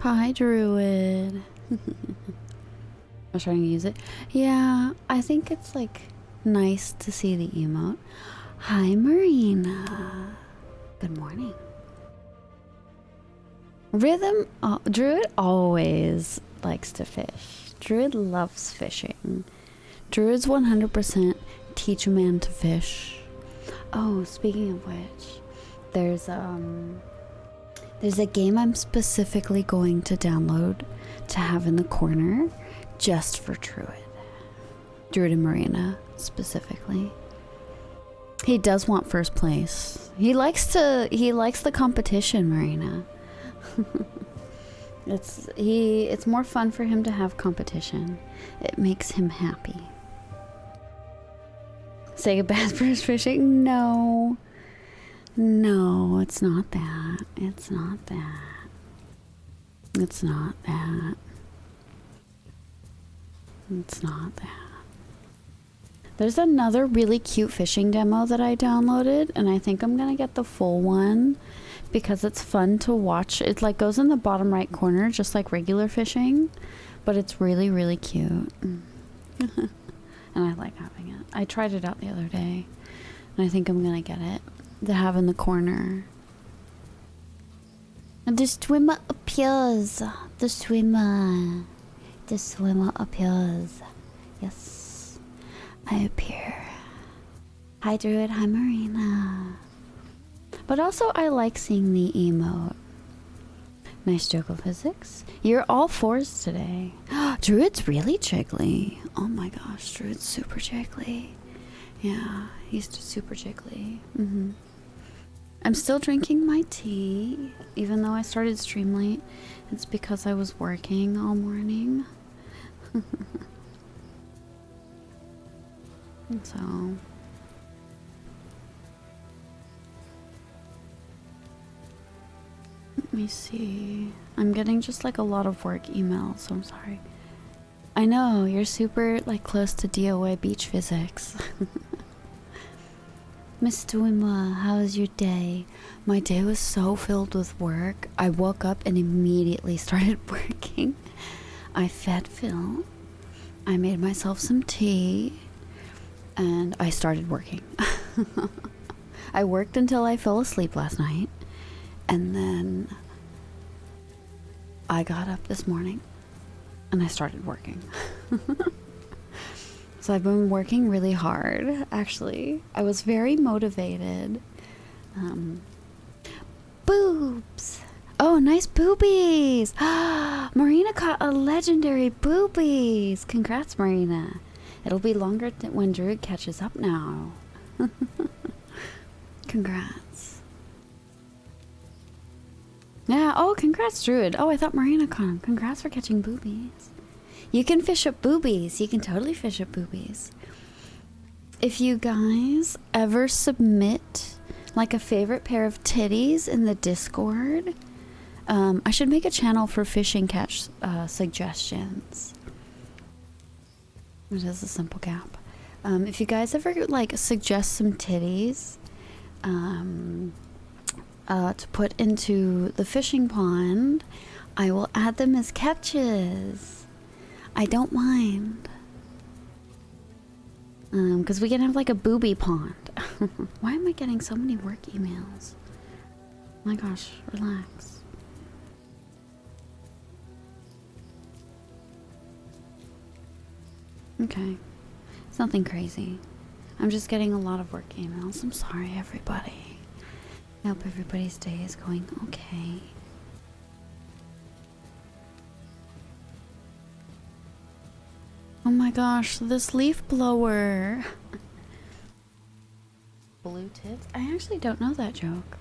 Hi, Druid. I was trying to use it. Yeah, I think it's like nice to see the emote. Hi, Marina. Good morning. Rhythm, Druid always likes to fish. Druid loves fishing. Druid's 100% teach a man to fish. Oh, speaking of which, there's a game I'm specifically going to download to have in the corner just for Druid. Druid and Marina specifically. He does want first place. He likes the competition, Marina. It's more fun for him to have competition. It makes him happy. Say a bass first fishing? No. No, it's not that. It's not that. It's not that. It's not that. There's another really cute fishing demo that I downloaded, and I think I'm gonna get the full one because it's fun to watch. It like goes in the bottom right corner, just like regular fishing, but it's really, really cute. And I like having it. I tried it out the other day, and I think I'm gonna get it to have in the corner. And the swimmer appears. The swimmer appears. Yes, I appear. Hi, Druid. Hi, Marina. But also, I like seeing the emote. Nice joke of physics. You're all fours today. Druid's really jiggly. Oh my gosh, Druid's super jiggly. Yeah, he's super jiggly. I'm still drinking my tea, even though I started stream late. It's because I was working all morning. And so... let me see. I'm getting just like a lot of work emails, so I'm sorry. I know, you're super like close to DOA beach physics. Mr. Wimwa, how was your day? My day was so filled with work. I woke up and immediately started working. I fed Phil. I made myself some tea. And I started working. I worked until I fell asleep last night. And then I got up this morning and I started working. So I've been working really hard, actually. I was very motivated. Boobs. Oh, nice boobies. Marina caught a legendary boobies. Congrats, Marina. It'll be longer when Druid catches up now. Congrats. Yeah, oh, congrats, Druid. Oh, I thought Marina caught him. Congrats for catching boobies. You can fish up boobies. You can totally fish up boobies. If you guys ever submit like a favorite pair of titties in the Discord, I should make a channel for fishing catch suggestions. It is a simple gap. If you guys ever like suggest some titties to put into the fishing pond, I will add them as catches. I don't mind. Because we can have like a booby pond. Why am I getting so many work emails? My gosh, relax. Okay. It's nothing crazy. I'm just getting a lot of work emails. I'm sorry, everybody. I hope everybody's day is going okay. Oh my gosh, this leaf blower. Blue tits? I actually don't know that joke.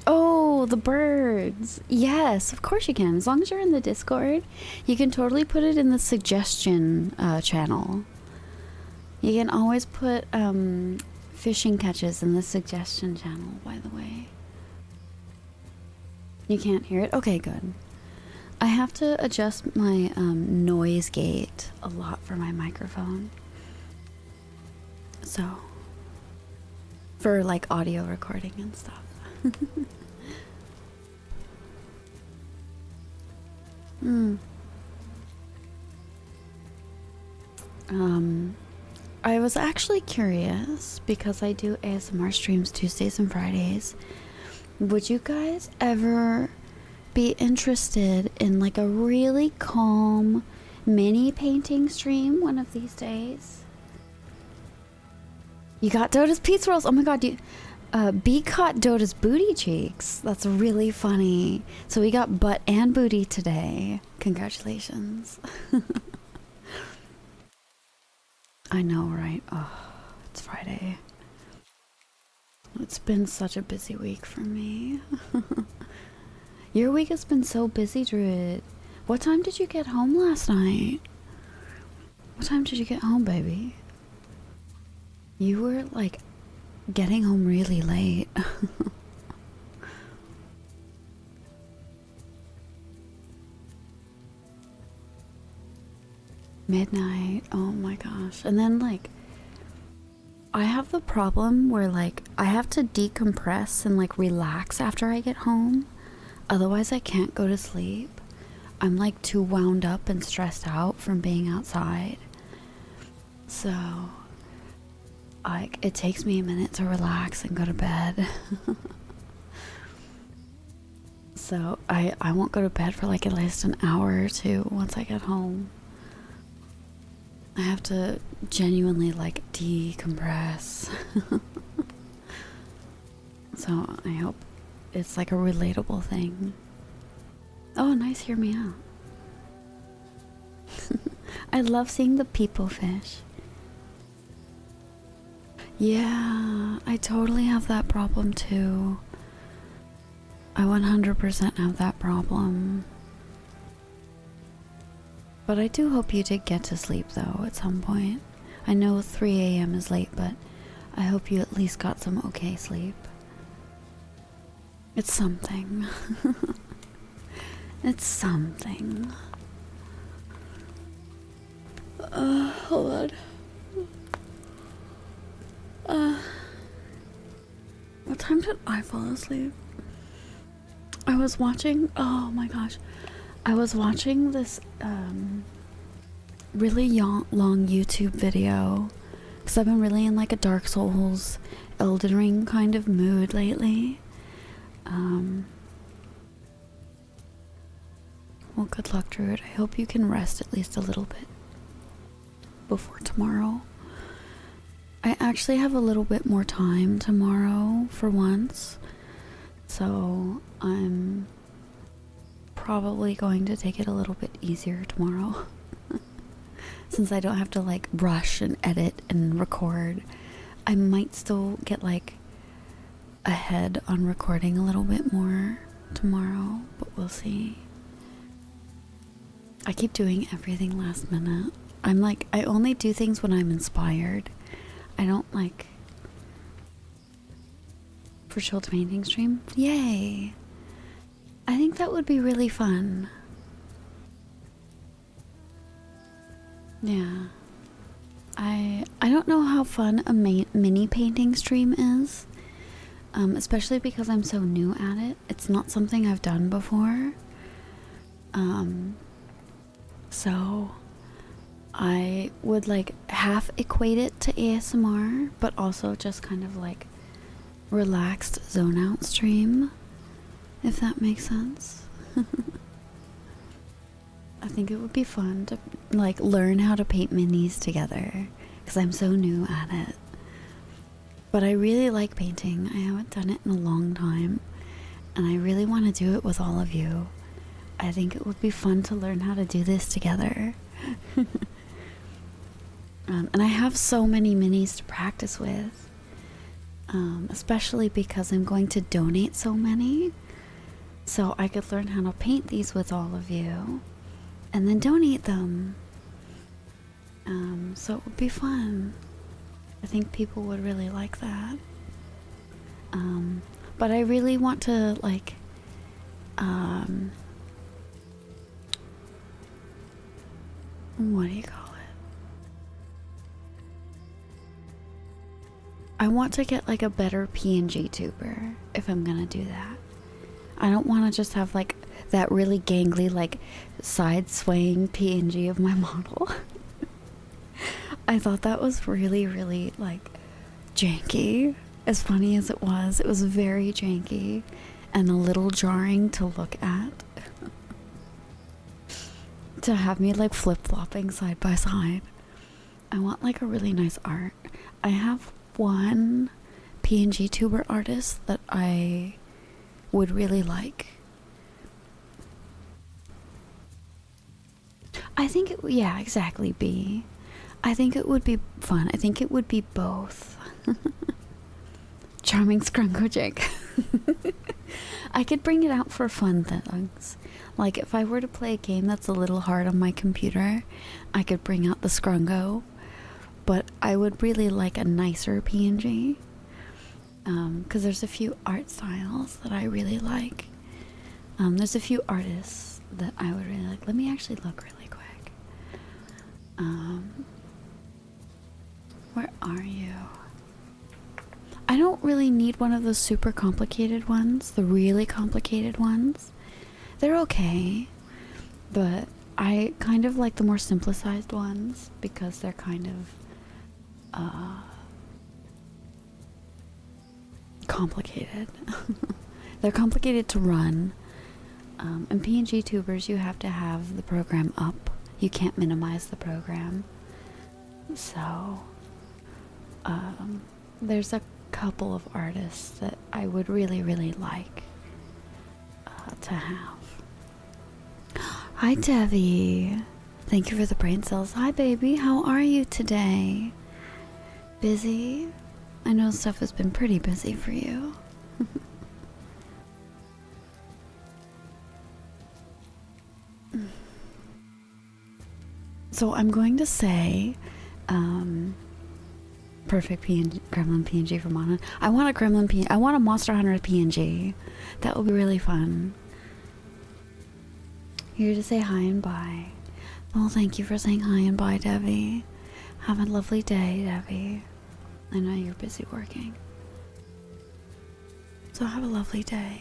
Oh, the birds. Yes, of course you can. As long as you're in the Discord, you can totally put it in the suggestion channel. You can always put fishing catches in the suggestion channel, by the way. You can't hear it? Okay, good. I have to adjust my noise gate a lot for my microphone. So, for like audio recording and stuff. Mm. I was actually curious because I do ASMR streams Tuesdays and Fridays. Would you guys ever be interested in like a really calm mini painting stream one of these days? You got Dota's pizza rolls. Oh my god, B caught Dota's booty cheeks. That's really funny. So we got butt and booty today. Congratulations. I know, right? Oh, it's Friday. It's been such a busy week for me. Your week has been so busy, Druid. What time did you get home last night? What time did you get home, baby? You were like getting home really late. Midnight. Oh my gosh. And then like I have the problem where like I have to decompress and like relax after I get home. Otherwise I can't go to sleep. I'm like too wound up and stressed out from being outside. So like it takes me a minute to relax and go to bed. So I won't go to bed for like at least an hour or two once I get home. I have to genuinely like decompress. So I hope it's like a relatable thing. Oh, nice, hear me out. I love seeing the people fish. Yeah, I totally have that problem too. I 100% have that problem. But I do hope you did get to sleep though at some point. I know 3 a.m. is late, but I hope you at least got some okay sleep. It's something. It's something. Hold on. What time did I fall asleep? I was watching, oh my gosh. I was watching this really long YouTube video because I've been really in like a Dark Souls, Elden Ring kind of mood lately. Well, good luck, Druid. I hope you can rest at least a little bit before tomorrow. I actually have a little bit more time tomorrow for once, so I'm probably going to take it a little bit easier tomorrow. Since I don't have to like rush and edit and record. I might still get like ahead on recording a little bit more tomorrow, but we'll see. I keep doing everything last minute. I'm like, I only do things when I'm inspired. I don't like for chilled painting stream. Yay! I think that would be really fun. Yeah. I don't know how fun a mini painting stream is. Especially because I'm so new at it. It's not something I've done before. So I would like half equate it to ASMR, but also just kind of like relaxed zone out stream, if that makes sense. I think it would be fun to like learn how to paint minis together because I'm so new at it. But I really like painting. I haven't done it in a long time and I really want to do it with all of you. I think it would be fun to learn how to do this together. And I have so many minis to practice with, especially because I'm going to donate so many. So I could learn how to paint these with all of you and then donate them. So it would be fun. I think people would really like that. But I really want to like, what do you call it? I want to get like a better PNG tuber if I'm gonna do that. I don't want to just have like that really gangly, like, side swaying PNG of my model. I thought that was really, really, like, janky. As funny as it was very janky and a little jarring to look at. To have me, like, flip-flopping side by side. I want, like, a really nice art. I have one PNG tuber artist that I would really like. I think it, yeah, exactly, B. I think it would be fun. I think it would be both. Charming Scrungo. I could bring it out for fun things. Like, if I were to play a game that's a little hard on my computer, I could bring out the Scrungo. But I would really like a nicer PNG. Because there's a few art styles that I really like. There's a few artists that I would really like. Let me actually look really quick. Where are you? I don't really need one of those super complicated ones, the really complicated ones. They're okay, but I kind of like the more simplicized ones because they're kind of complicated. They're complicated to run. In PNG tubers, you have to have the program up. You can't minimize the program. So, there's a couple of artists that I would really, really like to have. Hi, Debbie. Thank you for the brain cells. Hi, baby. How are you today? Busy? I know stuff has been pretty busy for you. So I'm going to say, perfect Gremlin PNG for Mana. I want a Gremlin PNG. I want a Monster Hunter PNG. That will be really fun. Here to say hi and bye. Well, thank you for saying hi and bye, Debbie. Have a lovely day, Debbie. I know you're busy working. So have a lovely day.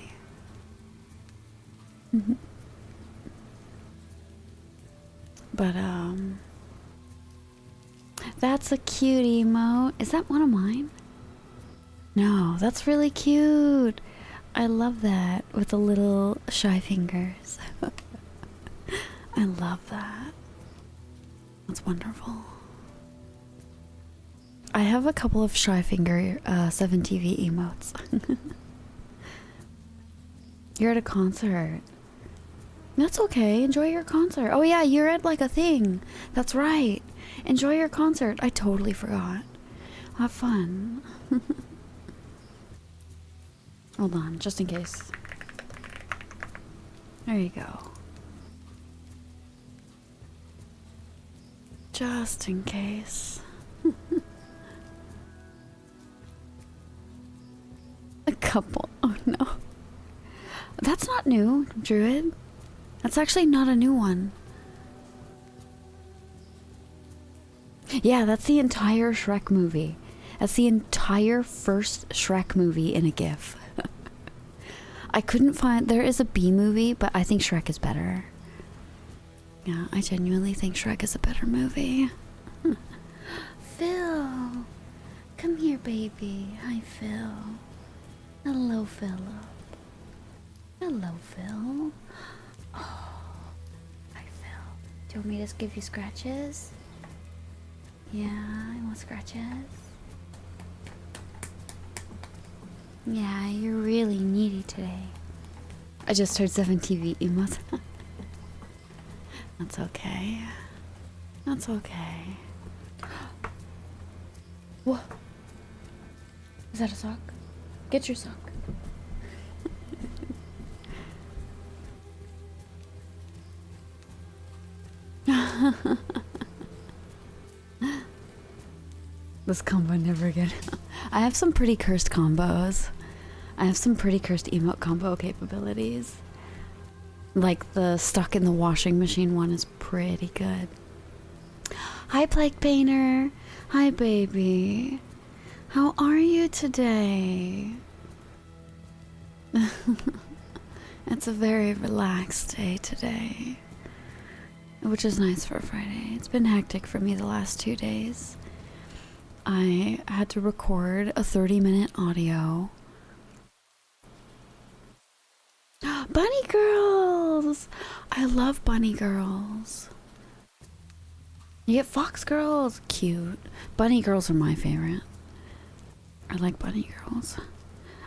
But, that's a cute emote. Is that one of mine? No, that's really cute. I love that with the little shy fingers. I love that. That's wonderful. I have a couple of shy finger 7TV emotes. You're at a concert. That's okay. Enjoy your concert. Oh yeah, you're at like a thing. That's right. Enjoy your concert. I totally forgot. Have fun. Hold on, just in case. There you go. Just in case. A couple. Oh no. That's not new, Druid. That's actually not a new one. Yeah, that's the entire Shrek movie. That's the entire first Shrek movie in a GIF. I couldn't find... There is a B movie, but I think Shrek is better. Yeah, I genuinely think Shrek is a better movie. Phil! Come here, baby. Hi, Phil. Hello, Philip. Hello, Phil. Oh, hi, Phil. Do you want me to just give you scratches? Yeah, I want scratches. Yeah, you're really needy today. I just heard 7TV emotes. That's okay. That's okay. What? Is that a sock? Get your sock. This combo never again. I have some pretty cursed combos. I have some pretty cursed emote combo capabilities. Like the stuck in the washing machine one is pretty good. Hi, Plague Painter. Hi, baby. How are you today? It's a very relaxed day today, which is nice for a Friday. It's been hectic for me the last 2 days. I had to record a 30-minute audio. Bunny girls! I love bunny girls. You get fox girls. Cute. Bunny girls are my favorite. I like bunny girls.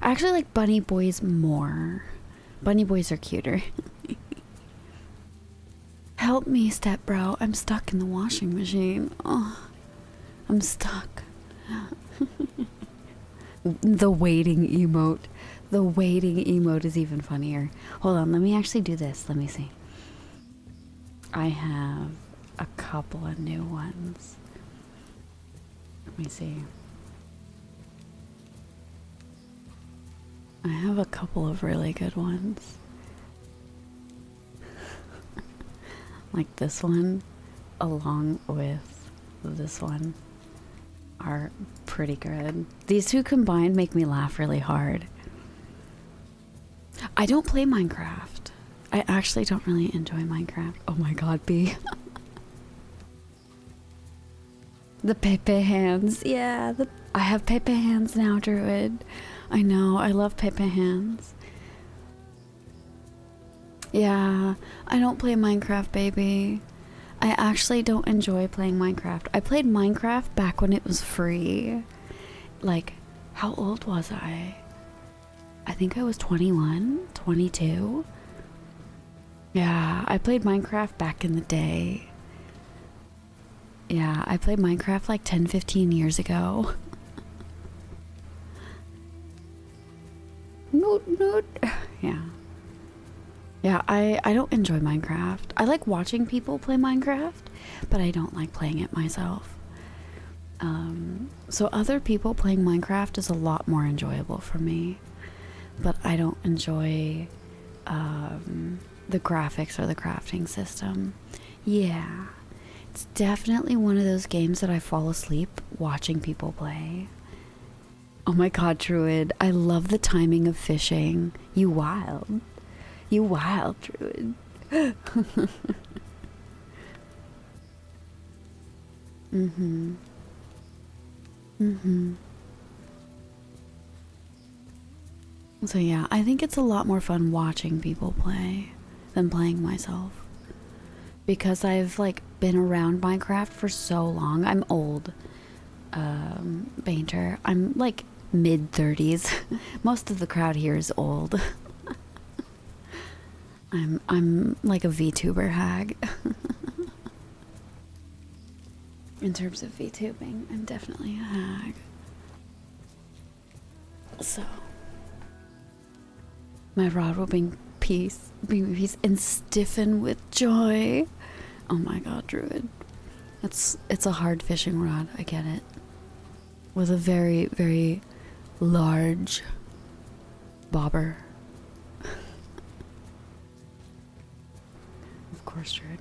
I actually like bunny boys more. Bunny boys are cuter. Help me, step bro. I'm stuck in the washing machine. Oh, I'm stuck. The waiting emote. The waiting emote is even funnier. Hold on, let me actually do this. Let me see. I have a couple of new ones. Let me see. I have a couple of really good ones. Like this one, along with this one, are pretty good. These two combined make me laugh really hard. I don't play Minecraft. I actually don't really enjoy Minecraft. Oh my god, B. The Pepe hands. Yeah, I have Pepe hands now, Druid. I know, I love Pepe hands. Yeah, I don't play Minecraft, baby. I actually don't enjoy playing Minecraft. I played Minecraft back when it was free. Like, how old was I? I think I was 21, 22. Yeah, I played Minecraft back in the day. Yeah, I played Minecraft like 10, 15 years ago. Noot. Yeah. Yeah, I don't enjoy Minecraft. I like watching people play Minecraft, but I don't like playing it myself. So other people playing Minecraft is a lot more enjoyable for me. But I don't enjoy the graphics or the crafting system. Yeah. It's definitely one of those games that I fall asleep watching people play. Oh my god, Druid. I love the timing of fishing. You wild. You wild, Druid. Mm-hmm. Mm-hmm. So yeah, I think it's a lot more fun watching people play than playing myself. Because I've like been around Minecraft for so long. I'm old. Painter. I'm like mid-30s. Most of the crowd here is old. I'm like a VTuber hag. In terms of VTubing, I'm definitely a hag. So my rod will bring peace and stiffen with joy. Oh my god, Druid. It's a hard fishing rod, I get it. With a very, very large bobber. Of course, Druid.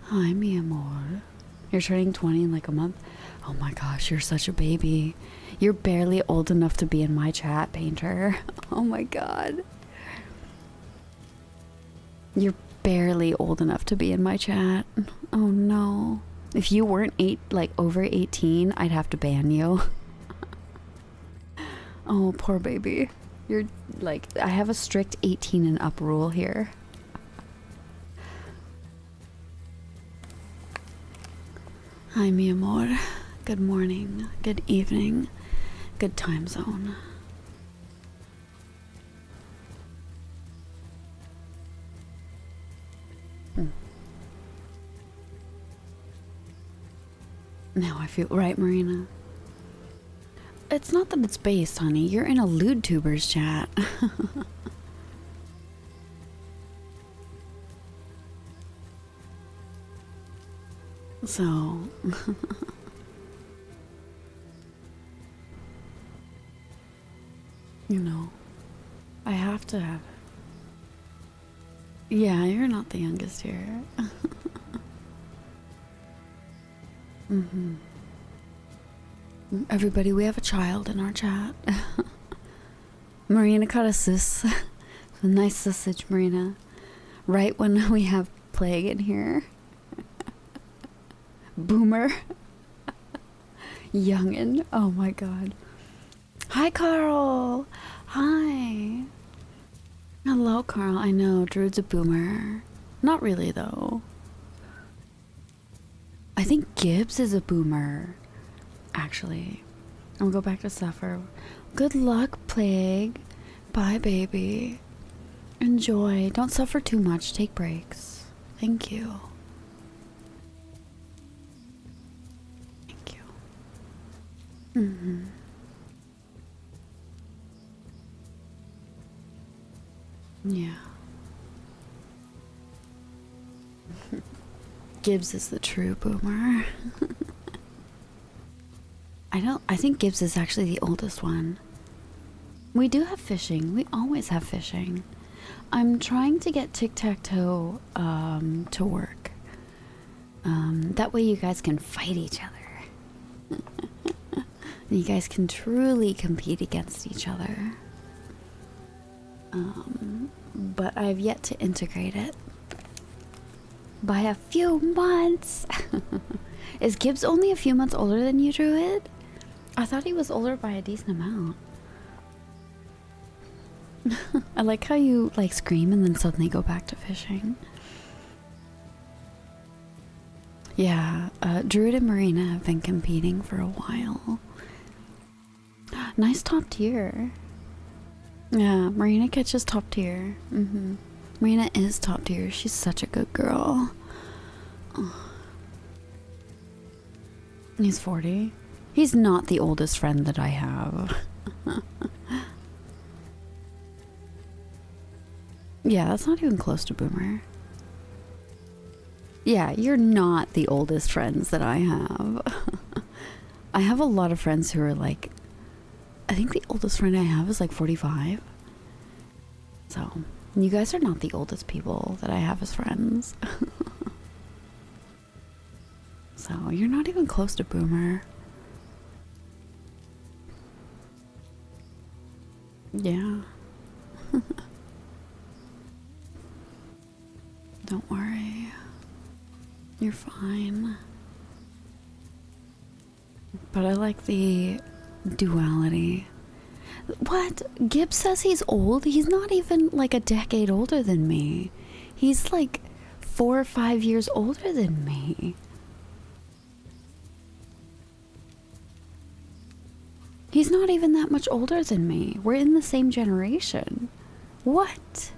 Hi, mi amor. You're turning 20 in like a month? Oh my gosh, you're such a baby. You're barely old enough to be in my chat, Painter. Oh my god. You're barely old enough to be in my chat. Oh no. If you weren't over 18, I'd have to ban you. Oh, poor baby. You're like, I have a strict 18 and up rule here. Hi, mi amor. Good morning, good evening, good time zone. Now I feel right, Marina. It's not that it's based, honey. You're in a lewd tubers chat. So you know, I have to have it. Yeah, you're not the youngest here. Mm-hmm. Everybody, we have a child in our chat. Marina caught a sis Nice sausage, Marina. Right when we have plague in here. Boomer. Youngin. Oh my god. Hi, Carl. Hi. Hello, Carl. I know, Druid's a boomer. Not really, though. I think Gibbs is a boomer. Actually. I'll go back to suffer. Good luck, Plague. Bye, baby. Enjoy. Don't suffer too much. Take breaks. Thank you. Thank you. Mm-hmm. Yeah. Gibbs is the true boomer. I think Gibbs is actually the oldest one. We do have fishing. We always have fishing. I'm trying to get tic-tac-toe to work. That way you guys can fight each other. You guys can truly compete against each other. But I've yet to integrate it. By a few months. Is Gibbs only a few months older than you, Druid? I thought he was older by a decent amount. I like how you like scream and then suddenly go back to fishing. Yeah, Druid and Marina have been competing for a while. Nice top tier. Yeah, Marina catches top tier. Marina is top tier. She's such a good girl. Oh. He's 40. He's not the oldest friend that I have. Yeah, that's not even close to boomer. Yeah, you're not the oldest friends that I have. I have a lot of friends who are like, I think the oldest friend I have is like 45. So, you guys are not the oldest people that I have as friends. So, you're not even close to boomer. Yeah. Don't worry. You're fine. But I like the duality. What? Gibbs says he's old? He's not even like a decade older than me. He's like 4 or 5 years older than me. He's not even that much older than me. We're in the same generation. What?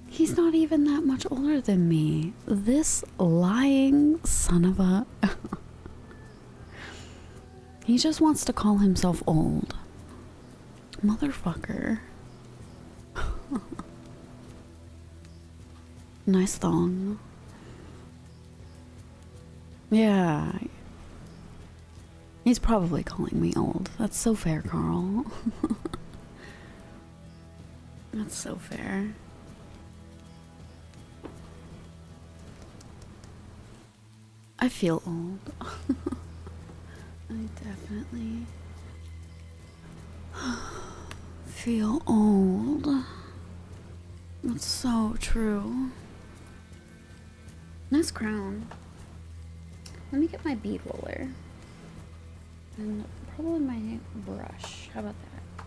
He's not even that much older than me. This lying son of a... He just wants to call himself old. Motherfucker. Nice thong. Yeah. He's probably calling me old. That's so fair, Carl. That's so fair. I feel old. I definitely feel old. That's so true. Nice crown. Let me get my bead roller. And probably my brush. How about that?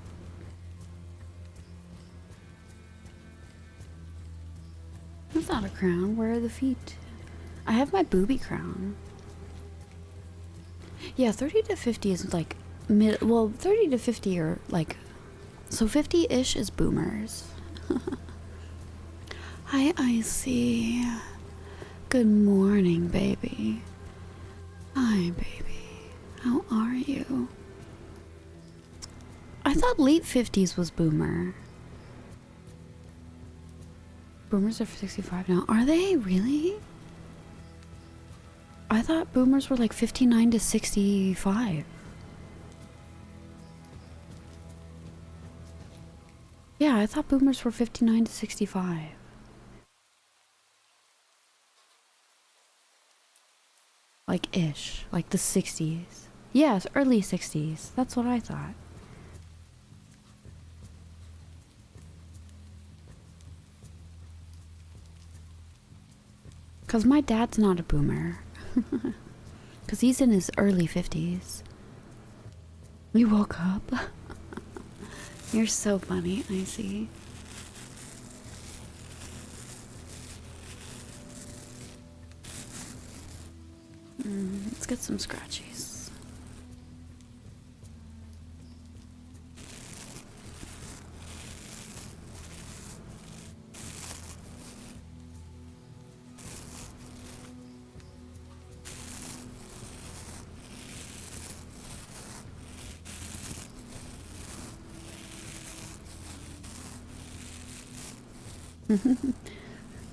That's not a crown. Where are the feet? I have my booby crown. Yeah, 30 to 50 is like mid. Well, 30 to 50 are like. So 50-ish is boomers. Hi, Icy. Good morning, baby. Hi, baby. How are you? I thought late 50s was boomer. Boomers are 65 now. Are they really? I thought boomers were like 59 to 65. Yeah, I thought boomers were 59 to 65. Like ish. Like the 60s. Yes, early 60s. That's what I thought. Because my dad's not a boomer. Because he's in his early 50s. You woke up? You're so funny, I see. Let's get some scratchies.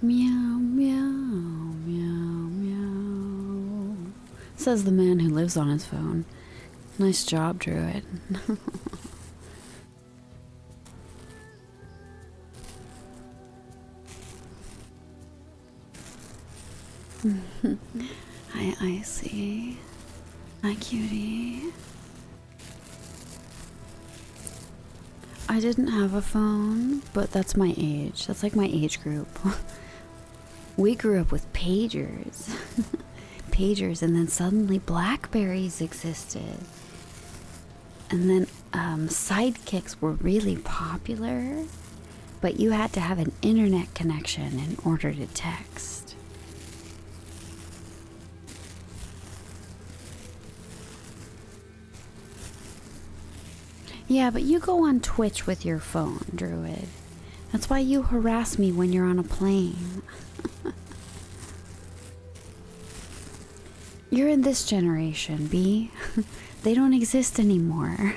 Meow, meow, meow, meow. Says the man who lives on his phone. Nice job, Druid. Hi, Icy. Hi, cutie. I didn't have a phone, but that's my age. That's like my age group. We grew up with pagers. Pagers, and then suddenly Blackberries existed. And then sidekicks were really popular, but you had to have an internet connection in order to text. Yeah, but you go on Twitch with your phone, Druid. That's why you harass me when you're on a plane. You're in this generation, B. They don't exist anymore.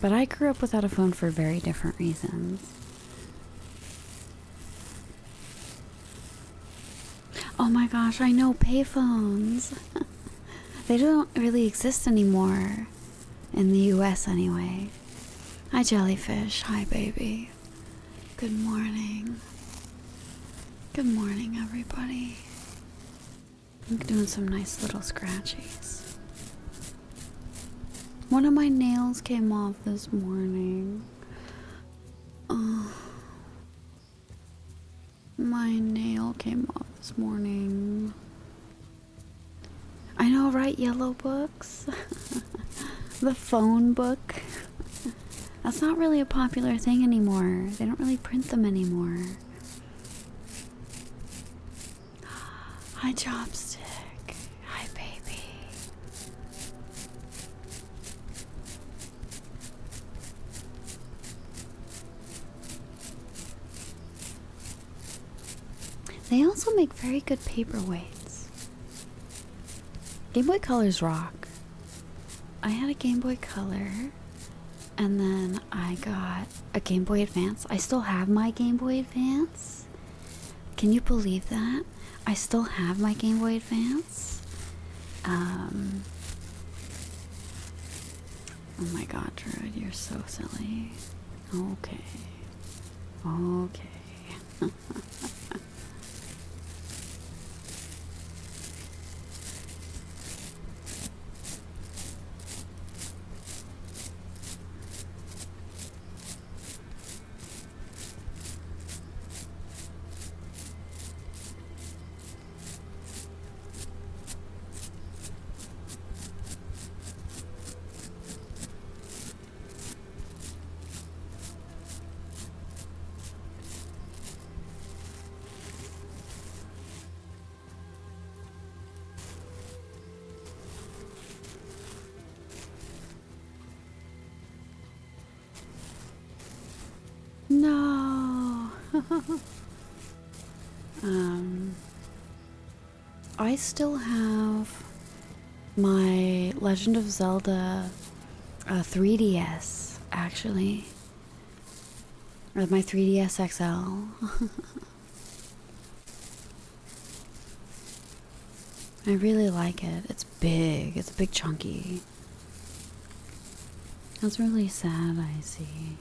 But I grew up without a phone for very different reasons. Oh my gosh, I know, payphones. They don't really exist anymore. In the US anyway. Hi, Jellyfish. Hi, baby. Good morning. Good morning, everybody. I'm doing some nice little scratchies. One of my nails came off this morning. Oh, my nail came off this morning. I know, right? Yellow books. The phone book. That's not really a popular thing anymore. They don't really print them anymore. Hi, Chopstick. Hi, baby. They also make very good paperweights. Game Boy Colors rock. I had a Game Boy Color, and then I got a Game Boy Advance. I still have my Game Boy Advance. Can you believe that? I still have my Game Boy Advance. Oh my god, Druid, you're so silly. Okay. Okay. No. I still have my Legend of Zelda 3DS, actually. Or my 3DS XL. I really like it. It's big. It's big chunky. That's really sad, I see.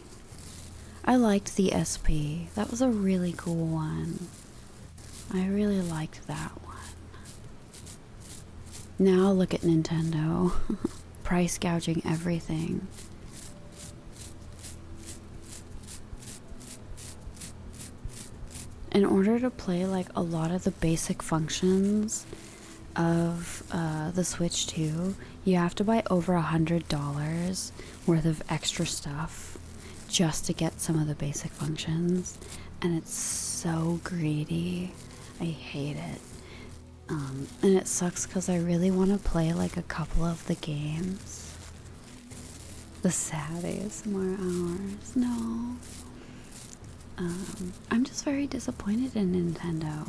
I liked the SP. That was a really cool one. I really liked that one. Now look at Nintendo. Price gouging everything. in order to play like a lot of the basic functions of the Switch 2, you have to buy over $100 worth of extra stuff just to get some of the basic functions, and it's so greedy. I hate it. And it sucks because I really want to play like a couple of the games. The sad ASMR hours. No. I'm just very disappointed in Nintendo.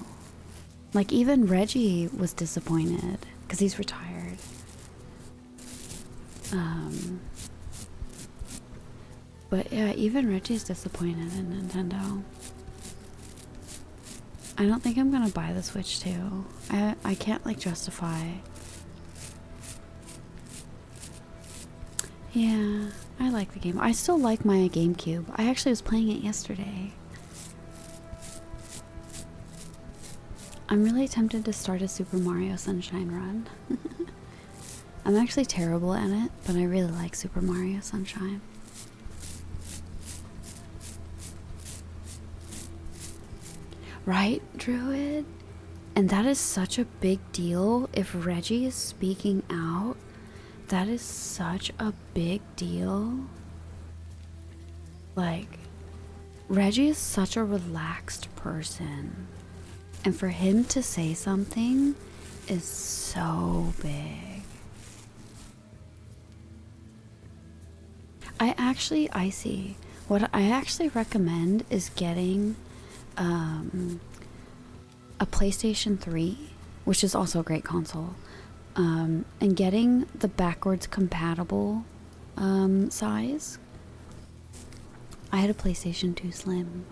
Like, even Reggie was disappointed because he's retired. But yeah, even Reggie's disappointed in Nintendo. I don't think I'm gonna buy the Switch 2. I can't like justify. Yeah, I like the game. I still like my GameCube. I actually was playing it yesterday. I'm really tempted to start a Super Mario Sunshine run. I'm actually terrible at it, but I really like Super Mario Sunshine. Right, Druid? And that is such a big deal. If Reggie is speaking out, that is such a big deal. Like, Reggie is such a relaxed person. And for him to say something is so big. I see. What I actually recommend is getting a PlayStation 3, which is also a great console, and getting the backwards compatible size. I had a PlayStation 2 Slim.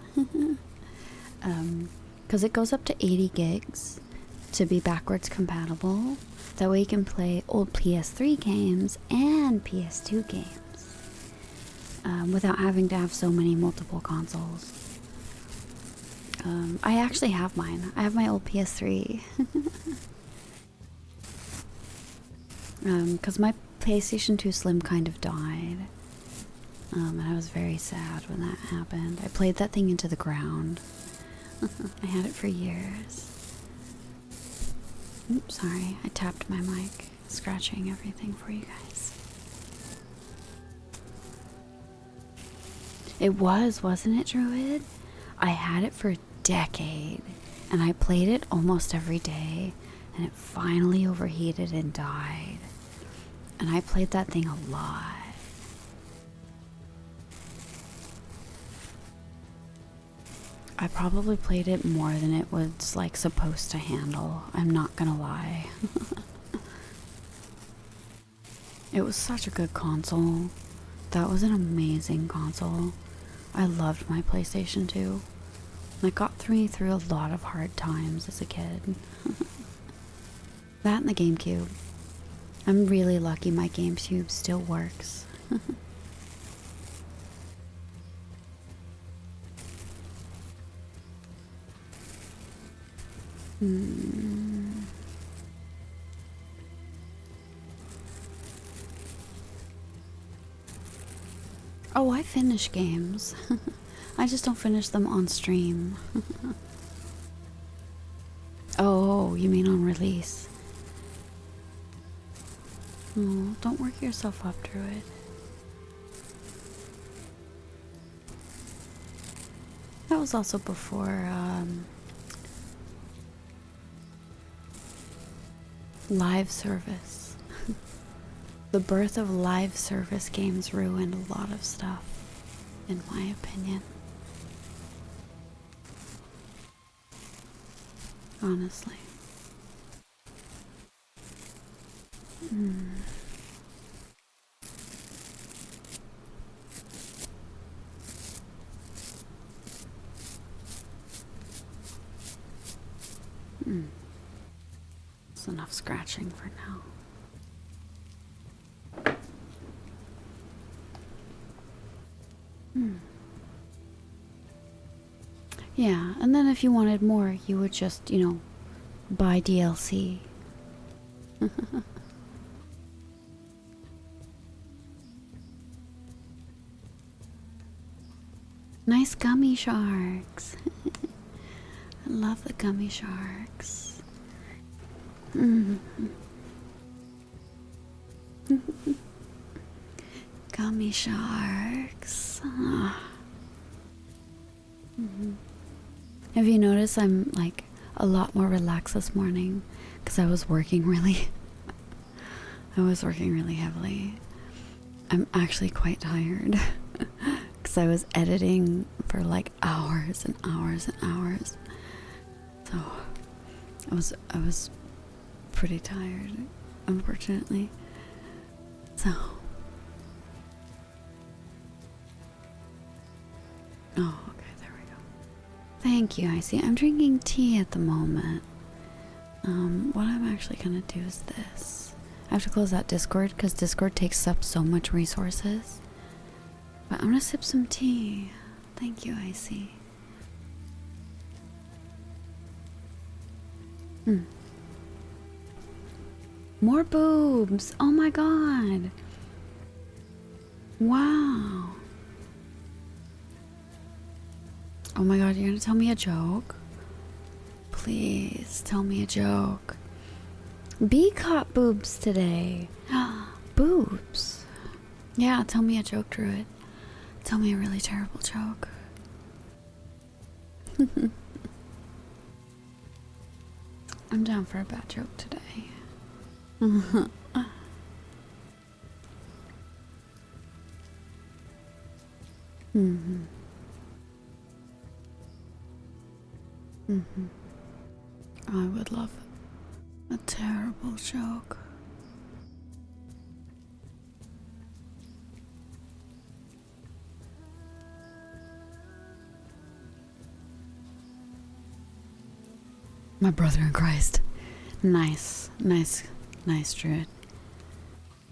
Because it goes up to 80 gigs to be backwards compatible. That way you can play old PS3 games and PS2 games without having to have so many multiple consoles. I actually have mine. I have my old PS3. Because my PlayStation 2 Slim kind of died. And I was very sad when that happened. I played that thing into the ground. I had it for years. Oops, sorry. I tapped my mic, scratching everything for you guys. It was, wasn't it, Druid? I had it for a decade, and I played it almost every day, and it finally overheated and died. And I played that thing a lot. I probably played it more than it was like supposed to handle. I'm not gonna lie. It was such a good console. That was an amazing console. I loved my PlayStation 2. And it got me through a lot of hard times as a kid. That and the GameCube. I'm really lucky my GameCube still works. Oh, I finish games. I just don't finish them on stream. Oh, you mean on release? Oh, don't work yourself up, Druid. That was also before live service. The birth of live service games ruined a lot of stuff, in my opinion. Honestly. That's enough scratching for now. Yeah, and then if you wanted more, you would just, buy DLC. Nice gummy sharks. I love the gummy sharks. Mm. Gummy sharks. Ah. Have you noticed I'm like a lot more relaxed this morning? Because I was working really heavily. I'm actually quite tired. Because I was editing for like hours and hours and hours. So I was pretty tired, unfortunately. So oh, okay, there we go. Thank you, I see. I'm drinking tea at the moment. What I'm actually gonna do is this. I have to close out Discord because Discord takes up so much resources. But I'm gonna sip some tea. Thank you, I see. More boobs! Oh my god! Wow! Oh my god, you're gonna tell me a joke? Please tell me a joke. B caught boobs today. Boobs. Yeah, tell me a joke, Druid. Tell me a really terrible joke. I'm down for a bad joke today. I would love a terrible joke. My brother in Christ. Nice, Druid.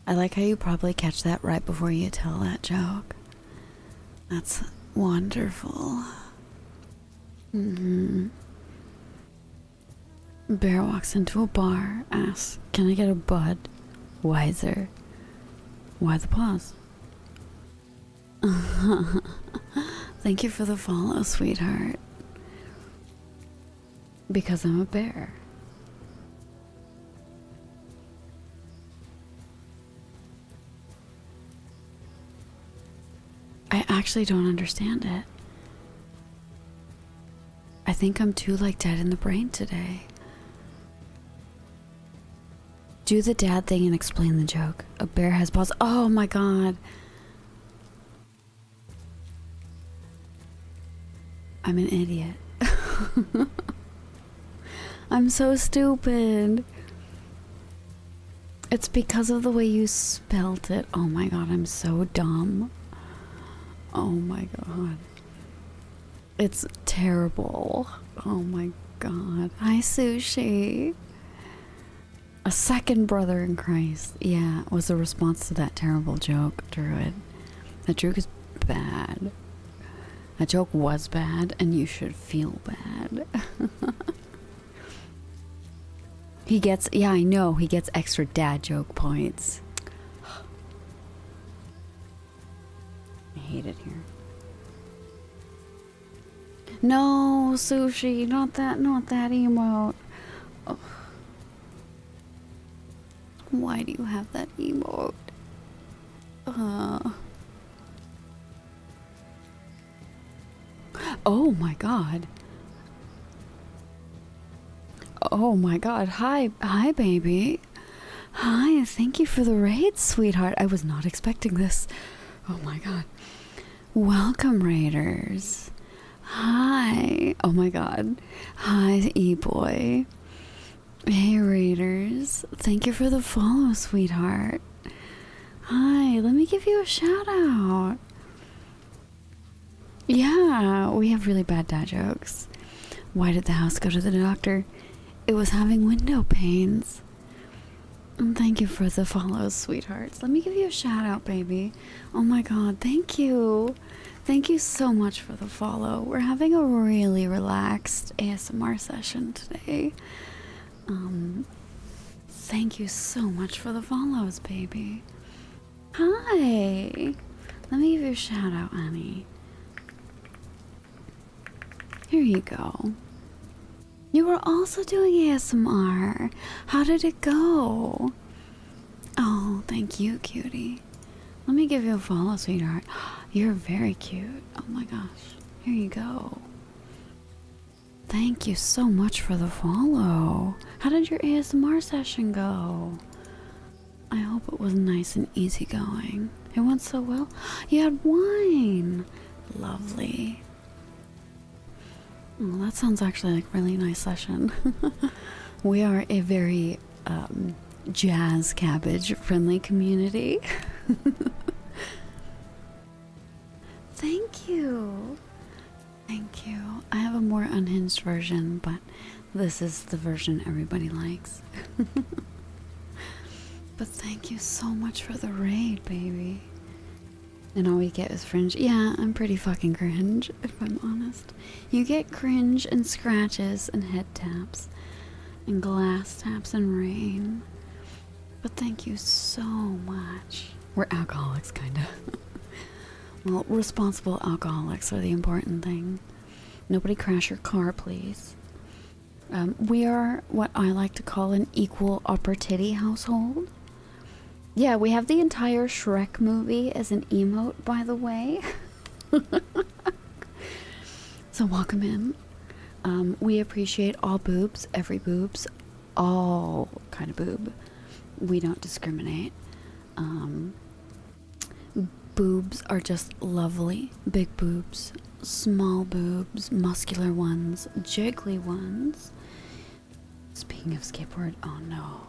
I like how you probably catch that right before you tell that joke. That's wonderful. Bear walks into a bar, asks, "Can I get a bud?" Wiser. Why the pause? Thank you for the follow, sweetheart. Because I'm a bear. I actually don't understand it. I think I'm too like dead in the brain today. Do the dad thing and explain the joke. A bear has balls. Oh my god. I'm an idiot. I'm so stupid. It's because of the way you spelt it. Oh my god, I'm so dumb. Oh my god. It's terrible. Oh my god. Hi, Sushi. A second brother in Christ. Yeah, was a response to that terrible joke, Druid. That joke is bad. That joke was bad, and you should feel bad. He gets, yeah, I know, he gets extra dad joke points. I hate it here. No, Sushi, not that emote. Ugh. Why do you have that emote? Oh my god. Oh my god. Hi, baby. Hi, thank you for the raid, sweetheart. I was not expecting this. Oh my god. Welcome, raiders. Hi. Oh my god. Hi, E-boy. Hey, raiders. Thank you for the follow, sweetheart. Hi, let me give you a shout out. Yeah, we have really bad dad jokes. Why did the house go to the doctor? It was having window pains. And thank you for the follows, sweethearts. Let me give you a shout out, baby. Oh my god, thank you. Thank you so much for the follow. We're having a really relaxed ASMR session today. Thank you so much for the follows, baby. Hi. Let me give you a shout out, Annie. Here you go. You were also doing ASMR. How did it go? Oh, thank you, cutie. Let me give you a follow, sweetheart. You're very cute. Oh my gosh. Here you go. Thank you so much for the follow. How did your ASMR session go? I hope it was nice and easygoing. It went so well. You had wine. Lovely. Oh, that sounds actually like a really nice session. We are a very jazz cabbage friendly community. Thank you. Thank you. I have a more unhinged version, but this is the version everybody likes. But thank you so much for the raid, baby. And all we get is fringe. Yeah, I'm pretty fucking cringe, if I'm honest. You get cringe and scratches and head taps and glass taps and rain. But thank you so much. We're alcoholics, kinda. Well, responsible alcoholics are the important thing. Nobody crash your car, please. We are what I like to call an equal opportunity household. Yeah, we have the entire Shrek movie as an emote, by the way. So welcome in. We appreciate all boobs, every boobs, all kind of boob. We don't discriminate. Boobs are just lovely. Big boobs, small boobs, muscular ones, jiggly ones. Speaking of skateboard, oh no.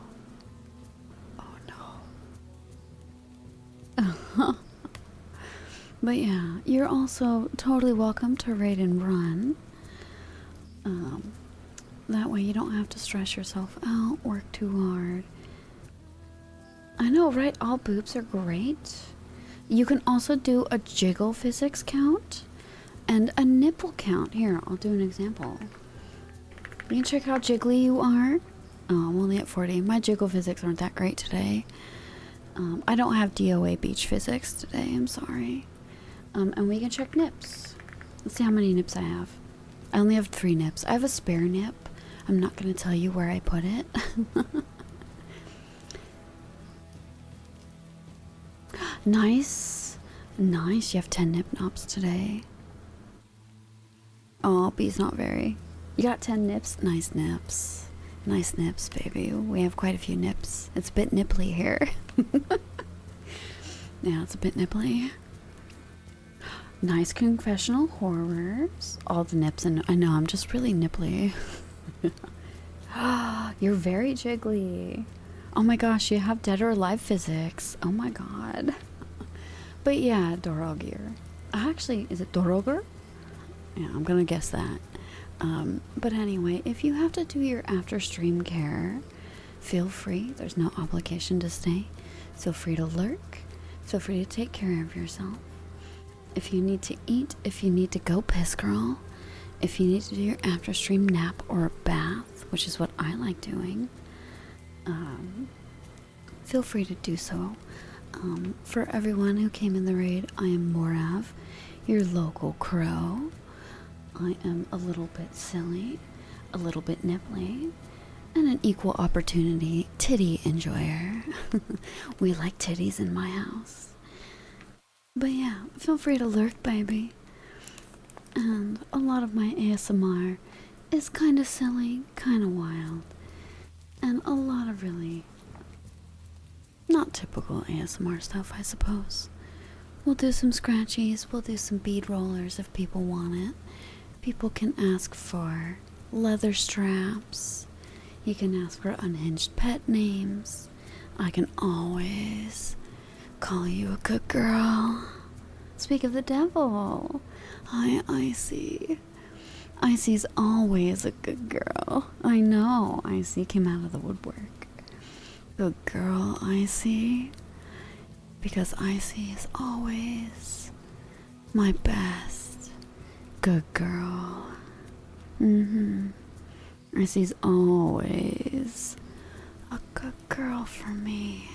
But yeah, you're also totally welcome to raid and run. That way you don't have to stress yourself out, work too hard. I know, right? All boobs are great. You can also do a jiggle physics count and a nipple count. Here, I'll do an example. You can check how jiggly you are. Oh, I'm only at 40. My jiggle physics aren't that great today. I don't have DOA beach physics today, I'm sorry. And we can check nips. Let's see how many nips I have. I only have 3 nips. I have a spare nip. I'm not going to tell you where I put it. Nice. Nice. You have 10 nip knobs today. Oh, B's not very. You got 10 nips? Nice nips. Nice nips, baby. We have quite a few nips. It's a bit nipply here. Yeah, it's a bit nipply. Nice confessional horrors. All the nips, and I know I'm just really nipply. You're very jiggly. Oh my gosh, you have dead or alive physics. Oh my god. But yeah, Dorogir. Actually, is it Dorogir? Yeah, I'm gonna guess that. But anyway, if you have to do your after stream care, feel free. There's no obligation to stay. Feel free to lurk. Feel free to take care of yourself. If you need to eat, if you need to go piss, girl, if you need to do your after stream nap or a bath, which is what I like doing, feel free to do so. For everyone who came in the raid, I am Morav, your local crow. I am a little bit silly, a little bit nipply, and an equal opportunity titty enjoyer. We like titties in my house. But yeah, feel free to lurk, baby. And a lot of my ASMR is kind of silly, kind of wild, and a lot of really not typical ASMR stuff, I suppose. We'll do some scratchies, we'll do some bead rollers if people want it. People can ask for leather straps. You can ask for unhinged pet names. I can always call you a good girl. Speak of the devil. Hi, Icy. Icy's always a good girl. I know. Icy came out of the woodwork. Good girl, Icy. Because Icy is always my best good girl. Icy's always a good girl for me.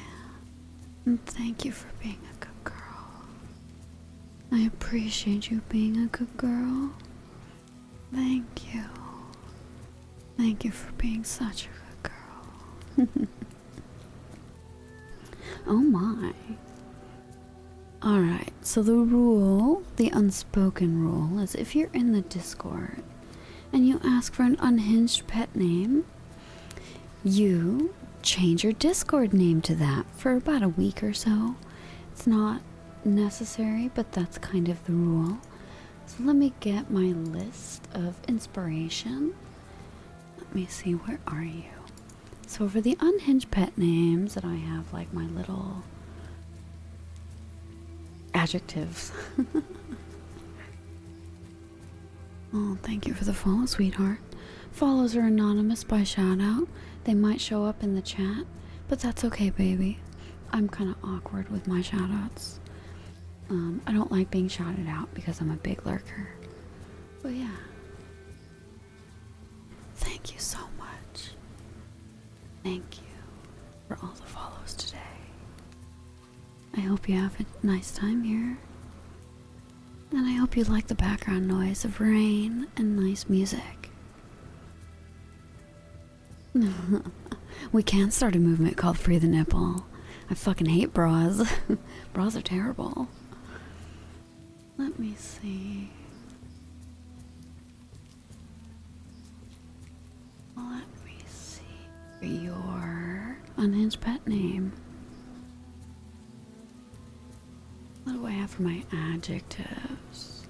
And thank you for being a good girl. I appreciate you being a good girl. Thank you. Thank you for being such a good girl. Oh my. Alright, so the rule, the unspoken rule, is if you're in the Discord and you ask for an unhinged pet name, you change your Discord name to that for about a week or so. It's not necessary, but that's kind of the rule. So let me get my list of inspiration. Let me see, where are you? So for the unhinged pet names that I have, like my little adjectives. Oh, thank you for the follow, sweetheart. Follows are anonymous by shout out. They might show up in the chat, but that's okay, baby. I'm kind of awkward with my shout outs. I don't like being shouted out because I'm a big lurker. But yeah. Thank you so much. Thank you for all the follows today. I hope you have a nice time here. And I hope you like the background noise of rain and nice music. We can start a movement called Free the Nipple. I fucking hate bras. Bras are terrible. Let me see. Let me see your unhinged pet name. What do I have for my adjectives?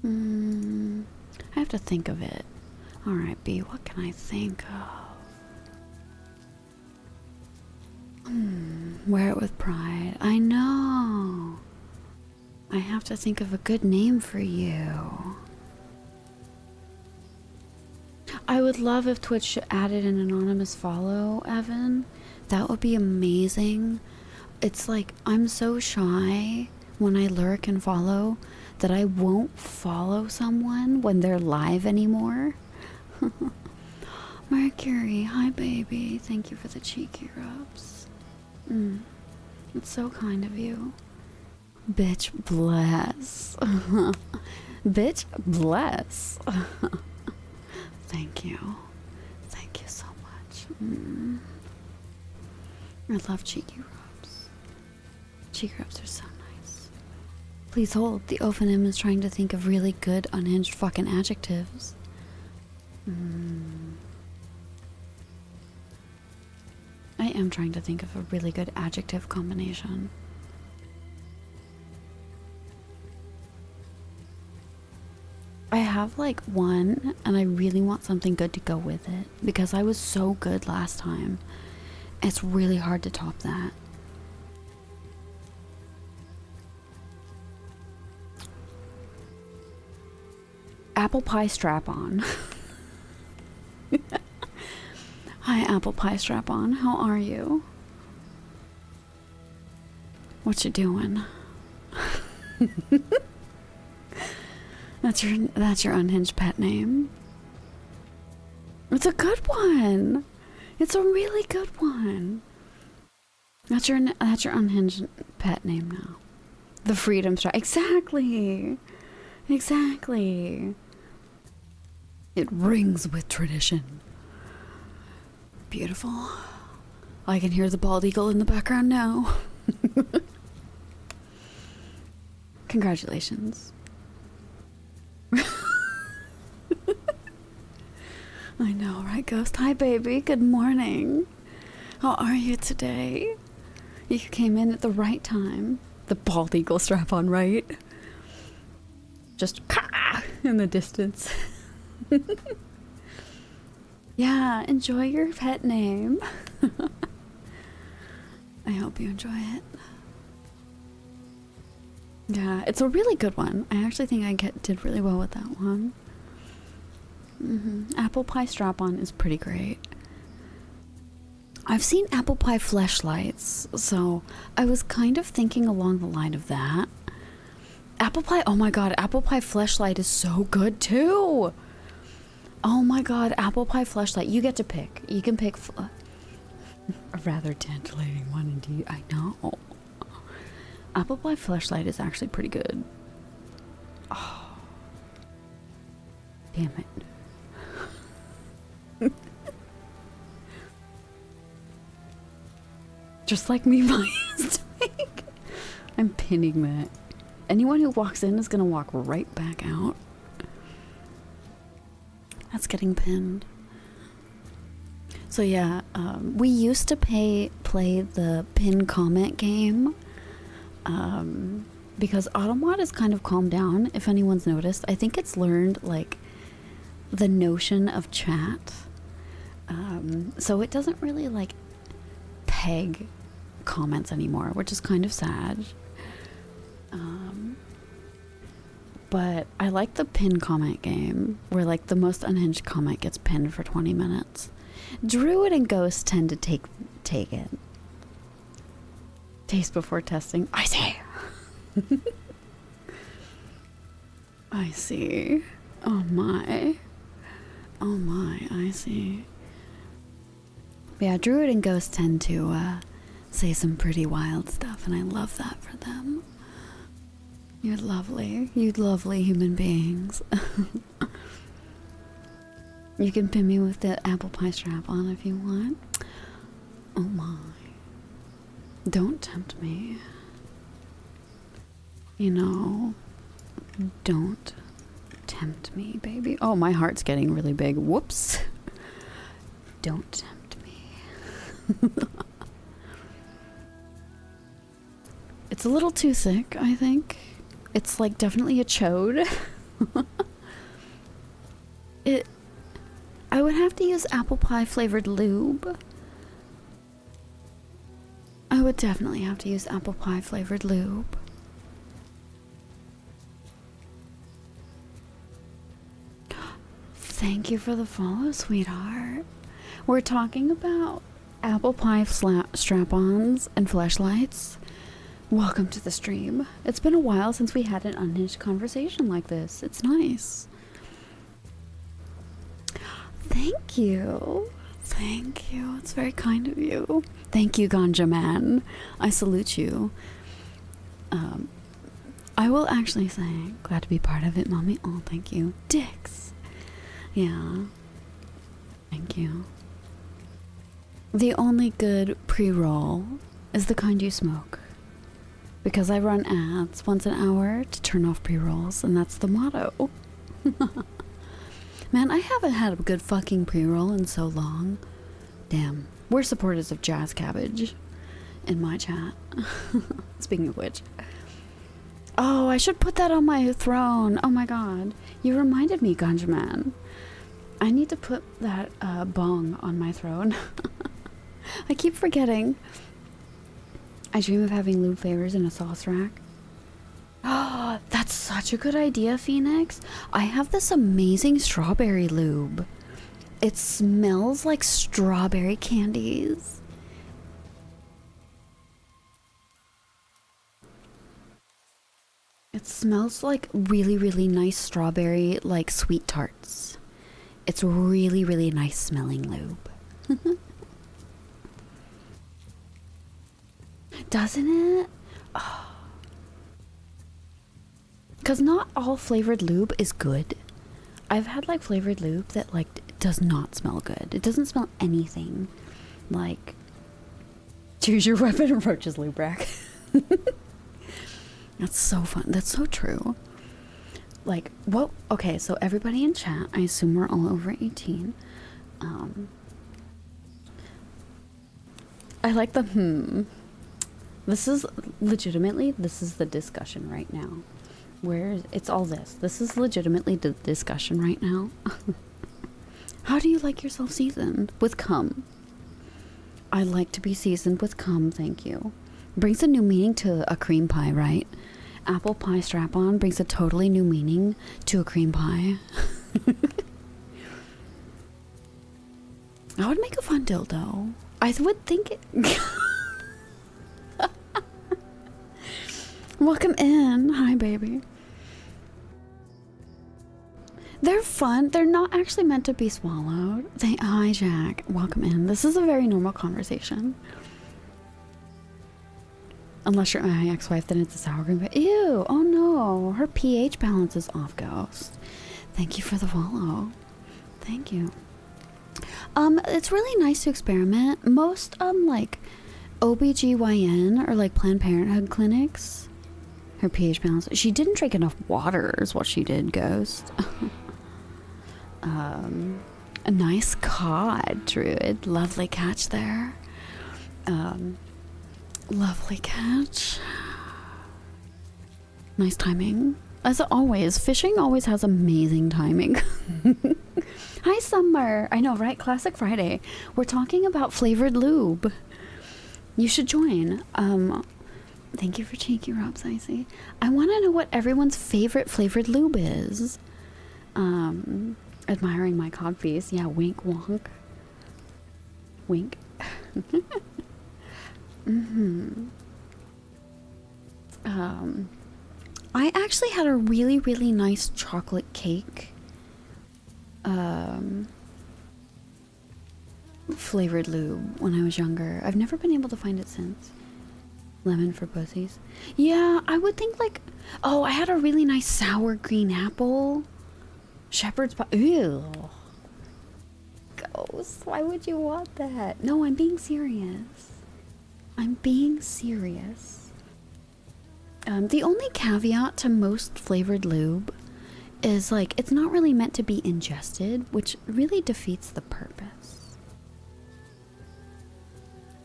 I have to think of it. Alright, B, what can I think of? Wear it with pride. I know. I have to think of a good name for you. I would love if Twitch added an anonymous follow, Evan. That would be amazing. It's like, I'm so shy when I lurk and follow that I won't follow someone when they're live anymore. Mercury, hi baby. Thank you for the cheeky rubs. It's so kind of you. Bitch bless. Bitch bless. Thank you. Thank you so much. I love cheeky rubs. Cheeky rubs are so nice. Please hold. The Ophanim is trying to think of really good unhinged fucking adjectives. I am trying to think of a really good adjective combination. I have like one, and I really want something good to go with it because I was so good last time. It's really hard to top that. Apple pie strap on. Hi, apple pie strap on. How are you? What you doing? That's your unhinged pet name. It's a good one. It's a really good one. That's your unhinged pet name now. The Freedom Strap. Exactly. Exactly. It rings with tradition. Beautiful. I can hear the bald eagle in the background now. Congratulations. I know, right, Ghost? Hi, baby. Good morning. How are you today? You came in at the right time. The bald eagle strap on, right? Just in the distance. Yeah, enjoy your pet name. I hope you enjoy it. Yeah, it's a really good one. I actually think I did really well with that one. Apple pie strap-on is pretty great. I've seen apple pie fleshlights, so I was kind of thinking along the line of that. Apple pie, oh my god, apple pie fleshlight is so good too. Oh my god, apple pie fleshlight. You get to pick. You can pick a rather tantalating one indeed. I know. Apple pie fleshlight is actually pretty good. Oh, damn it. Just like me buying a steak. I'm pinning that. Anyone who walks in is gonna walk right back out. That's getting pinned. So yeah, we used to play the pin comment game. Because Automod has kind of calmed down, if anyone's noticed. I think it's learned, like, the notion of chat. So it doesn't really, like, peg comments anymore, which is kind of sad. But I like the pin comment game, where, like, the most unhinged comment gets pinned for 20 minutes. Druid and Ghost tend to take it. Taste before testing. I say. I see. Oh my. Oh my, I see. Yeah, Druid and Ghost tend to say some pretty wild stuff, and I love that for them. You're lovely. You lovely human beings. You can pin me with the apple pie strap on if you want. Oh my. Don't tempt me. You know, don't tempt me, baby. Oh, my heart's getting really big. Whoops. Don't tempt me. It's a little too thick, I think. It's like definitely a chode. I would have to use apple pie flavored lube. I would definitely have to use apple pie flavored lube. Thank you for the follow, sweetheart. We're talking about apple pie strap-ons and fleshlights. Welcome to the stream. It's been a while since we had an unhinged conversation like this. It's nice. Thank you. Thank you. It's very kind of you. Thank you, Ganja Man. I salute you. I will actually say, glad to be part of it, mommy. Oh, thank you. Dicks. Yeah. Thank you. The only good pre-roll is the kind you smoke. Because I run ads once an hour to turn off pre-rolls, and that's the motto. Man, I haven't had a good fucking pre-roll in so long. Damn. We're supporters of Jazz Cabbage in my chat. Speaking of which. Oh, I should put that on my throne. Oh my god. You reminded me, Ganja Man. I need to put that bong on my throne. I keep forgetting. I dream of having lube flavors in a sauce rack. Oh, that's such a good idea, Phoenix. I have this amazing strawberry lube. It smells like strawberry candies. It smells like really, really nice strawberry, like sweet tarts. It's really, really nice smelling lube. Doesn't it? Oh. Because not all flavored lube is good. I've had like flavored lube that like does not smell good. It doesn't smell anything like choose your weapon approaches lube rack. That's so fun. That's so true. Like, what? Okay, so everybody in chat, I assume we're all over 18. I like the This is legitimately, this is the discussion right now. It's all this. This is legitimately the discussion right now. How do you like yourself seasoned? With cum. I like to be seasoned with cum, thank you. Brings a new meaning to a cream pie, right? Apple pie strap-on brings a totally new meaning to a cream pie. I would make a fun dildo. I would think it... Welcome in. Hi, baby. They're fun. They're not actually meant to be swallowed. Hi, Jack. Welcome in. This is a very normal conversation. Unless you're my ex-wife, then it's a sour cream. Ew! Oh no! Her pH balance is off, Ghost. Thank you for the follow. Thank you. It's really nice to experiment. Most, like, OBGYN or, like, Planned Parenthood clinics, her pH balance. She didn't drink enough water is what she did, Ghost. A nice cod, Druid. Lovely catch there. Lovely catch. Nice timing. As always, fishing always has amazing timing. Hi, Summer. I know, right? Classic Friday. We're talking about flavored lube. You should join. Thank you for Cheeky Rob Sicey. I want to know what everyone's favorite flavored lube is. Admiring my cod piece. Yeah, wink wonk. Wink. I actually had a really, really nice chocolate cake. Flavored lube when I was younger. I've never been able to find it since. Lemon for pussies. Yeah, I would think like... Oh, I had a really nice sour green apple. Shepherd's pie. Ew. Ghost, why would you want that? No, I'm being serious. I'm being serious. The only caveat to most flavored lube is like it's not really meant to be ingested, which really defeats the purpose.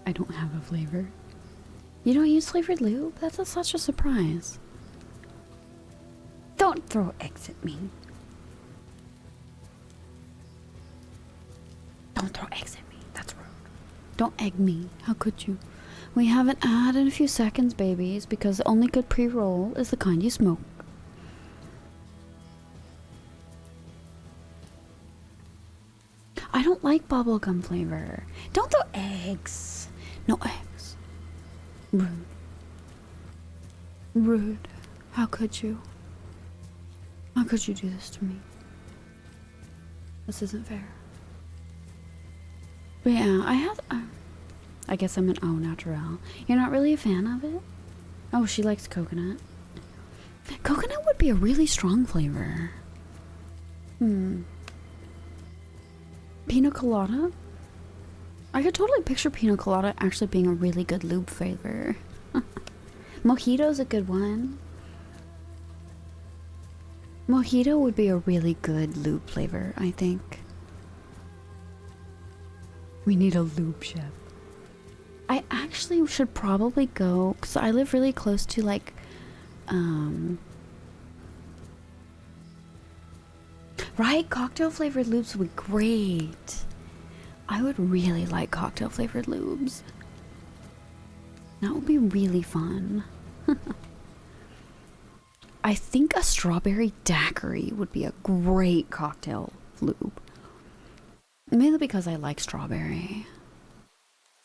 I don't have a flavor. You don't use flavored lube? That's such a surprise. Don't throw eggs at me. Don't throw eggs at me. That's rude. Don't egg me. How could you? We have an ad in a few seconds, babies, because the only good pre-roll is the kind you smoke. I don't like bubblegum flavor. Don't throw eggs. No eggs. Rude. Rude. How could you? How could you do this to me? This isn't fair. But yeah, I guess I'm an au naturel. You're not really a fan of it? Oh, she likes coconut. Coconut would be a really strong flavor. Pina colada? I could totally picture pina colada actually being a really good lube flavor. Mojito's a good one. Mojito would be a really good lube flavor, I think. We need a lube chef. I actually should probably go, because I live really close to like, right? Cocktail flavored lubes would be great. I would really like cocktail flavored lubes. That would be really fun. I think a strawberry daiquiri would be a great cocktail lube. Mainly because I like strawberry.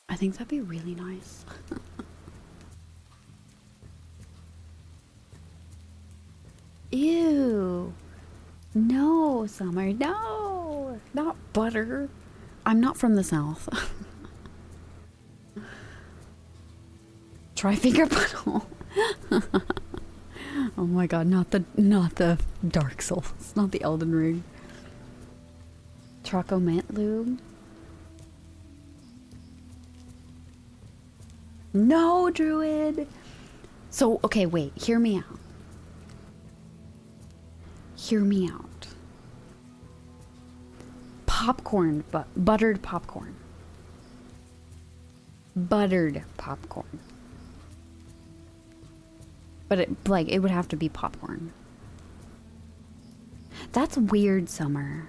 I think that'd be really nice. Ew. No, Summer, no. Not butter. I'm not from the South. Try finger butthole. Oh my god, not the Dark Souls, not the Elden Ring. Choco mint lube. No, Druid. So, okay, wait, hear me out. Hear me out. Popcorn, buttered popcorn. Buttered popcorn. But it would have to be popcorn. That's weird, Summer.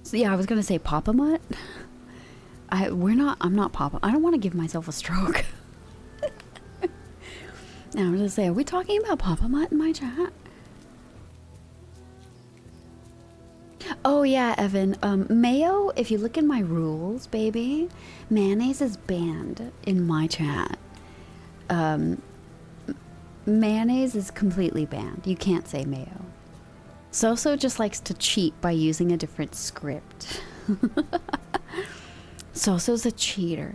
So yeah, I was gonna say Papa Mutt. I'm not Papa. I don't want to give myself a stroke. Now I'm gonna say, are we talking about Papa Mutt in my chat? Oh yeah, Evan. Mayo, if you look in my rules, baby, mayonnaise is banned in my chat. Mayonnaise is completely banned. You can't say mayo. Soso just likes to cheat by using a different script. Soso's a cheater.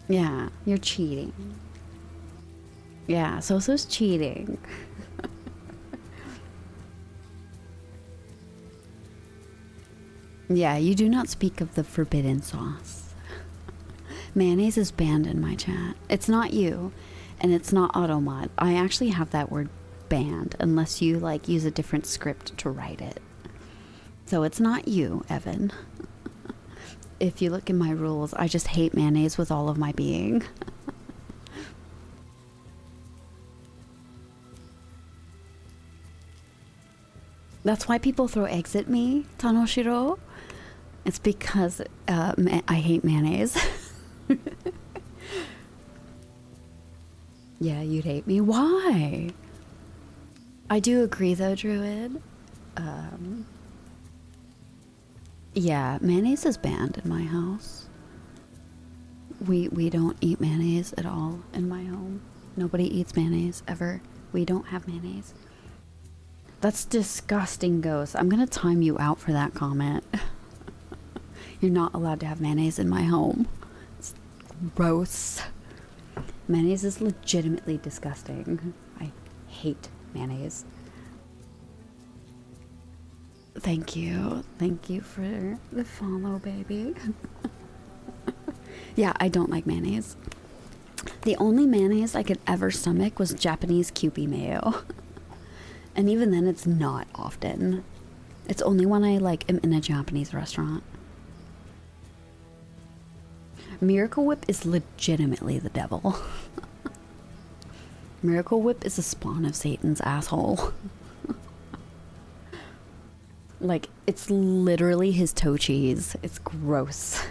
Yeah, you're cheating. Yeah, Soso's cheating. Yeah, you do not speak of the forbidden sauce. Mayonnaise is banned in my chat. It's not you, and it's not Automod. I actually have that word banned unless you like use a different script to write it. So it's not you, Evan. If you look in my rules, I just hate mayonnaise with all of my being. That's why people throw eggs at me, Tanoshiro. It's because I hate mayonnaise. Yeah, you'd hate me. Why? I do agree though, Druid. Yeah, mayonnaise is banned in my house. We don't eat mayonnaise at all in my home. Nobody eats mayonnaise ever. We don't have mayonnaise. That's disgusting, Ghost. I'm gonna time you out for that comment. You're not allowed to have mayonnaise in my home. It's gross. Mayonnaise is legitimately disgusting. I hate mayonnaise. Thank you. Thank you for the follow, baby. Yeah, I don't like mayonnaise. The only mayonnaise I could ever stomach was Japanese Kewpie mayo. And even then, it's not often. It's only when I like am in a Japanese restaurant. Miracle Whip is legitimately the devil. Miracle Whip is a spawn of Satan's asshole. Like, it's literally his toe cheese. It's gross.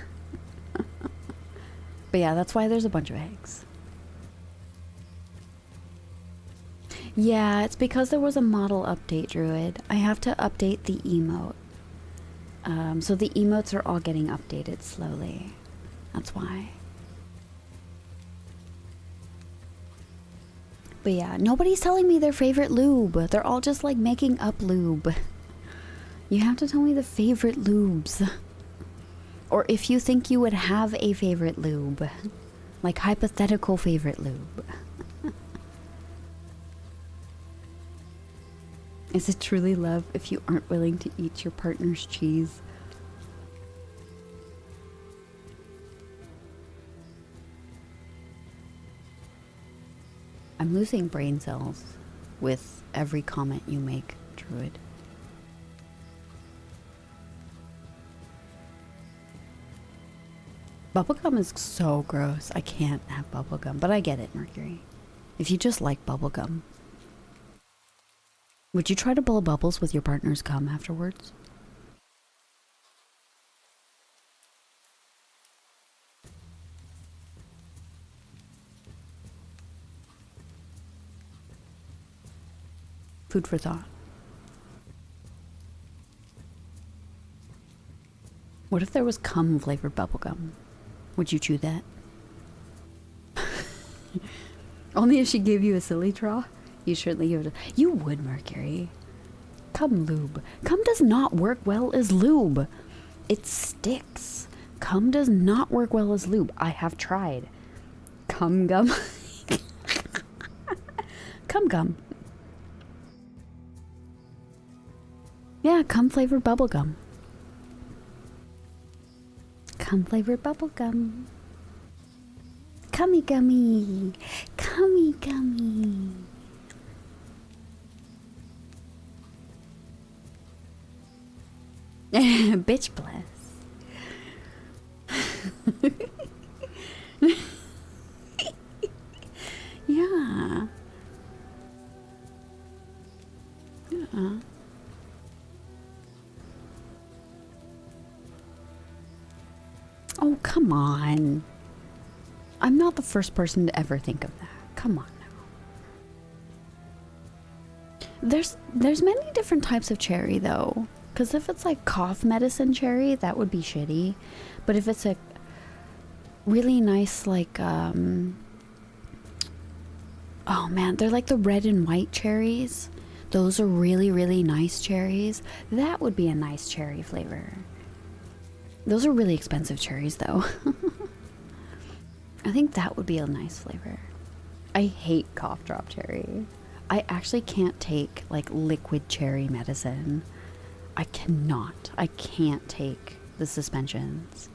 But yeah, that's why there's a bunch of eggs. Yeah, it's because there was a model update, Druid. I have to update the emote. So the emotes are all getting updated slowly. That's why. But yeah, nobody's telling me their favorite lube. They're all just like making up lube. You have to tell me the favorite lubes. Or if you think you would have a favorite lube. Like hypothetical favorite lube. Is it truly love if you aren't willing to eat your partner's cheese? I'm losing brain cells with every comment you make, Druid. Bubblegum is so gross. I can't have bubblegum, but I get it, Mercury. If you just like bubblegum. Would you try to blow bubbles with your partner's cum afterwards? Food for thought. What if there was cum flavored bubblegum? Would you chew that? Only if she gave you a silly draw? You surely give it a... You would, Mercury. Cum lube. Cum does not work well as lube. It sticks. Cum does not work well as lube. I have tried. Cum gum. Cum gum. Yeah, cum flavored bubblegum. Cum flavored bubblegum. Cummy gummy. Cummy gummy. Bitch bless. Yeah. Yeah. Oh, come on. I'm not the first person to ever think of that. Come on now. There's many different types of cherry though. Because if it's like cough medicine cherry, that would be shitty. But if it's a really nice like, oh man, they're like the red and white cherries. Those are really, really nice cherries. That would be a nice cherry flavor. Those are really expensive cherries though. I think that would be a nice flavor. I hate cough drop cherry. I actually can't take like liquid cherry medicine. I cannot. I can't take the suspensions.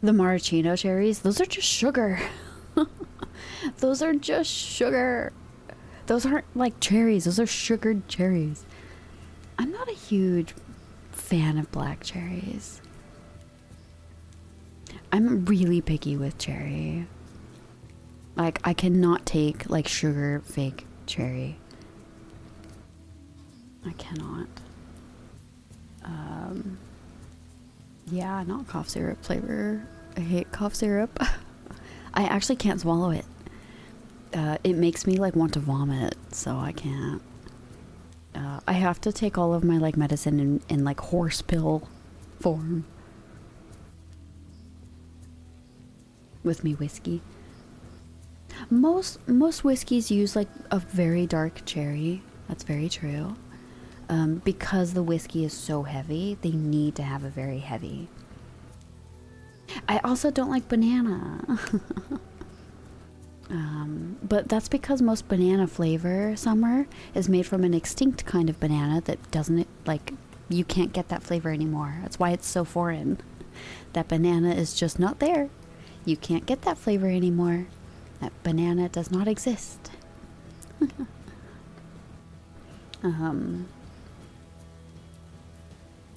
The maraschino cherries, those are just sugar. Those are just sugar. Those aren't like cherries. Those are sugared cherries. I'm not a huge fan of black cherries. I'm really picky with cherry. Like, I cannot take like sugar fake cherry. I cannot. Yeah, not cough syrup flavor. I hate cough syrup. I actually can't swallow it. It makes me like want to vomit, so I can't. I have to take all of my like medicine in like horse pill form. With me whiskey. Most whiskeys use like a very dark cherry. That's very true. Because the whiskey is so heavy, they need to have a very heavy. I also don't like banana. But that's because most banana flavor, Summer, is made from an extinct kind of banana that doesn't, like, you can't get that flavor anymore. That's why it's so foreign. That banana is just not there. You can't get that flavor anymore. That banana does not exist.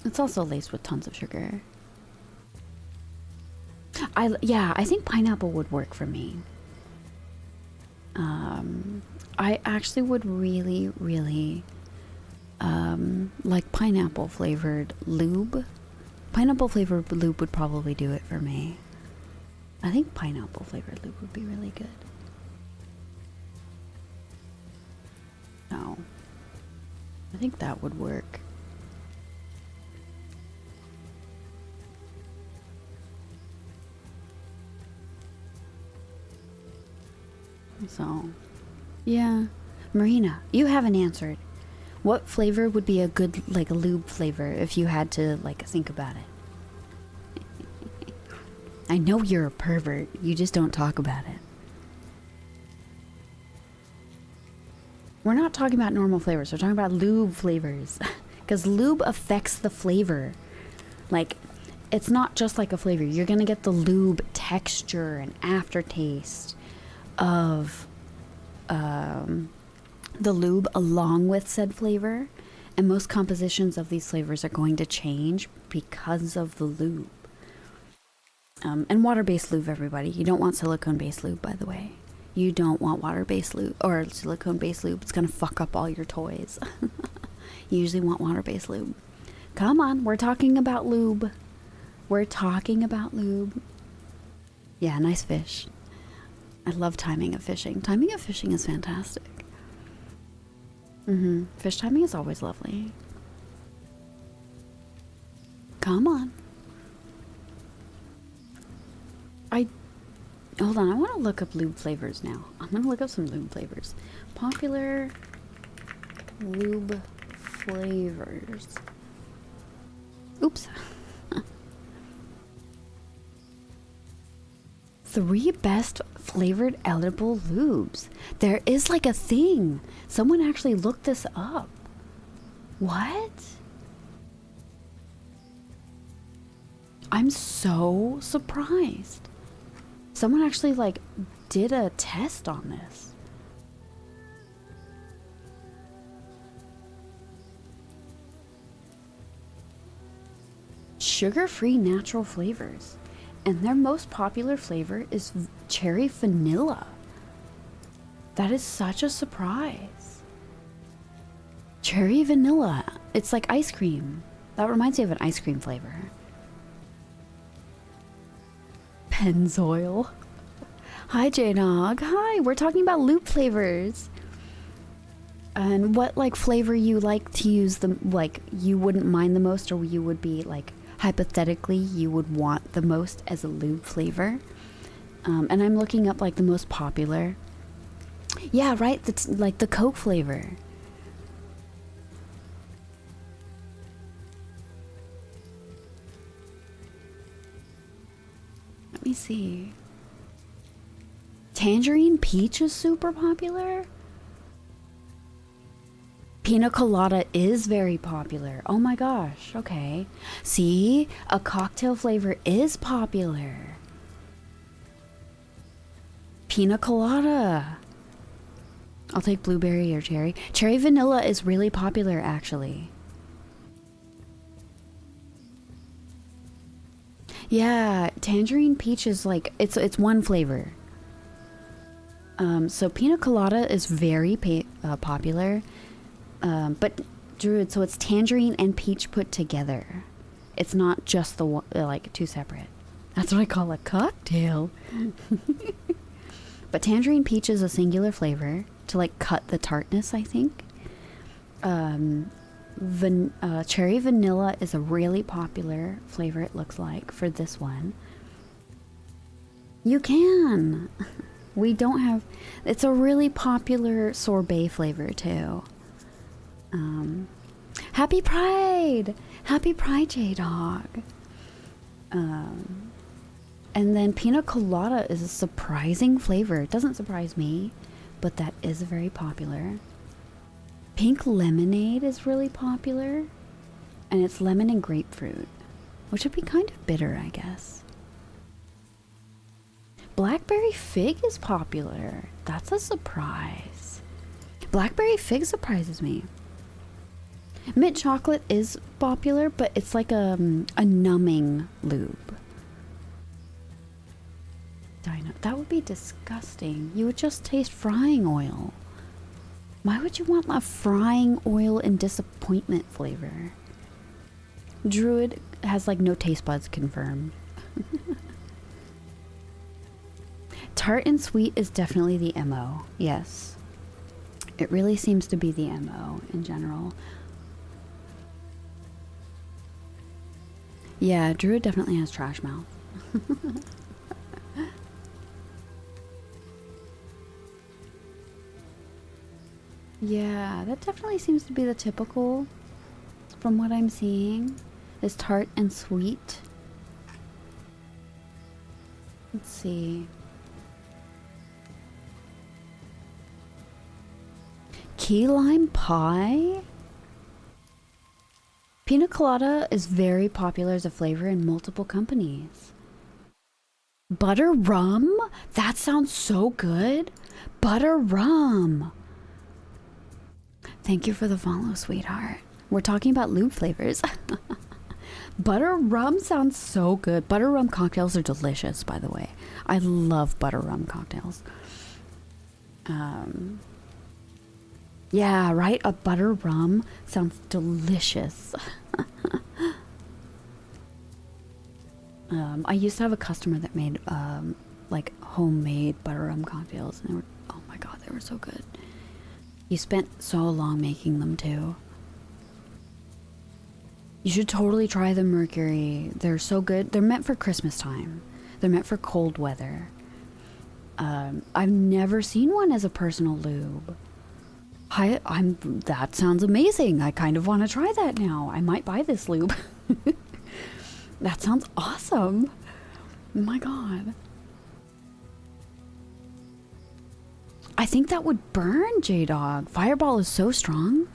It's also laced with tons of sugar. I think pineapple would work for me. I actually would really, really like pineapple flavored lube. Pineapple flavored lube would probably do it for me. I think pineapple flavored lube would be really good. No. I think that would work. So, yeah. Marina, you haven't answered. What flavor would be a good, like, lube flavor if you had to, like, think about it? I know you're a pervert. You just don't talk about it. We're not talking about normal flavors. We're talking about lube flavors. Because lube affects the flavor. Like, it's not just like a flavor. You're going to get the lube texture and aftertaste of the lube along with said flavor, and most compositions of these flavors are going to change because of the lube. And water-based lube, everybody. You don't want silicone-based lube, by the way. You don't want water-based lube or silicone-based lube. It's gonna fuck up all your toys. You usually want water-based lube. Come on, we're talking about lube. We're talking about lube. Yeah, nice fish. I love timing of fishing. Timing of fishing is fantastic. Fish timing is always lovely. Come on. Hold on, I want to look up lube flavors now. I'm going to look up some lube flavors. Popular lube flavors. Oops. 3 best flavored edible lubes. There is like a thing. Someone actually looked this up. What? I'm so surprised. Someone actually like did a test on this. Sugar-free natural flavors. And their most popular flavor is cherry vanilla. That is such a surprise. Cherry vanilla. It's like ice cream. That reminds me of an ice cream flavor. Pennzoil. Hi, J-Nog. Hi, we're talking about lube flavors. And what like flavor you like to use the like you wouldn't mind the most, or you would be like hypothetically you would want the most as a lube flavor. And I'm looking up like the most popular. Yeah, right. That's like the Coke flavor. see. Tangerine peach is super popular. Pina colada is very popular. Oh my gosh, okay. See, a cocktail flavor is popular. Pina colada. I'll take blueberry or cherry. Cherry vanilla is really popular, actually. Yeah, tangerine peach is like, it's one flavor. So pina colada is very popular. But Druid, so it's tangerine and peach put together. It's not just the one, like two separate. That's what I call a cocktail. But tangerine peach is a singular flavor to like cut the tartness, I think. Cherry vanilla is a really popular flavor, it looks like, for this one. You can. We don't have, it's a really popular sorbet flavor too. Happy Pride! Happy Pride, J-Dog. And then pina colada is a surprising flavor. It doesn't surprise me, but that is very popular. Pink lemonade is really popular, and it's lemon and grapefruit, which would be kind of bitter, I guess. Blackberry fig is popular. That's a surprise. Blackberry fig surprises me. Mint chocolate is popular, but it's like a numbing lube. That would be disgusting. You would just taste frying oil. Why would you want a frying oil and disappointment flavor? Druid has like no taste buds confirmed. Tart and sweet is definitely the MO. Yes. It really seems to be the MO in general. Yeah, Druid definitely has trash mouth. Yeah, that definitely seems to be the typical from what I'm seeing. Is tart and sweet. Let's see. Key lime pie? Pina colada is very popular as a flavor in multiple companies. Butter rum? That sounds so good. Butter rum. Thank you for the follow, sweetheart. We're talking about lube flavors. Butter rum sounds so good. Butter rum cocktails are delicious, by the way. I love butter rum cocktails. Yeah, right? A butter rum sounds delicious. I used to have a customer that made like homemade butter rum cocktails, and they were, oh my god, they were so good. He spent so long making them too. You should totally try the Mercury. They're so good. They're meant for Christmas time. They're meant for cold weather. I've never seen one as a personal lube. That sounds amazing. I kind of want to try that now. I might buy this lube. That sounds awesome. Oh my god. I think that would burn, J-Dog. Fireball is so strong.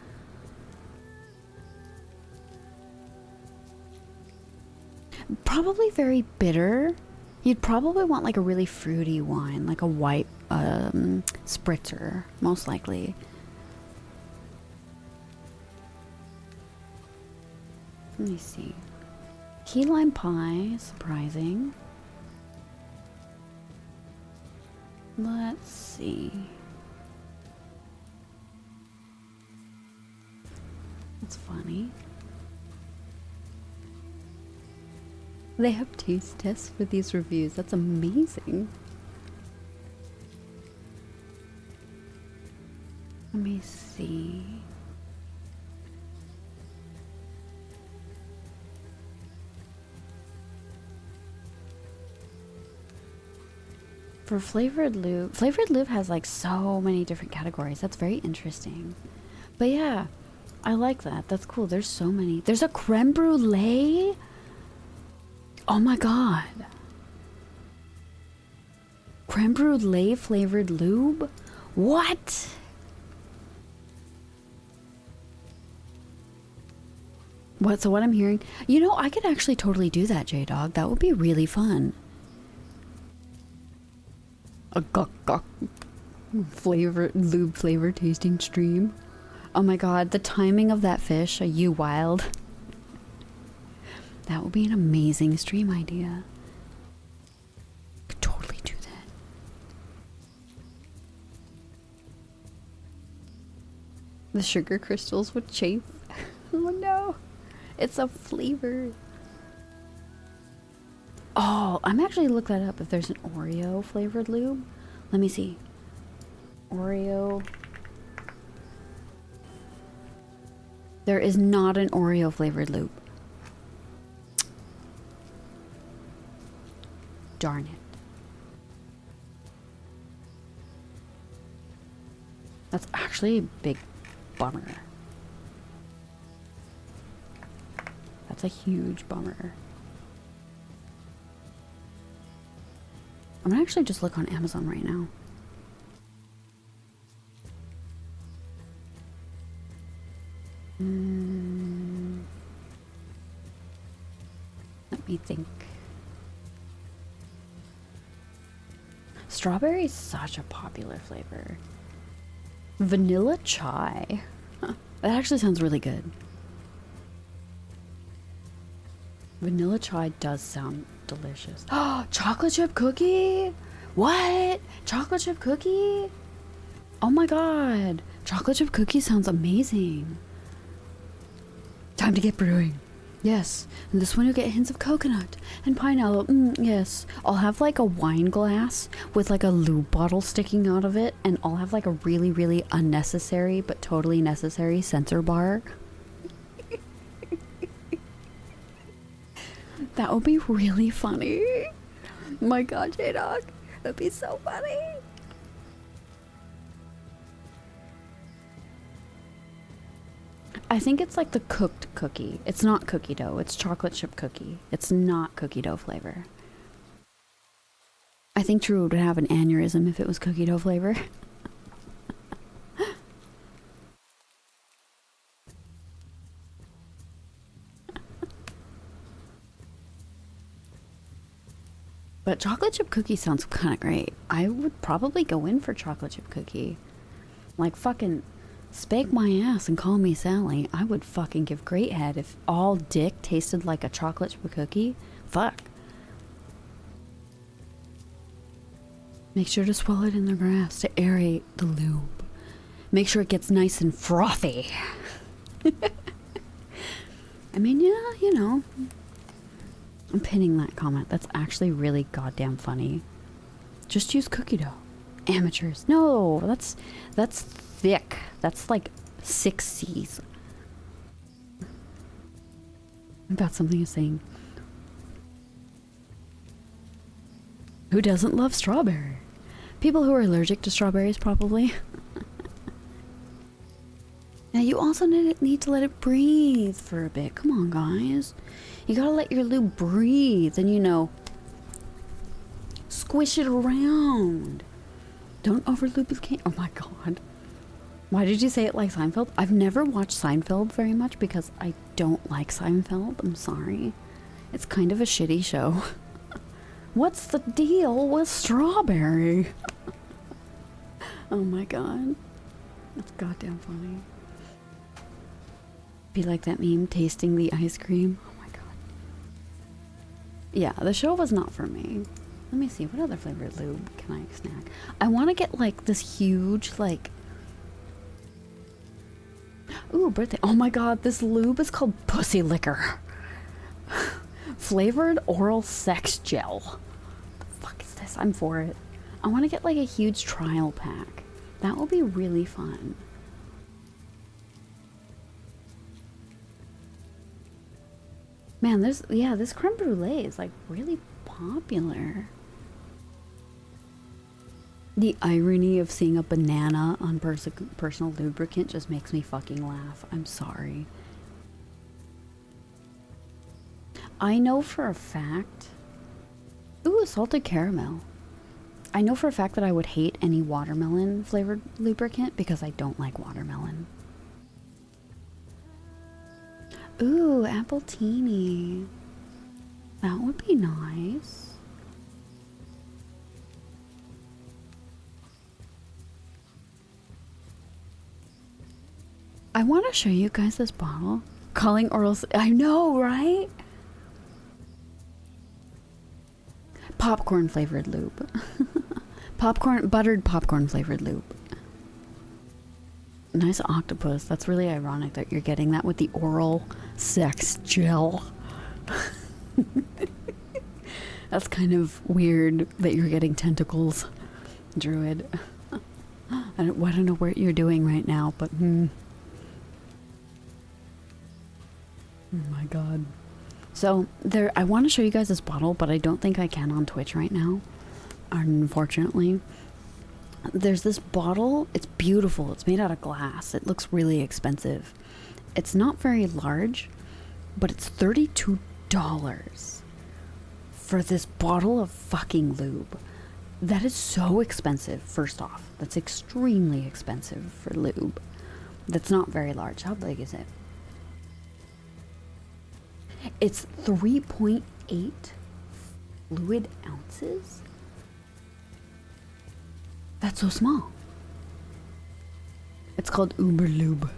Probably very bitter. You'd probably want like a really fruity wine, like a white spritzer, most likely. Let me see. Key lime pie, surprising. Let's see. That's funny. They have taste tests for these reviews. That's amazing. Let me see. For flavored lube has like so many different categories. That's very interesting. But yeah, I like that. That's cool. There's so many. There's a creme brulee. Oh my god. Creme brulee flavored lube? What? So what I'm hearing, you know, I could actually totally do that, J-Dog. That would be really fun. A gok lube flavor tasting stream. Oh my god, the timing of that fish, are you wild? That would be an amazing stream idea. Could totally do that. The sugar crystals would chafe. Oh no. It's a flavor. Oh, I'm actually look that up if there's an Oreo flavored lube. Let me see. Oreo. There is not an Oreo flavored lube. Darn it. That's actually a big bummer. That's a huge bummer. I'm gonna actually just look on Amazon right now. Let me think. Strawberry is such a popular flavor. Vanilla chai. Huh. That actually sounds really good. Vanilla chai does sound delicious. Oh, chocolate chip cookie? What? Chocolate chip cookie? Oh my god. Chocolate chip cookie sounds amazing. Time to get brewing. Yes. And this one you'll get hints of coconut and pineapple. Yes. I'll have like a wine glass with like a lube bottle sticking out of it, and I'll have like a really, really unnecessary but totally necessary sensor bar. That would be really funny. My god, J-Dog. That'd be so funny. I think it's like the cooked cookie. It's not cookie dough. It's chocolate chip cookie. It's not cookie dough flavor. I think Drew would have an aneurysm if it was cookie dough flavor. But chocolate chip cookie sounds kind of great. I would probably go in for chocolate chip cookie. Like fucking spank my ass and call me Sally. I would fucking give great head if all dick tasted like a chocolate chip cookie. Fuck. Make sure to swallow it in the grass to aerate the lube. Make sure it gets nice and frothy. I mean, yeah, you know. I'm pinning that comment. That's actually really goddamn funny. Just use cookie dough. Amateurs. No, that's thick. That's like 6 C's. I've got something to say. Who doesn't love strawberry? People who are allergic to strawberries, probably. Now, you also need to let it breathe for a bit. Come on, guys. You gotta let your lube breathe and, you know, squish it around. Don't over lubricate. Oh my god. Why did you say it like Seinfeld? I've never watched Seinfeld very much because I don't like Seinfeld. I'm sorry. It's kind of a shitty show. What's the deal with strawberry? Oh my god. That's goddamn funny. Be like that meme, tasting the ice cream. Oh my god. Yeah, the show was not for me. Let me see, what other flavored lube can I snack? I want to get like this huge, like... Ooh, birthday. Oh my god, this lube is called Pussy Liquor. Flavored oral sex gel. What the fuck is this? I'm for it. I want to get like a huge trial pack. That will be really fun. Man, this creme brulee is like really popular. The irony of seeing a banana on personal lubricant just makes me fucking laugh. I'm sorry. I know for a fact. Ooh, salted caramel. I know for a fact that I would hate any watermelon flavored lubricant because I don't like watermelon. Ooh, apple teeny. That would be nice. I want to show you guys this bottle. Calling oral... I know, right? Popcorn flavored lube. Buttered popcorn flavored lube. Nice octopus. That's really ironic that you're getting that with the oral sex gel. That's kind of weird that you're getting tentacles, Druid. I don't know what you're doing right now, but Oh my god. So there, I want to show you guys this bottle, but I don't think I can on Twitch right now, unfortunately. There's this bottle. It's beautiful. It's made out of glass. It looks really expensive. It's not very large, but it's $32 for this bottle of fucking lube. That is so expensive, first off. That's extremely expensive for lube. That's not very large. How big is it? It's 3.8 fluid ounces? That's so small. It's called Uber Lube.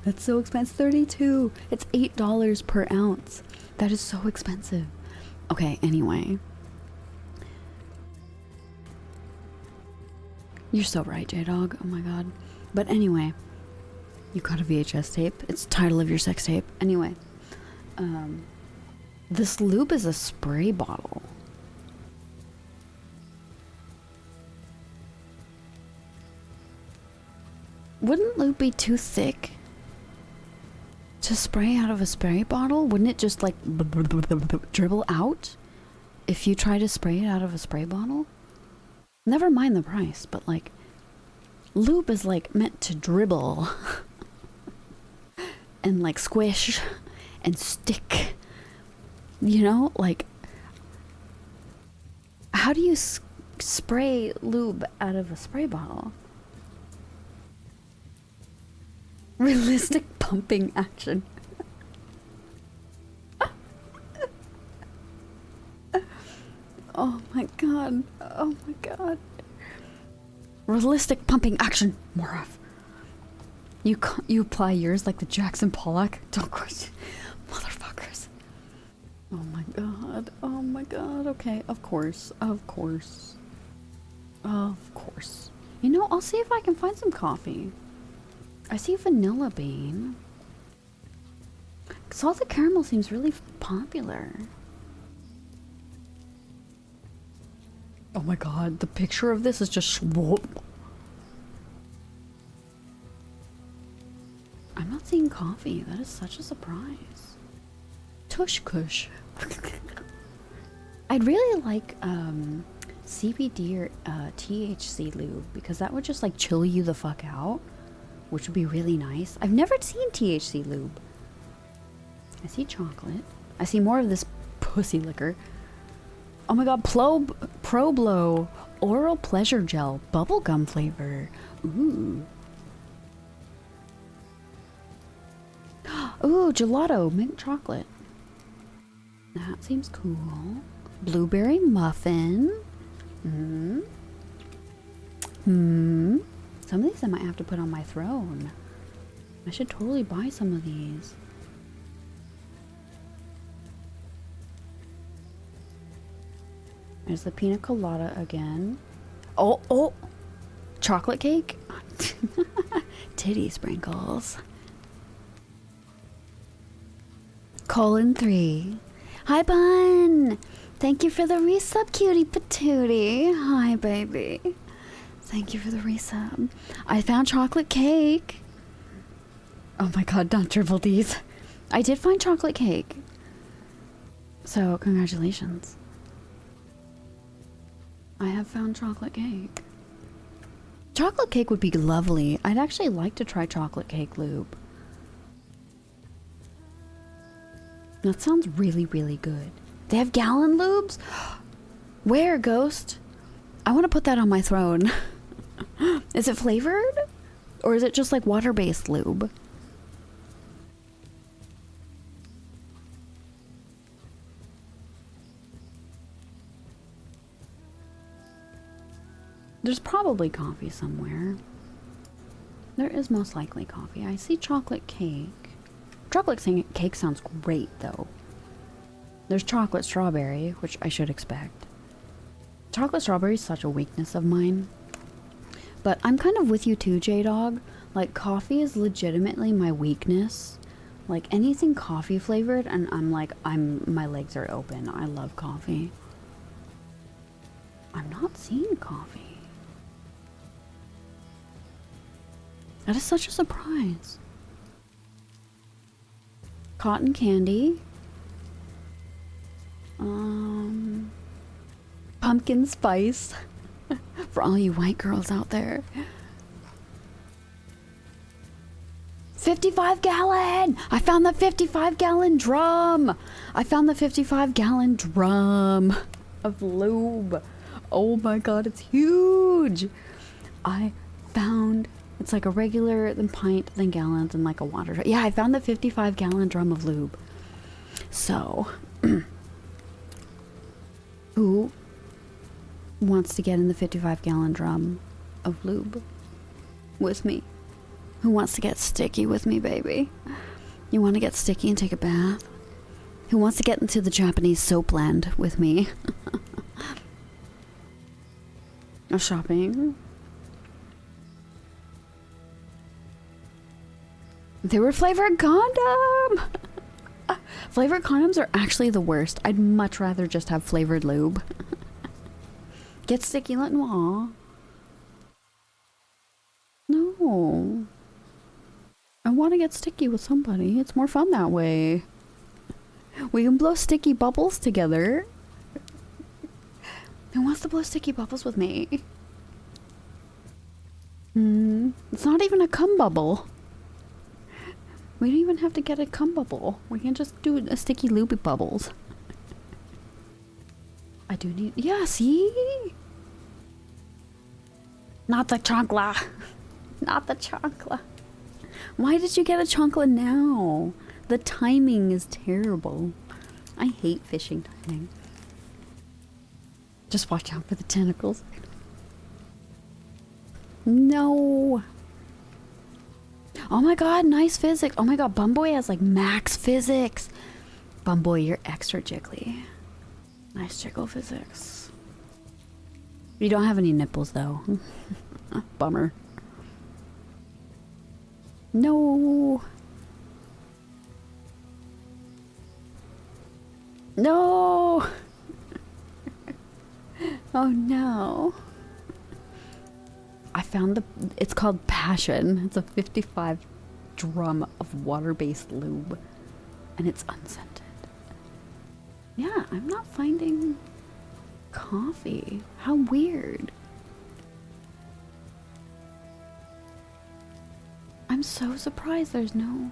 That's so expensive. 32. It's $8 per ounce. That is so expensive. Okay, anyway. You're so right, J-Dog. Oh my god. But anyway. You got a VHS tape. It's the title of your sex tape. Anyway. This lube is a spray bottle. Wouldn't lube be too thick to spray out of a spray bottle? Wouldn't it just like dribble out if you try to spray it out of a spray bottle? Never mind the price, but like lube is like meant to dribble and like squish and stick, you know, like how do you spray lube out of a spray bottle? Realistic pumping action. Oh my god. Oh my god. Realistic pumping action. More of. You apply yours like the Jackson Pollock. Don't question. Motherfuckers. Oh my god. Oh my god. Okay. Of course. Of course. Of course. You know, I'll see if I can find some coffee. I see vanilla bean. Salted caramel seems really popular. Oh my god, the picture of this is just whoop. I'm not seeing coffee. That is such a surprise. Tush kush. I'd really like CBD or THC lube because that would just like chill you the fuck out, which would be really nice. I've never seen THC lube. I see chocolate. I see more of this pussy liquor. Oh my god, Pro Blow Oral Pleasure Gel bubblegum flavor. Ooh. Ooh, gelato, mint chocolate. That seems cool. Blueberry muffin. Some of these I might have to put on my throne. I should totally buy some of these. There's the pina colada again. Oh! Chocolate cake? Titty sprinkles. Colon 3. Hi, Bun! Thank you for the resub, cutie patootie. Hi, baby. Thank you for the resub. I found chocolate cake. Oh my god, don't dribble these. I did find chocolate cake. So, congratulations. I have found chocolate cake. Chocolate cake would be lovely. I'd actually like to try chocolate cake lube. That sounds really, really good. They have gallon lubes? Where, Ghost? I want to put that on my throne. Is it flavored? Or is it just like water-based lube? There's probably coffee somewhere. There is most likely coffee. I see chocolate cake. Chocolate cake sounds great, though. There's chocolate strawberry, which I should expect. Chocolate strawberry is such a weakness of mine. But I'm kind of with you too, J-Dog. Like, coffee is legitimately my weakness. Like, anything coffee flavored, and my legs are open. I love coffee. I'm not seeing coffee. That is such a surprise. Cotton candy. Pumpkin spice. For all you white girls out there. 55 gallon! I found the 55-gallon drum! I found the 55-gallon drum of lube. Oh my god, it's huge! I found... It's like a regular, then pint, then gallons, and like a water drum. Yeah, I found the 55-gallon drum of lube. So, who wants to get in the 55-gallon drum of lube with me? Who wants to get sticky with me, baby? You want to get sticky and take a bath? Who wants to get into the Japanese soap land with me? Shopping. They were flavored condom! Flavored condoms are actually the worst. I'd much rather just have flavored lube. Get sticky, let noir. No. I want to get sticky with somebody. It's more fun that way. We can blow sticky bubbles together. Who wants to blow sticky bubbles with me? It's not even a cum bubble. We don't even have to get a cum bubble. We can just do a sticky loopy bubbles. I do need... Yeah, see? Not the chancla. Not the chancla. Why did you get a chancla now? The timing is terrible. I hate fishing timing. Just watch out for the tentacles. No. Oh my god, nice physics. Oh my god, Bumboy has like max physics. Bumboy, you're extra jiggly. Nice jiggle physics. You don't have any nipples though. Bummer. No. No. Oh no. I found it's called Passion. It's a 55 drum of water-based lube. And it's unscented. Yeah, I'm not finding coffee. How weird. I'm so surprised there's no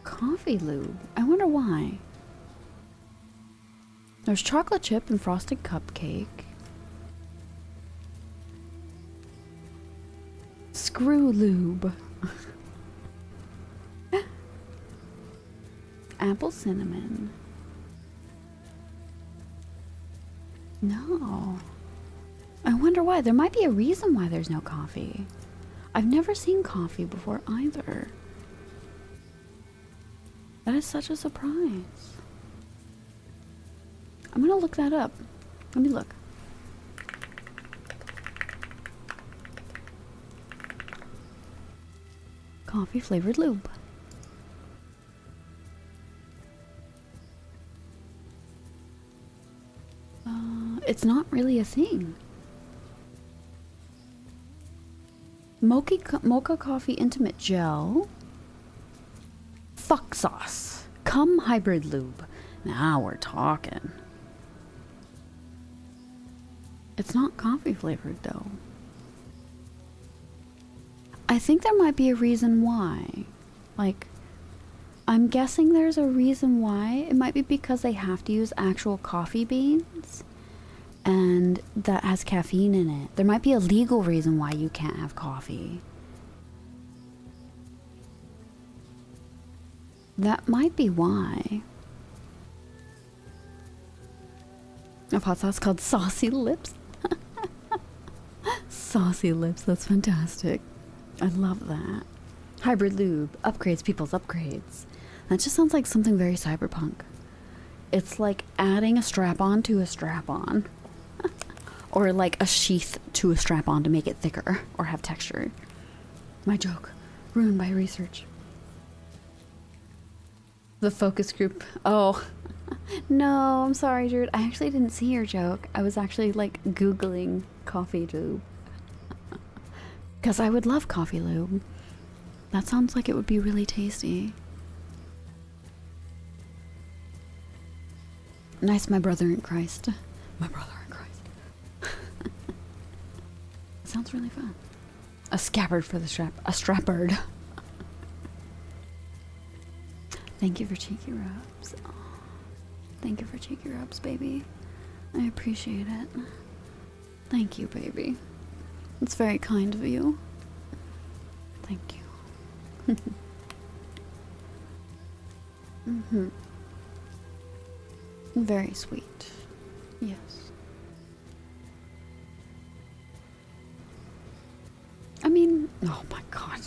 coffee lube. I wonder why. There's chocolate chip and frosted cupcake. Screw lube. Apple cinnamon. No. I wonder why. There might be a reason why there's no coffee. I've never seen coffee before either. That is such a surprise. I'm gonna look that up. Let me look. Coffee flavored lube. It's not really a thing. Mocha coffee intimate gel. Fuck sauce. Cum hybrid lube. Now we're talking. It's not coffee flavored though. I think there might be a reason why. Like, I'm guessing there's a reason why. It might be because they have to use actual coffee beans and that has caffeine in it. There might be a legal reason why you can't have coffee. That might be why. A hot sauce called Saucy Lips. Saucy Lips, that's fantastic. I love that. Hybrid lube upgrades people's upgrades. That just sounds like something very cyberpunk. It's like adding a strap-on to a strap-on. Or like a sheath to a strap-on to make it thicker or have texture. My joke. Ruined by research. The focus group. Oh. No, I'm sorry, Druid. I actually didn't see your joke. I was actually like Googling coffee lube. Because I would love coffee lube. That sounds like it would be really tasty. Nice, my brother in Christ. My brother in Christ. Sounds really fun. A scabbard for the strap. A strappard. Thank you for cheeky rubs. Oh, thank you for cheeky rubs, baby. I appreciate it. Thank you, baby. It's very kind of you. Thank you. Mm-hmm. Very sweet. Yes. I mean, oh my god.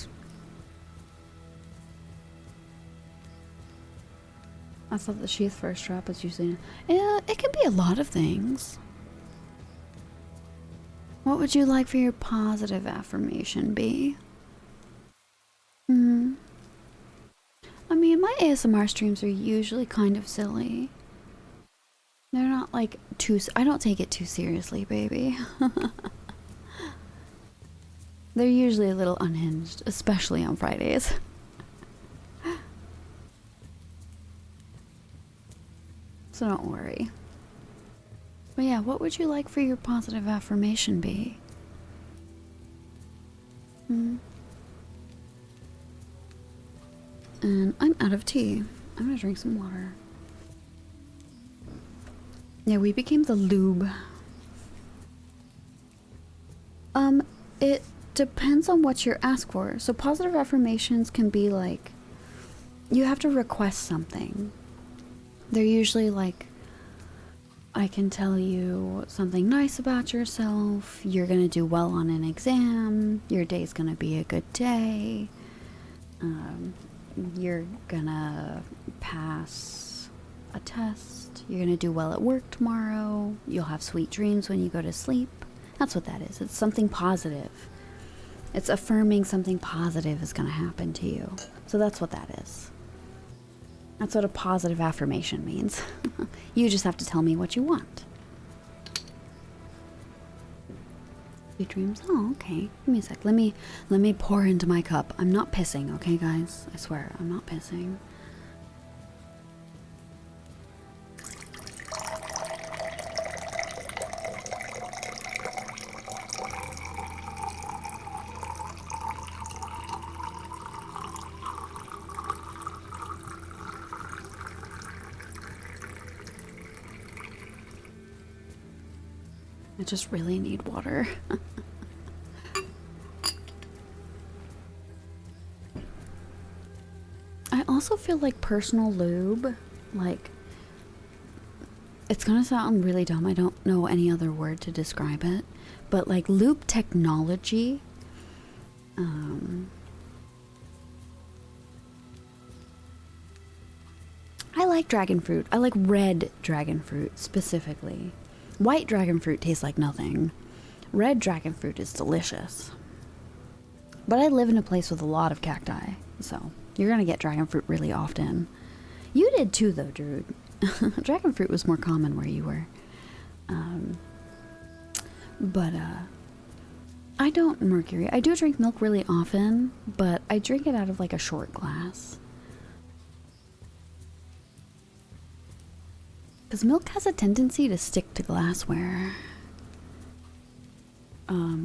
I thought the sheath for a strap was usually... Yeah, it can be a lot of things. What would you like for your positive affirmation be? Hmm. I mean, my ASMR streams are usually kind of silly. They're not like too... I don't take it too seriously, baby. They're usually a little unhinged, especially on Fridays. So don't worry. But yeah, what would you like for your positive affirmation be? Hmm. And I'm out of tea. I'm gonna drink some water. Yeah, we became the lube. It depends on what you're asked for. So positive affirmations can be like, you have to request something. They're usually like, I can tell you something nice about yourself. You're gonna do well on an exam. Your day's gonna be a good day. You're gonna pass a test. You're gonna do well at work tomorrow. You'll have sweet dreams when you go to sleep. That's what that is. It's something positive. It's affirming something positive is gonna happen to you. So that's what that is. That's what a positive affirmation means. You just have to tell me what you want. Sweet dreams? Oh, okay. Give me a sec. Let me pour into my cup. I'm not pissing, okay, guys? I swear, I'm not pissing. I just really need water. I also feel like personal lube, like, it's gonna sound really dumb. I don't know any other word to describe it, but like lube technology, I like dragon fruit. I like red dragon fruit specifically. White dragon fruit tastes like nothing. Red dragon fruit is delicious. But I live in a place with a lot of cacti, so you're gonna get dragon fruit really often. You did too, though, Druid. Dragon fruit was more common where you were. I don't mercury. I do drink milk really often, but I drink it out of like a short glass. Because milk has a tendency to stick to glassware.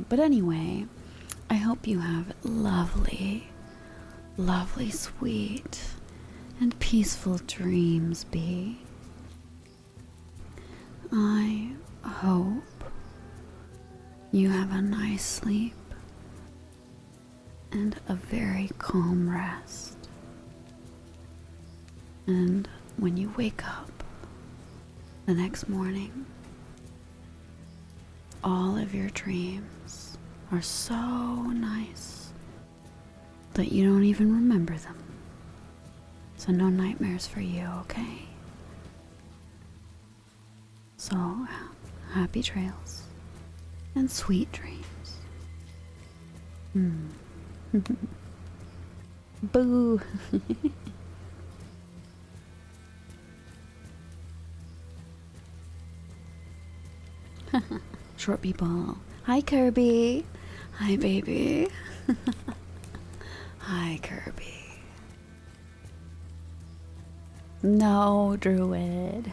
But anyway, I hope you have lovely, lovely, sweet, and peaceful dreams be. I hope you have a nice sleep and a very calm rest. And when you wake up the next morning, all of your dreams are so nice that you don't even remember them. So no nightmares for you, okay? So happy trails and sweet dreams. Boo. Short people. Hi, Kirby. Hi, baby. Hi, Kirby. No, Druid.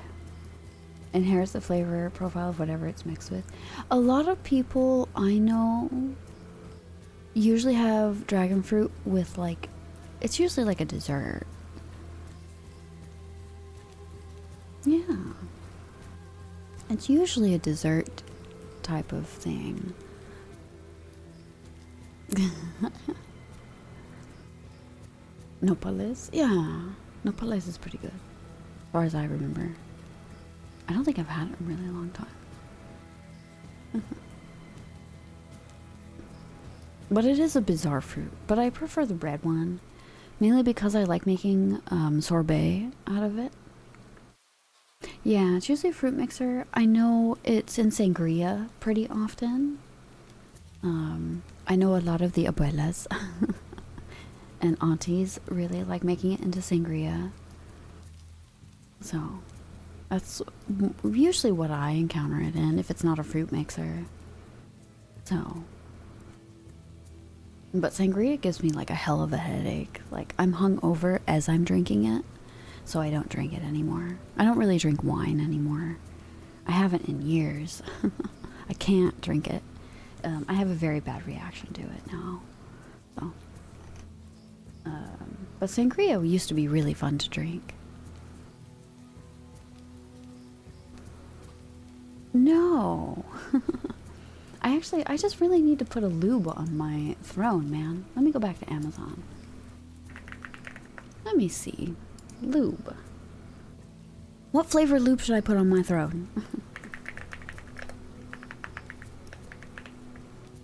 Inherits the flavor profile of whatever it's mixed with. A lot of people I know usually have dragon fruit with, like, it's usually like a dessert. Yeah. It's usually a dessert type of thing. Nopales? Yeah. Nopales is pretty good, as far as I remember. I don't think I've had it in a really long time. But it is a bizarre fruit. But I prefer the red one. Mainly because I like making sorbet out of it. Yeah, it's usually a fruit mixer. I know it's in sangria pretty often. I know a lot of the abuelas and aunties really like making it into sangria. So that's usually what I encounter it in, if it's not a fruit mixer. So, but sangria gives me like a hell of a headache. Like, I'm hungover as I'm drinking it, so I don't drink it anymore. I don't really drink wine anymore. I haven't in years. I can't drink it. I have a very bad reaction to it now. So, but sangria used to be really fun to drink. No. I just really need to put a lube on my throne, man. Let me go back to Amazon. Let me see. Lube. What flavor lube should I put on my throne?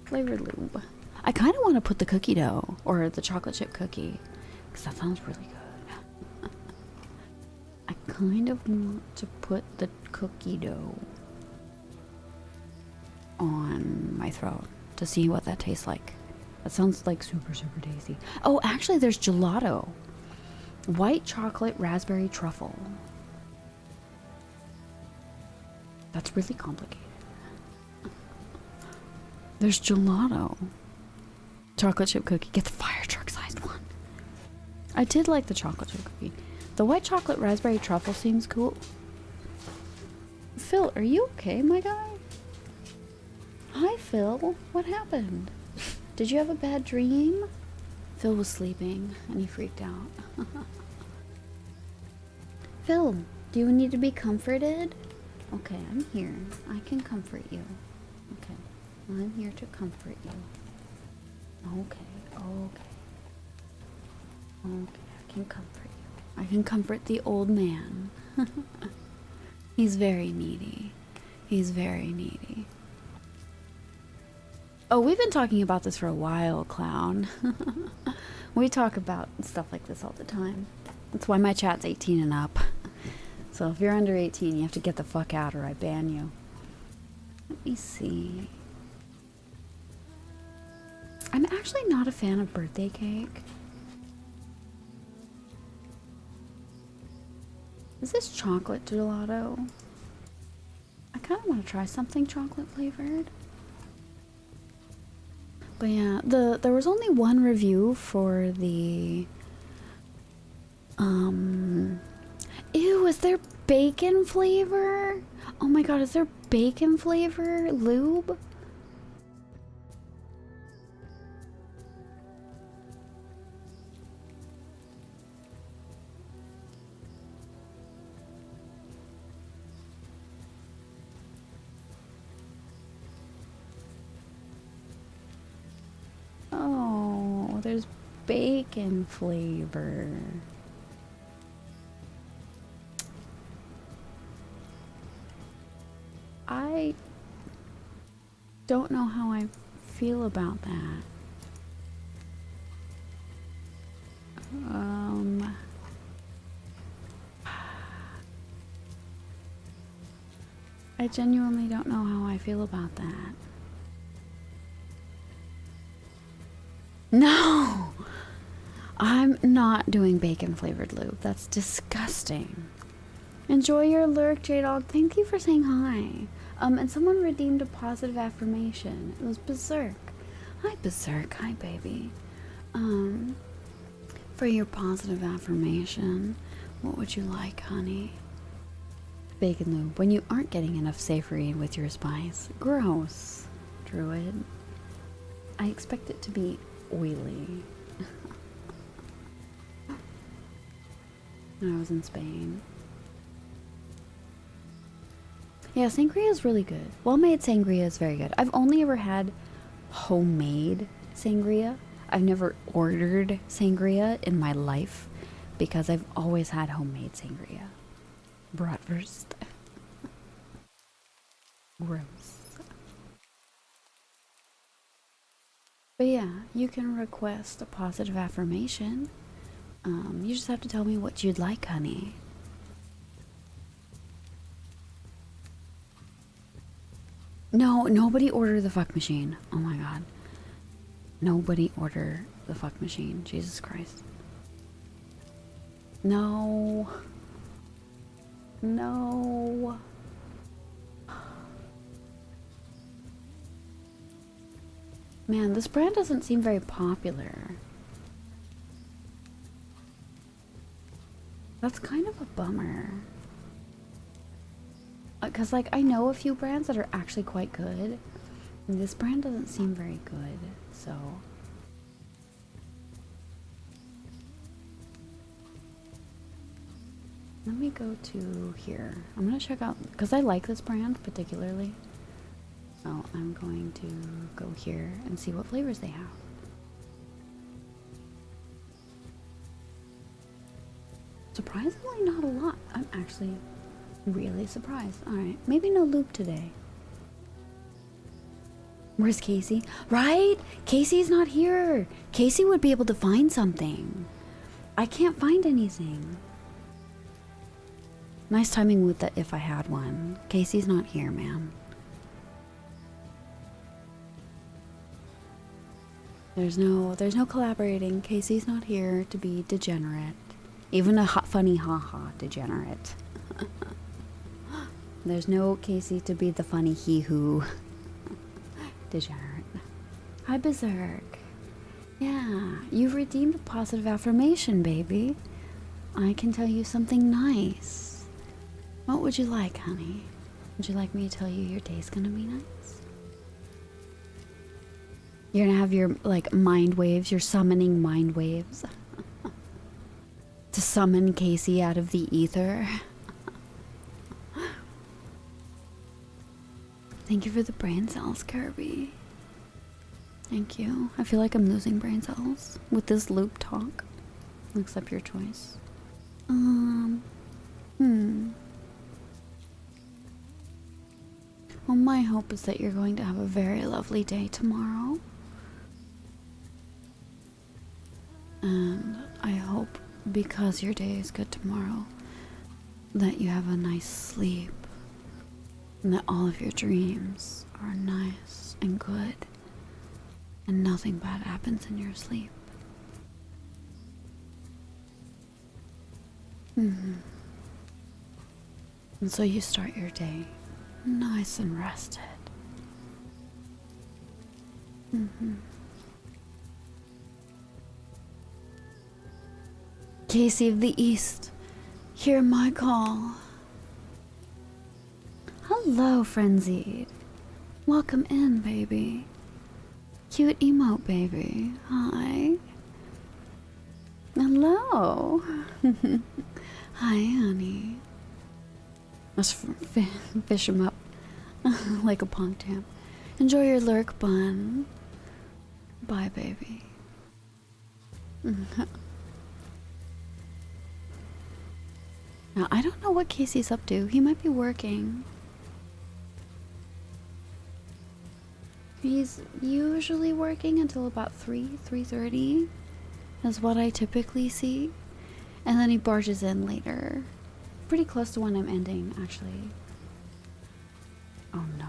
Flavored lube. I kind of want to put the cookie dough, or the chocolate chip cookie, because that sounds really good. I kind of want to put the cookie dough on my throat to see what that tastes like. That sounds like super, super tasty. Oh, actually, there's gelato. White chocolate raspberry truffle. That's really complicated. There's gelato. Chocolate chip cookie. Get the fire truck sized one. I did like the chocolate chip cookie. The white chocolate raspberry truffle seems cool. Phil, are you okay, my guy? Hi, Phil. What happened? Did you have a bad dream? Phil was sleeping and he freaked out. Phil, do you need to be comforted? Okay, I'm here. I can comfort you. Okay, I'm here to comfort you. Okay, okay. Okay, I can comfort you. I can comfort the old man. He's very needy. He's very needy. Oh, we've been talking about this for a while, clown. We talk about stuff like this all the time. That's why my chat's 18 and up. So if you're under 18, you have to get the fuck out or I ban you. Let me see. I'm actually not a fan of birthday cake. Is this chocolate gelato? I kind of want to try something chocolate flavored. But yeah, there was only one review for the ew, is there bacon flavor? Oh my god, is there bacon flavor lube? there's bacon flavor. I don't know how I feel about that. I genuinely don't know how I feel about that. No! I'm not doing bacon flavored lube. That's disgusting. Enjoy your lurk, J-Dog. Thank you for saying hi. And someone redeemed a positive affirmation. It was Berserk. Hi, Berserk. Hi, baby. For your positive affirmation, what would you like, honey? Bacon lube. When you aren't getting enough savory with your spice. Gross, Druid. I expect it to be oily. When I was in Spain. Yeah, sangria is really good. Well-made sangria is very good. I've only ever had homemade sangria. I've never ordered sangria in my life because I've always had homemade sangria. Bratwurst. Gross. But yeah, you can request a positive affirmation. You just have to tell me what you'd like, honey. No, nobody order the fuck machine. Oh my god. Nobody order the fuck machine. Jesus Christ. No. No. Man, this brand doesn't seem very popular. That's kind of a bummer. Because, like, I know a few brands that are actually quite good. And this brand doesn't seem very good, so... Let me go to here. I'm gonna check out... Because I like this brand, particularly. So, I'm going to go here and see what flavors they have. Surprisingly, not a lot. I'm actually... really surprised. Alright, maybe no loop today. Where's Casey? Right? Casey's not here. Casey would be able to find something. I can't find anything. Nice timing with the if I had one. Casey's not here, man. There's no collaborating. Casey's not here to be degenerate. Even a funny haha degenerate. There's no Casey to be the funny he-who. Degenerate. Hi, Berserk. Yeah, you've redeemed a positive affirmation, baby. I can tell you something nice. What would you like, honey? Would you like me to tell you your day's gonna be nice? You're gonna have your, like, mind waves. You're summoning mind waves. To summon Casey out of the ether. Thank you for the brain cells, Kirby. Thank you. I feel like I'm losing brain cells with this loop talk. Accept your choice. Well, my hope is that you're going to have a very lovely day tomorrow. And I hope, because your day is good tomorrow, that you have a nice sleep. And that all of your dreams are nice and good. And nothing bad happens in your sleep. And so you start your day nice and rested. Casey of the East, hear my call. Hello, Frenzied. Welcome in, baby. Cute emote, baby. Hi. Hello. Hi, honey. Let's fish him up like a punk champ. Enjoy your lurk bun. Bye, baby. Now, I don't know what Casey's up to. He might be working. He's usually working until about 3:30 is what I typically see. And then he barges in later. Pretty close to when I'm ending, actually. Oh no.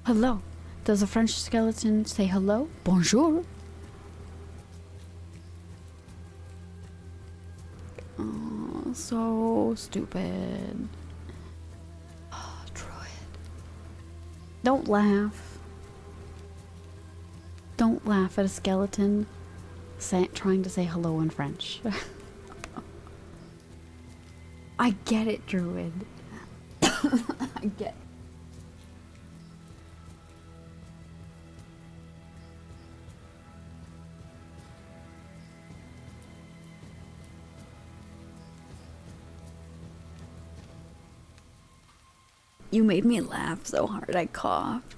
Hello. Does a French skeleton say hello? Bonjour. Oh, so stupid. Oh, Druid. Don't laugh. Don't laugh at a skeleton trying to say hello in French. I get it, Druid. I get it. You made me laugh so hard I coughed.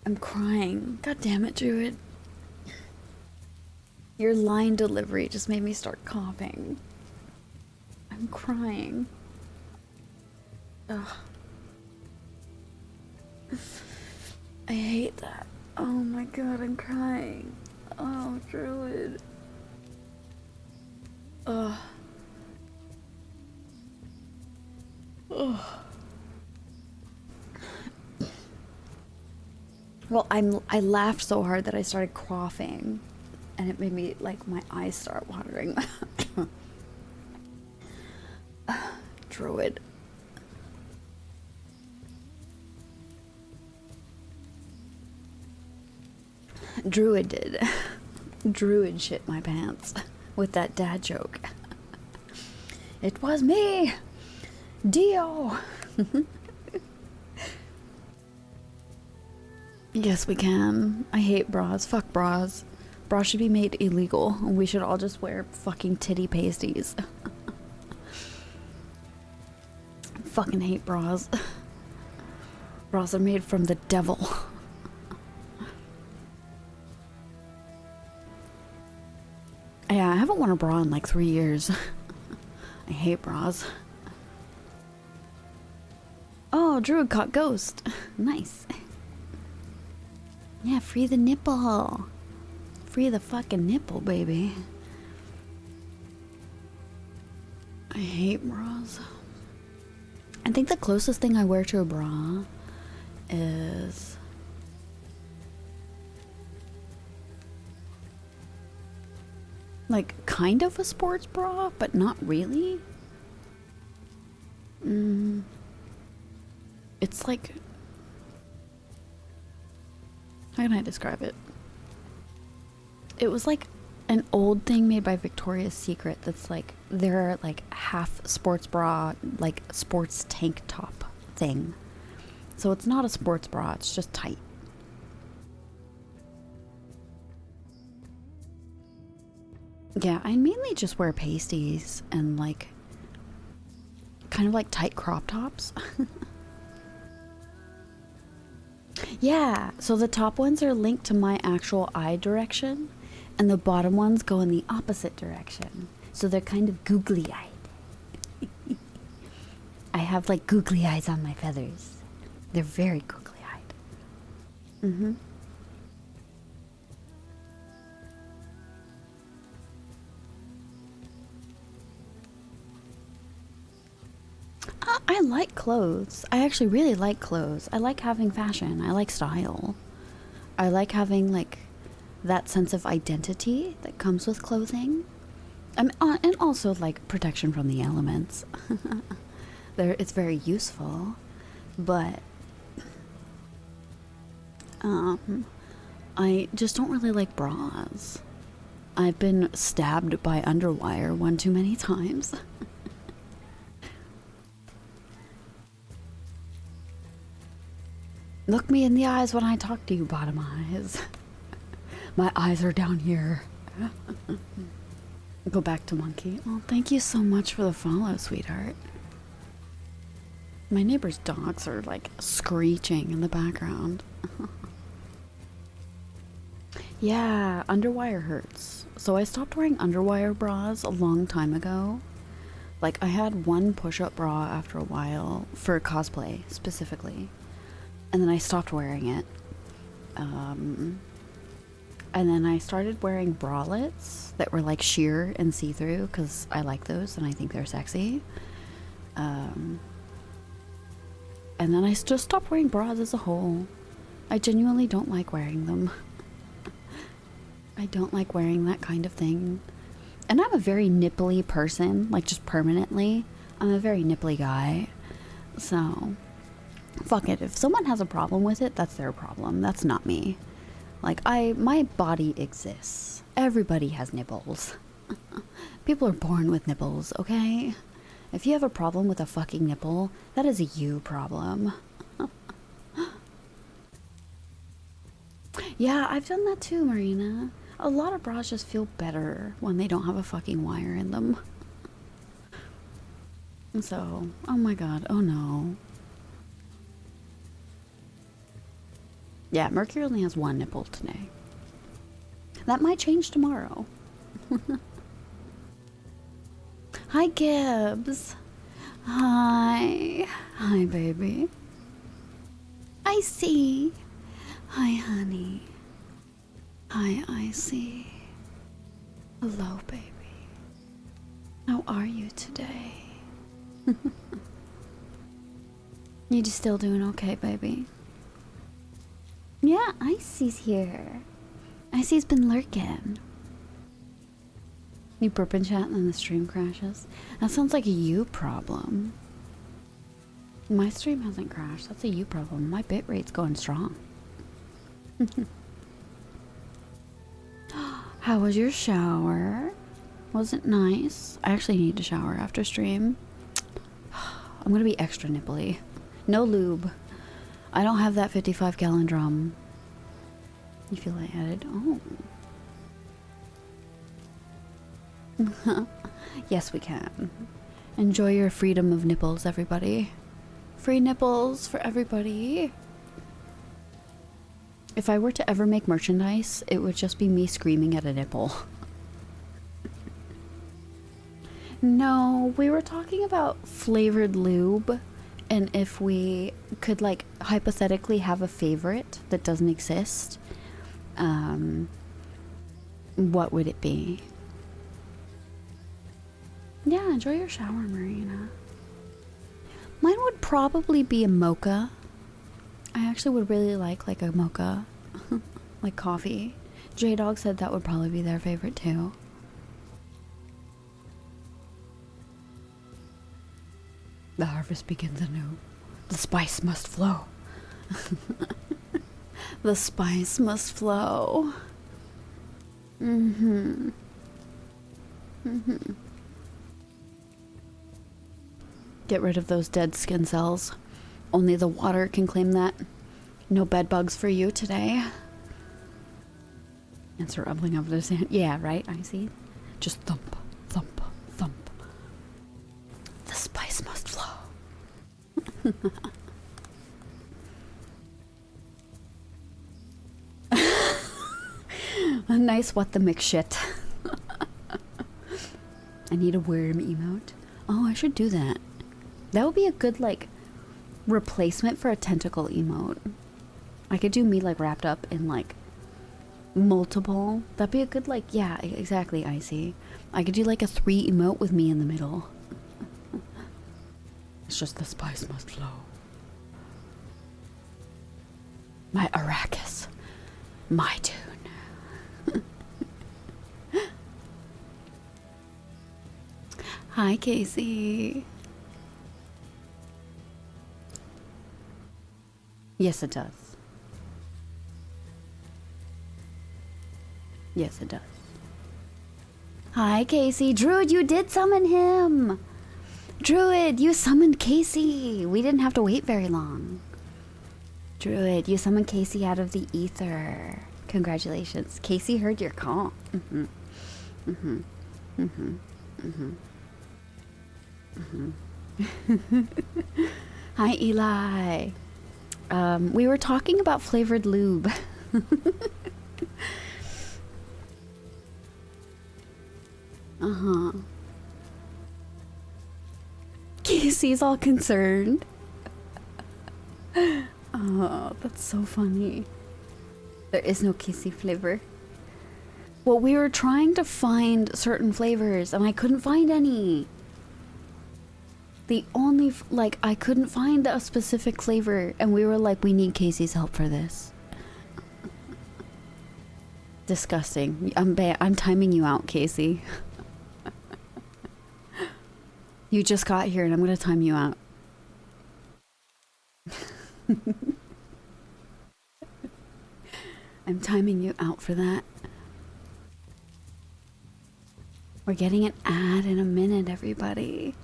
I'm crying. God damn it, Druid. Your line delivery just made me start coughing. I'm crying. Ugh. I hate that. Oh my god, I'm crying. Oh, Druid. Ugh. Ugh. Well, I laughed so hard that I started coughing, and it made me, like, my eyes start watering. Druid. Druid did. Druid shit my pants with that dad joke. It was me, Dio. Yes, we can. I hate bras. Fuck bras. Bras should be made illegal. We should all just wear fucking titty pasties. Fucking hate bras. Bras are made from the devil. Yeah, I haven't worn a bra in like 3 years. I hate bras. Oh, Druid caught ghost. Nice. Yeah, free the nipple. Free the fucking nipple, baby. I hate bras. I think the closest thing I wear to a bra is like kind of a sports bra, but not really. It's like, how can I describe it? It was like an old thing made by Victoria's Secret that's like their like half sports bra, like sports tank top thing. So it's not a sports bra, it's just tight. Yeah, I mainly just wear pasties and like kind of like tight crop tops. Yeah, so the top ones are linked to my actual eye direction and the bottom ones go in the opposite direction. So they're kind of googly eyed. I have like googly eyes on my feathers. They're very googly eyed. Mm-hmm. I like clothes. I actually really like clothes. I like having fashion. I like style. I like having like that sense of identity that comes with clothing. And also like protection from the elements. It's very useful, but I just don't really like bras. I've been stabbed by underwire one too many times. Look me in the eyes when I talk to you, bottom eyes. My eyes are down here. Go back to monkey. Oh, thank you so much for the follow, sweetheart. My neighbor's dogs are like screeching in the background. Yeah, underwire hurts. So I stopped wearing underwire bras a long time ago. Like I had one push-up bra after a while for cosplay specifically. And then I stopped wearing it. And then I started wearing bralettes that were like sheer and see-through because I like those and I think they're sexy. And then I just stopped wearing bras as a whole. I genuinely don't like wearing them. I don't like wearing that kind of thing. And I'm a very nipply person, like just permanently. I'm a very nipply guy. So, fuck it. If someone has a problem with it, that's their problem. That's not me. Like, my body exists. Everybody has nipples. People are born with nipples, okay? If you have a problem with a fucking nipple, that is a you problem. Yeah, I've done that too, Marina. A lot of bras just feel better when they don't have a fucking wire in them. So, oh my god, oh no. Yeah, Mercury only has one nipple today. That might change tomorrow. Hi, Gibbs. Hi. Hi, baby. I see. Hi, honey. Hi, Icy. Hello, baby. How are you today? You just still doing okay, baby? Yeah, Icy's here. Icy's been lurking. You burp and chat and then the stream crashes. That sounds like a you problem. My stream hasn't crashed. That's a you problem. My bitrate's going strong. How was your shower? Was it nice? I actually need to shower after stream. I'm gonna be extra nipply. No lube. I don't have that 55-gallon drum. You feel lightheaded? Oh. Yes, we can. Enjoy your freedom of nipples, everybody. Free nipples for everybody. If I were to ever make merchandise, it would just be me screaming at a nipple. No, we were talking about flavored lube, and if we could, like, hypothetically have a favorite that doesn't exist, what would it be? Yeah, enjoy your shower, Marina. Mine would probably be a mocha. I actually would really like a mocha, like coffee. J-Dog said that would probably be their favorite too. The harvest begins anew. The spice must flow. The spice must flow. Mm-hmm. Mm-hmm. Get rid of those dead skin cells. Only the water can claim that. No bed bugs for you today. And start rubbling over the sand. Yeah, right? I see. Just thump, thump, thump. The spice must flow. A nice what the mix shit. I need a worm emote. Oh, I should do that. That would be a good, like, replacement for a tentacle emote. I could do me, like, wrapped up in, like, multiple. That'd be a good, like, yeah, exactly, Icy. I could do, like, a 3 emote with me in the middle. It's just the spice must flow. My Arrakis. My tune. Hi, Casey. Yes, it does. Yes, it does. Hi, Casey. Druid, you did summon him. Druid, you summoned Casey. We didn't have to wait very long. Druid, you summoned Casey out of the ether. Congratulations. Casey heard your call. Mm-hmm. Mm-hmm. Mm-hmm. Mm-hmm. Hi, Eli. We were talking about flavored lube. Uh-huh. Casey's all concerned. Oh, that's so funny. There is no Casey flavor. Well, we were trying to find certain flavors and I couldn't find any. The only, like, I couldn't find a specific flavor and we were like, we need Casey's help for this. Disgusting. I'm timing you out, Casey. You just got here and I'm gonna time you out. I'm timing you out for that. We're getting an ad in a minute, everybody.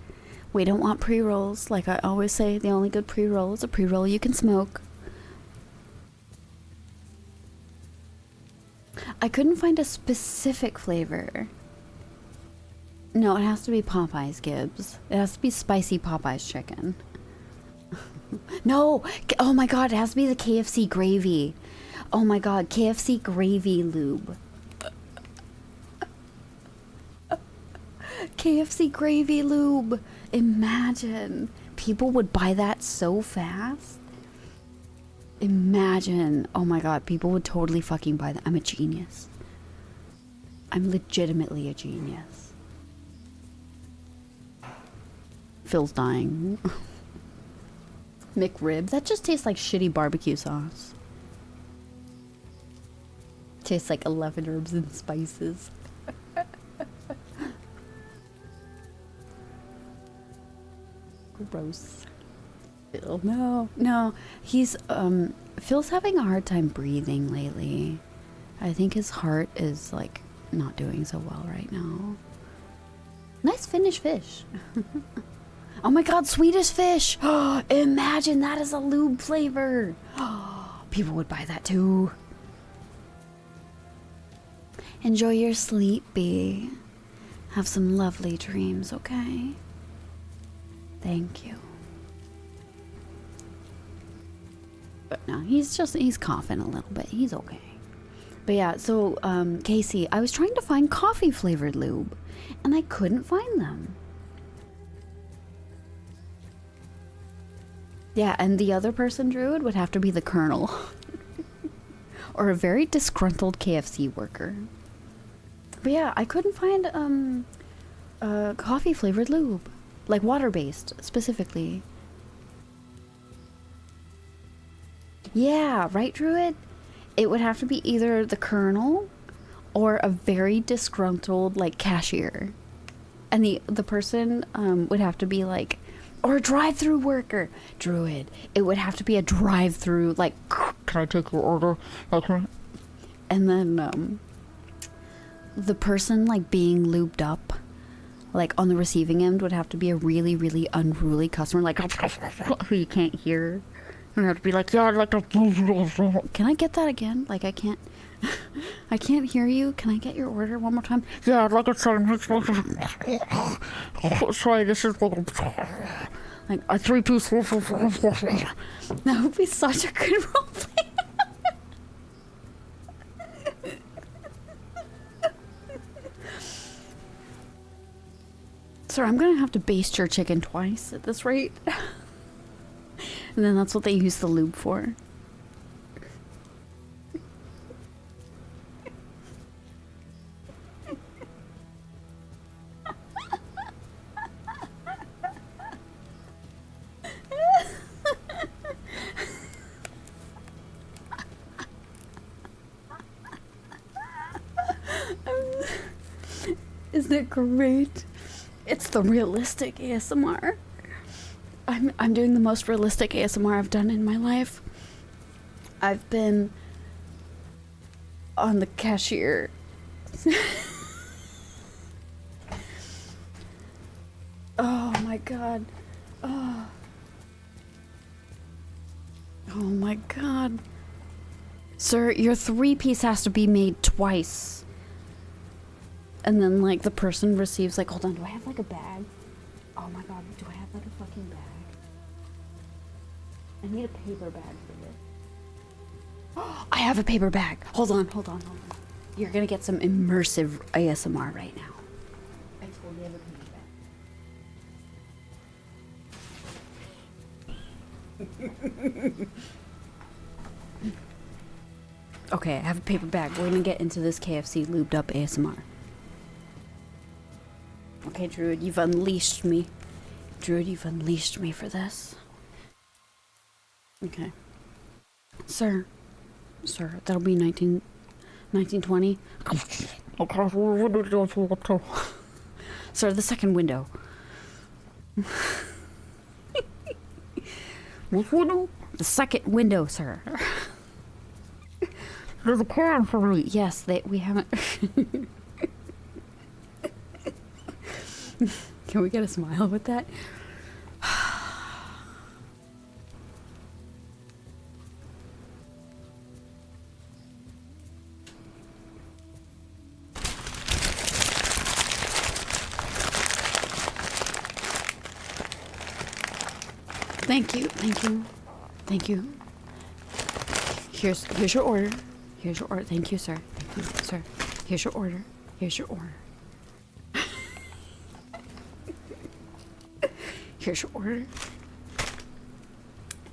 We don't want pre-rolls. Like I always say, the only good pre-roll is a pre-roll you can smoke. I couldn't find a specific flavor. No, it has to be Popeye's, Gibbs. It has to be spicy Popeye's chicken. No! Oh my god, it has to be the KFC gravy. Oh my god, KFC gravy lube. KFC gravy lube. Imagine. People would buy that so fast. Imagine. Oh my god, people would totally fucking buy that. I'm a genius. I'm legitimately a genius. Phil's dying. McRib. That just tastes like shitty barbecue sauce. Tastes like 11 herbs and spices. Gross. Phil. No. He's, Phil's having a hard time breathing lately. I think his heart is, like, not doing so well right now. Nice Finnish fish. Oh my god, Swedish fish! Imagine that as a lube flavor! People would buy that too. Enjoy your sleep, B. Have some lovely dreams, okay? Thank you. But no, he's coughing a little bit. He's okay. But yeah, so, Casey, I was trying to find coffee flavored lube, and I couldn't find them. Yeah, and the other person, Druid, would have to be the Colonel. Or a very disgruntled KFC worker. But yeah, I couldn't find, coffee flavored lube. Like water-based, specifically. Yeah, right, Druid? It would have to be either the Colonel or a very disgruntled, like, cashier. And the person, would have to be, like, or a drive-through worker. Druid. It would have to be a drive-through, like, can I take your order? Okay. And then, the person, like, being lubed up, like, on the receiving end would have to be a really, really unruly customer, like, who you can't hear. And have to be like, yeah, I'd like to... Can I get that again? Like, I can't hear you. Can I get your order one more time? Yeah, I'd like it. Sorry, this is like a 3-piece. That would be such a good roleplay. Sir, I'm gonna have to baste your chicken twice at this rate. And then that's what they use the lube for. Isn't it great? It's the realistic ASMR. I'm doing the most realistic ASMR I've done in my life. I've been on the cashier. Oh my god. Oh my god. Sir, your 3-piece has to be made twice. And then like the person receives like, hold on, do I have like a bag? Oh my god, do I have like a fucking bag? I need a paper bag for this. Oh, I have a paper bag. Hold on. You're gonna get some immersive ASMR right now. I totally have a paper bag. Okay, I have a paper bag. We're gonna get into this KFC lubed up ASMR. Okay, Druid, you've unleashed me. Druid, you've unleashed me for this. Okay. Sir, that'll be 1920. Sir, the second window. The second window, sir. There's a car in front of me. Yes, we haven't. Can we get a smile with that? Thank you. Here's your order. Thank you, sir. Sir. Here's your order. Here's your order.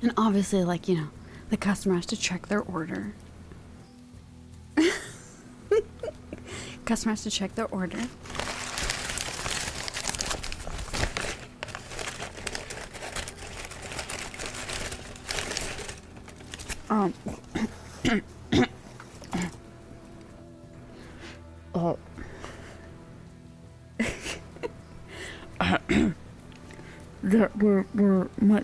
And obviously, like, you know, the customer has to check their order. Customer has to check their order.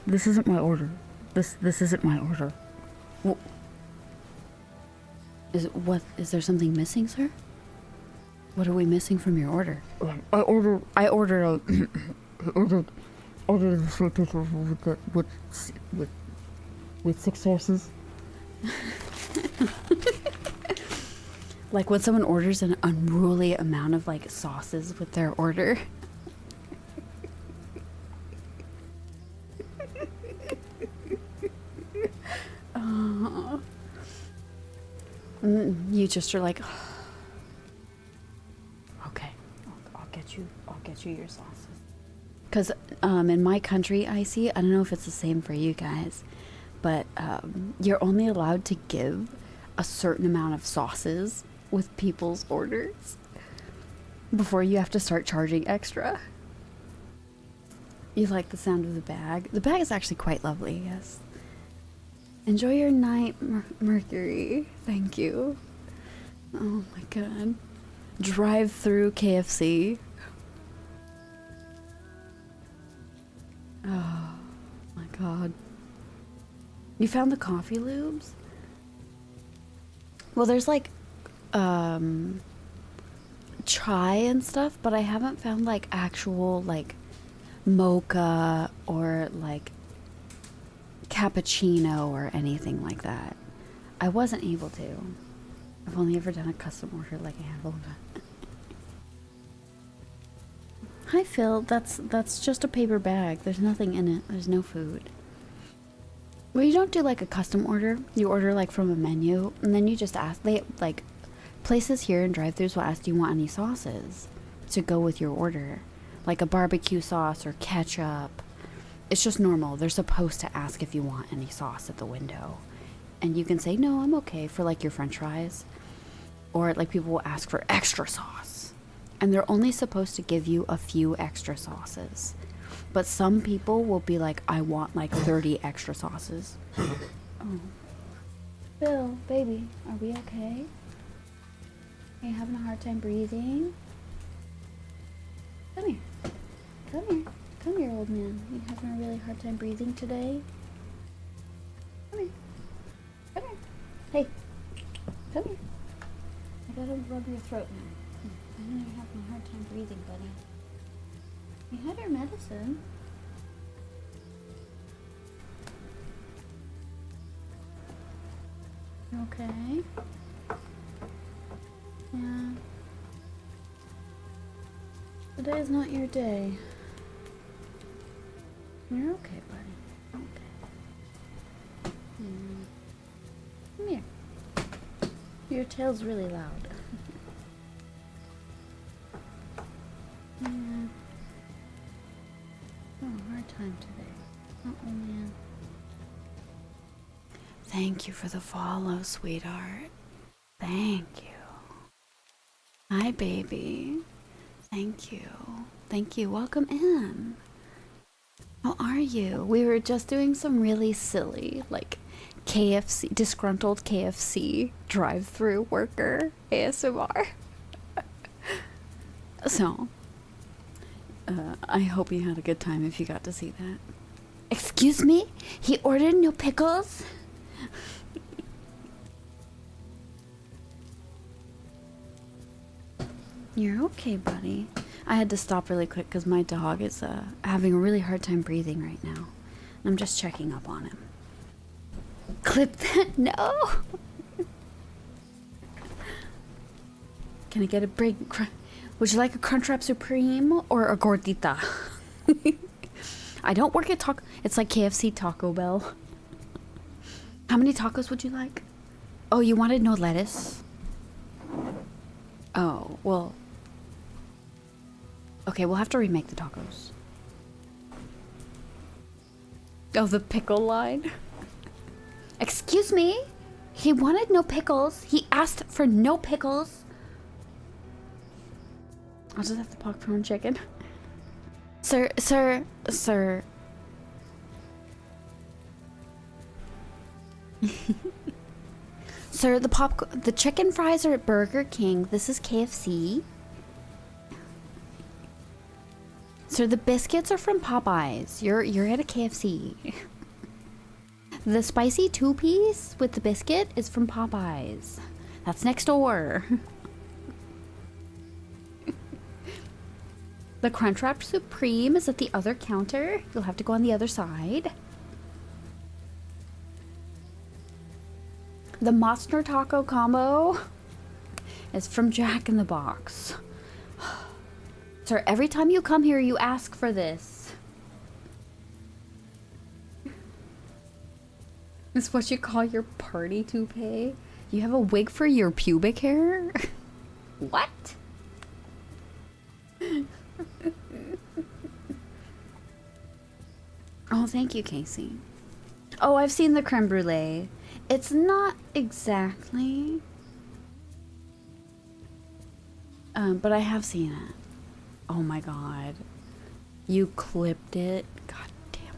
This isn't my order. This isn't my order. Well, is there something missing, sir? What are we missing from your order? I ordered the sweet potato with 6 sauces. Like when someone orders an unruly amount of like sauces with their order. You just are like, okay, I'll get you your sauces. Because in my country, I don't know if it's the same for you guys, but you're only allowed to give a certain amount of sauces with people's orders before you have to start charging extra. You like the sound of the bag? The bag is actually quite lovely, yes. Enjoy your night, Mercury. Thank you. Oh my god. Drive through KFC. Oh my god. You found the coffee lubes? Well, there's like chai and stuff, but I haven't found like actual like mocha or like cappuccino or anything like that. I wasn't able to. I've only ever done a custom order like a handful of it. Hi Phil, that's just a paper bag. There's nothing in it. There's no food. Well, you don't do like a custom order. You order like from a menu, and then you just ask. They like places here in drive-thrus will ask, do you want any sauces to go with your order, like a barbecue sauce or ketchup. It's just normal. They're supposed to ask if you want any sauce at the window, and you can say no, I'm okay for like your French fries, or like people will ask for extra sauce, and they're only supposed to give you a few extra sauces. But some people will be like, I want like 30 extra sauces. Oh. Phil, baby, are we okay? Are you having a hard time breathing? Come here. Come here. Come here, old man. You having a really hard time breathing today? Come here. Come here. Hey. Come here. I gotta rub your throat now. I know you're having a hard time breathing, buddy. You had your medicine. You okay? Yeah. Today is not your day. You're okay, buddy. Okay. Come here. Your tail's really loud. Yeah. Oh, hard time today. Oh, man. Thank you for the follow, sweetheart. Thank you. Hi, baby. Thank you. Thank you. Welcome in. How are you? We were just doing some really silly, like, KFC, disgruntled KFC drive-through worker ASMR. So, I hope you had a good time if you got to see that. Excuse me? He ordered no pickles? You're okay, buddy. I had to stop really quick because my dog is having a really hard time breathing right now. I'm just checking up on him. Clip that? No! Can I get a break? Would you like a Crunchwrap Supreme or a Gordita? I don't work at Taco... It's like KFC Taco Bell. How many tacos would you like? Oh, you wanted no lettuce? Oh, well... Okay, we'll have to remake the tacos. Oh, the pickle line? Excuse me? He wanted no pickles. He asked for no pickles. I'll just have to popcorn chicken. Sir. Sir, the chicken fries are at Burger King. This is KFC. Sir, the biscuits are from Popeyes. You're at a KFC. The spicy 2-piece with the biscuit is from Popeyes. That's next door. The Crunchwrap Supreme is at the other counter. You'll have to go on the other side. The Monster Taco Combo is from Jack in the Box. Sir, every time you come here, you ask for this. This is what you call your party toupee? You have a wig for your pubic hair? What? Oh, thank you, Casey. Oh, I've seen the creme brulee. It's not exactly... but I have seen it. Oh my god. You clipped it? God damn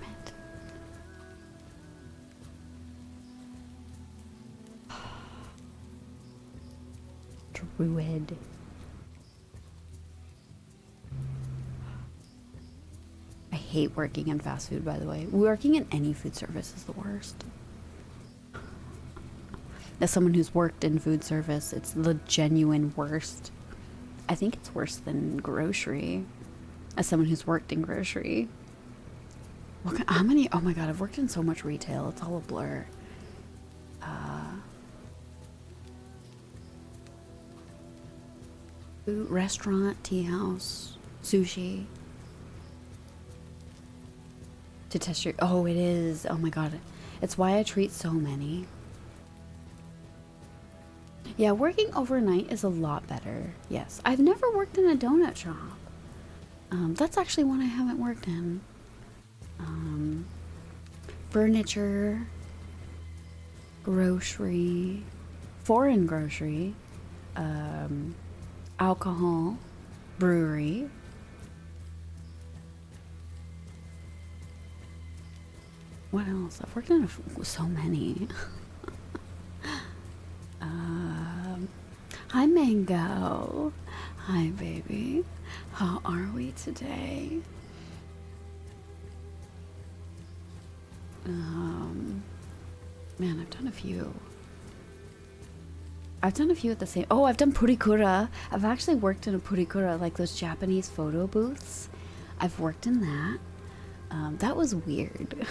it. Druid. I hate working in fast food, by the way. Working in any food service is the worst. As someone who's worked in food service, it's the genuine worst. I think it's worse than grocery. As someone who's worked in grocery. How many? Oh my god, I've worked in so much retail. It's all a blur. Food, restaurant, tea house, sushi. To test your... Oh, it is. Oh my god. It's why I treat so many. Yeah, working overnight is a lot better. Yes. I've never worked in a donut shop. That's actually one I haven't worked in. Furniture. Grocery. Foreign grocery. Alcohol. Brewery. What else? I've worked in so many. Hi, Mango. Hi, baby. How are we today? Man, I've done a few. I've done a few at the same... Oh, I've done purikura. I've actually worked in a purikura, like those Japanese photo booths. I've worked in that. That was weird.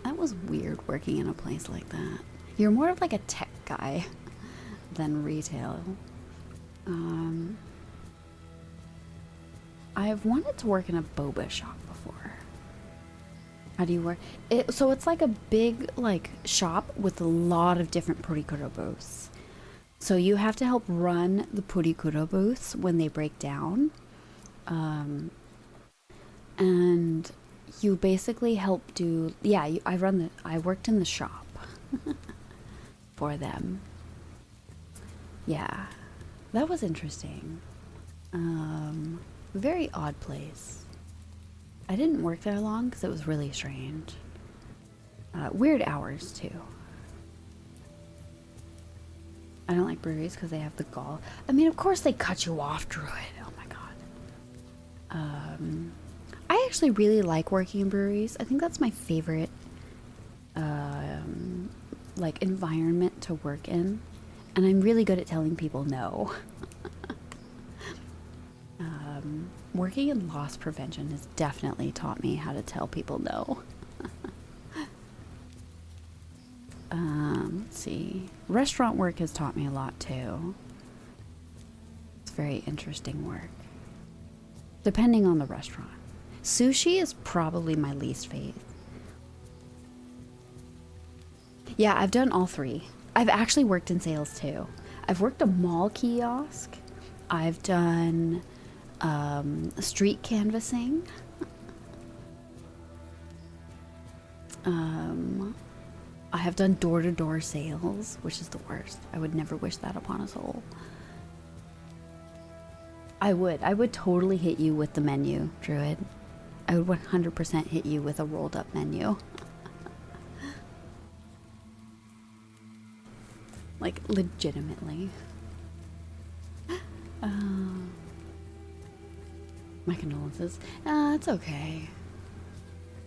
That was weird working in a place like that. You're more of like a tech guy than retail. I've wanted to work in a boba shop before. How do you work it? So it's like a big like shop with a lot of different purikuro booths. So you have to help run the purikuro booths when they break down. And you basically help do, yeah, I worked in the shop for them. Yeah, that was interesting. Very odd place. I didn't work there long because it was really strange. Weird hours too. I don't like breweries because they have the gall. I mean, of course they cut you off, Druid. Oh my god. I actually really like working in breweries. I think that's my favorite, like environment to work in, and I'm really good at telling people no. Working in loss prevention has definitely taught me how to tell people no. Let's see. Restaurant work has taught me a lot too. It's very interesting work. Depending on the restaurant. Sushi is probably my least favorite. Yeah, I've done all three. I've actually worked in sales too. I've worked a mall kiosk. I've done street canvassing. I have done door-to-door sales, which is the worst. I would never wish that upon a soul. I would totally hit you with the menu, Druid. I would 100% hit you with a rolled up menu. Like, legitimately. My condolences. It's okay.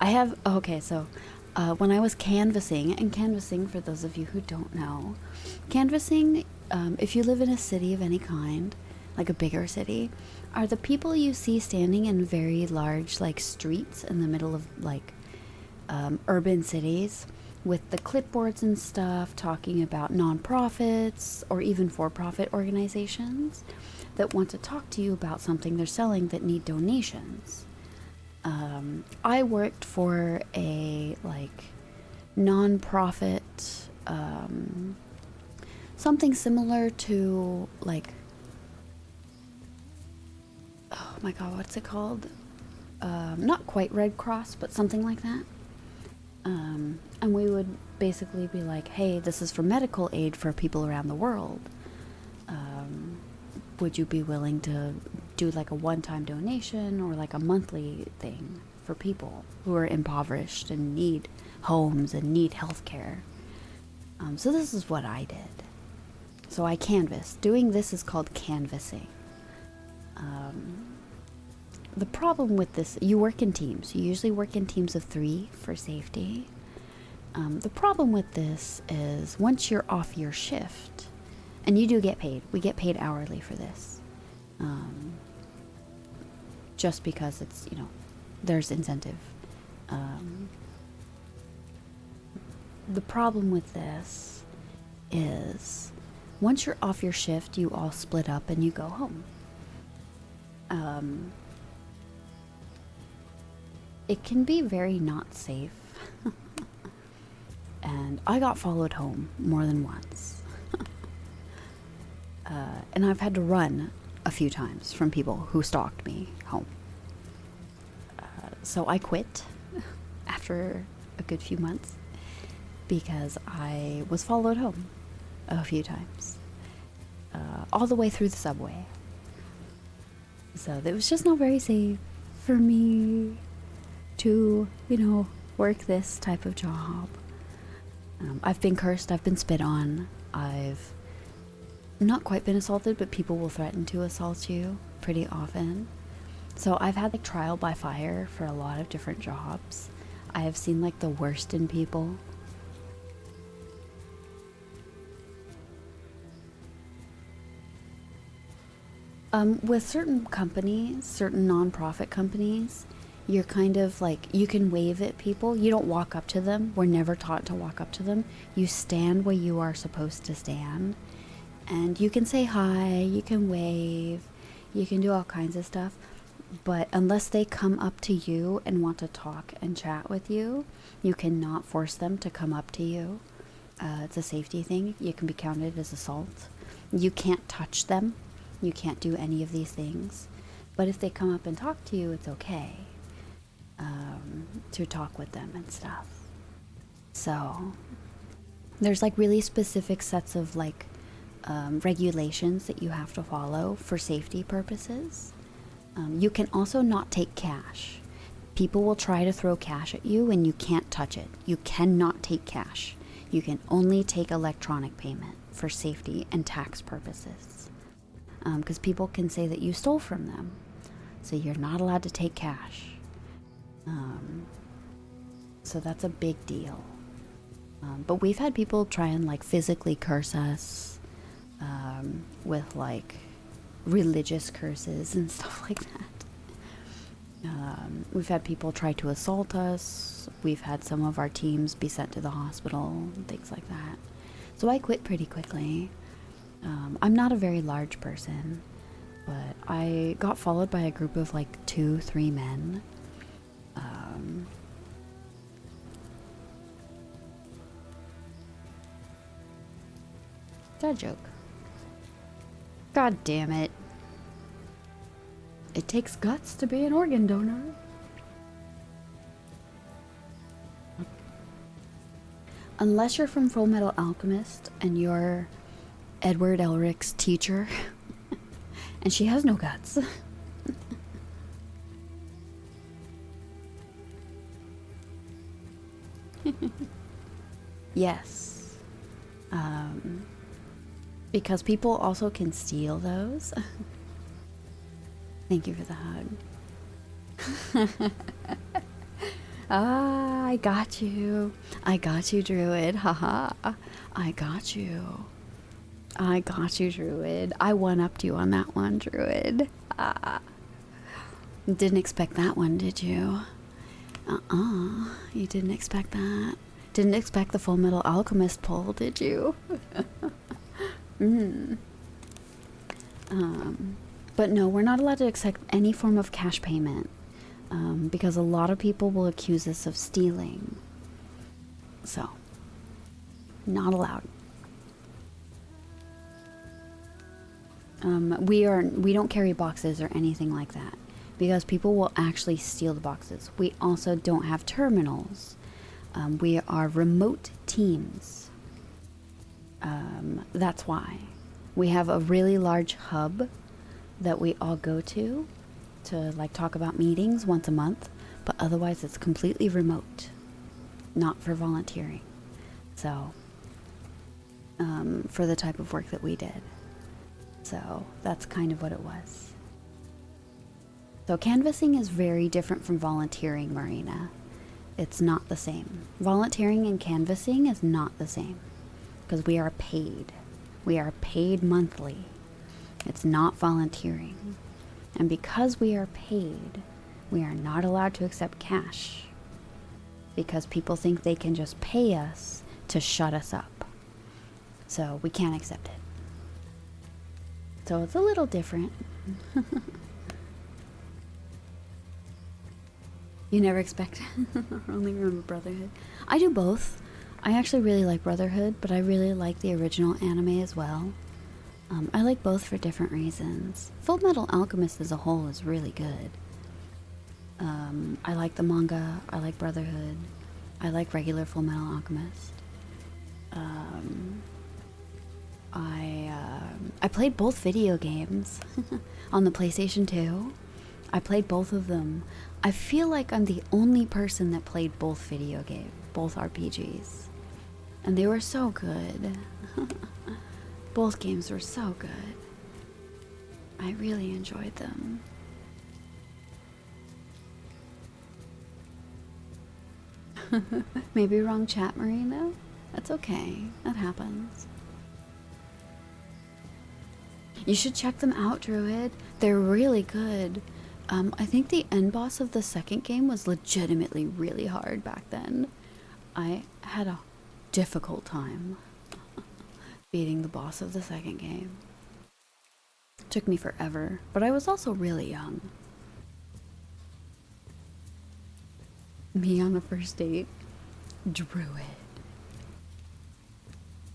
I have, okay, so when I was canvassing, and canvassing, for those of you who don't know, canvassing, if you live in a city of any kind, like a bigger city, are the people you see standing in very large like streets in the middle of like urban cities with the clipboards and stuff talking about nonprofits or even for-profit organizations that want to talk to you about something they're selling that need donations. I worked for a like nonprofit, something similar to like, oh my god, what's it called? Not quite Red Cross, but something like that. And we would basically be like, hey, this is for medical aid for people around the world. Would you be willing to do like a one-time donation or like a monthly thing for people who are impoverished and need homes and need health care? So this is what I did. So I canvassed. Doing this is called canvassing. The problem with this, you work in teams. You usually work in teams of 3 for safety. The problem with this is once you're off your shift, and you do get paid. We get paid hourly for this. Just because it's, you know, there's incentive. The problem with this is once you're off your shift, you all split up and you go home. It can be very not safe. And I got followed home more than once. And I've had to run a few times from people who stalked me home. So I quit after a good few months because I was followed home a few times. All the way through the subway. So it was just not very safe for me to, you know, work this type of job. I've been cursed, I've been spit on, I've not quite been assaulted, but people will threaten to assault you pretty often. So I've had like trial by fire for a lot of different jobs. I have seen like the worst in people. With certain companies, certain nonprofit companies, you're kind of like, you can wave at people. You don't walk up to them. We're never taught to walk up to them. You stand where you are supposed to stand. And you can say hi, you can wave, you can do all kinds of stuff. But unless they come up to you and want to talk and chat with you, you cannot force them to come up to you. It's a safety thing. You can be counted as assault. You can't touch them. You can't do any of these things. But if they come up and talk to you, it's okay to talk with them and stuff. So there's like really specific sets of like regulations that you have to follow for safety purposes. You can also not take cash. People will try to throw cash at you and you can't touch it. You cannot take cash. You can only take electronic payment for safety and tax purposes. Because people can say that you stole from them. So you're not allowed to take cash. So that's a big deal. But we've had people try and like physically curse us with like religious curses and stuff like that. We've had people try to assault us. We've had some of our teams be sent to the hospital, things like that. So I quit pretty quickly. I'm not a very large person, but I got followed by a group of like 2-3 men. Dad joke. God damn it. It takes guts to be an organ donor. Unless you're from Full Metal Alchemist and you're Edward Elric's teacher, and she has no guts. Yes. Because people also can steal those. Thank you for the hug. Ah, I got you. I got you, Druid. Haha. I got you. I got you, Druid. I one-upped you on that one, Druid. Didn't expect that one, did you? You didn't expect that. Didn't expect the Full Metal Alchemist poll, did you? But no, we're not allowed to accept any form of cash payment because a lot of people will accuse us of stealing. So, not allowed. We don't carry boxes or anything like that because people will actually steal the boxes. We also don't have terminals. We are remote teams. That's why. We have a really large hub that we all go to like talk about meetings once a month, but otherwise it's completely remote, not for volunteering. So, for the type of work that we did. So that's kind of what it was. So canvassing is very different from volunteering, Marina. It's not the same. Volunteering and canvassing is not the same because we are paid. We are paid monthly. It's not volunteering. And because we are paid, we are not allowed to accept cash because people think they can just pay us to shut us up. So we can't accept it. So it's a little different. You never expect only remember Brotherhood. I do both. I actually really like Brotherhood, but I really like the original anime as well. I like both for different reasons. Full Metal Alchemist as a whole is really good. I like the manga. I like Brotherhood. I like regular Full Metal Alchemist. I played both video games on the PlayStation 2. I played both of them. I feel like I'm the only person that played both video games, both RPGs. And they were so good. Both games were so good. I really enjoyed them. Maybe wrong chat, Marina? That's okay. That happens. You should check them out, Druid. They're really good. I think the end boss of the second game was legitimately really hard back then. I had a difficult time beating the boss of the second game. Took me forever, but I was also really young. Me on the first date? Druid.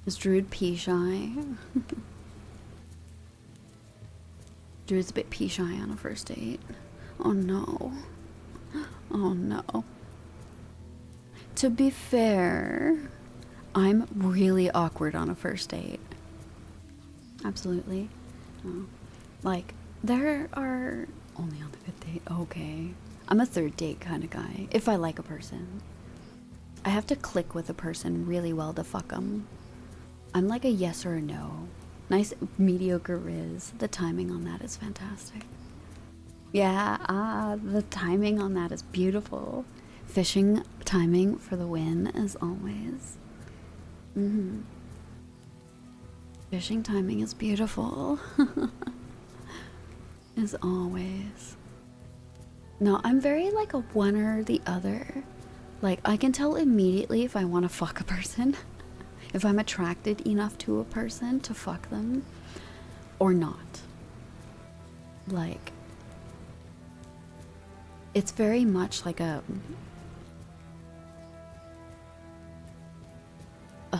Is Druid pee shy? Druid's a bit pee shy on a first date. Oh no. Oh no. To be fair, I'm really awkward on a first date. Absolutely. Oh. Like, there are only on the fifth date. Okay. I'm a third date kind of guy, if I like a person. I have to click with a person really well to fuck them. I'm like a yes or a no. Nice mediocre riz. The timing on that is fantastic. Yeah, the timing on that is beautiful. Fishing timing for the win, as always. Fishing timing is beautiful. As always. No, I'm very like a one or the other. Like, I can tell immediately if I want to fuck a person. If I'm attracted enough to a person to fuck them or not. Like, it's very much like a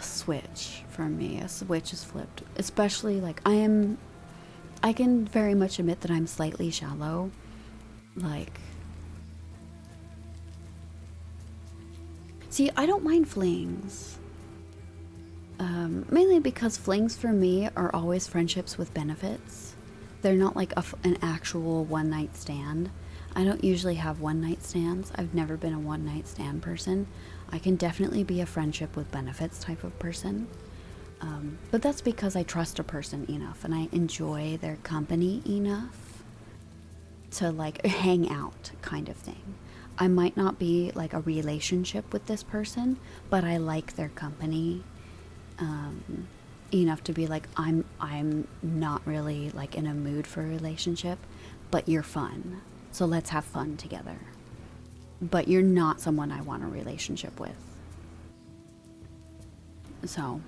switch for me. A switch is flipped. Especially like I can very much admit that I'm slightly shallow. Like, see, I don't mind flings. Mainly because flings for me are always friendships with benefits. They're not like an actual one night stand. I don't usually have one night stands. I've never been a one night stand person. I can definitely be a friendship with benefits type of person. But that's because I trust a person enough and I enjoy their company enough to like hang out kind of thing. I might not be like a relationship with this person, but I like their company enough to be like, I'm not really like in a mood for a relationship, but you're fun. So let's have fun together. But you're not someone I want a relationship with. So,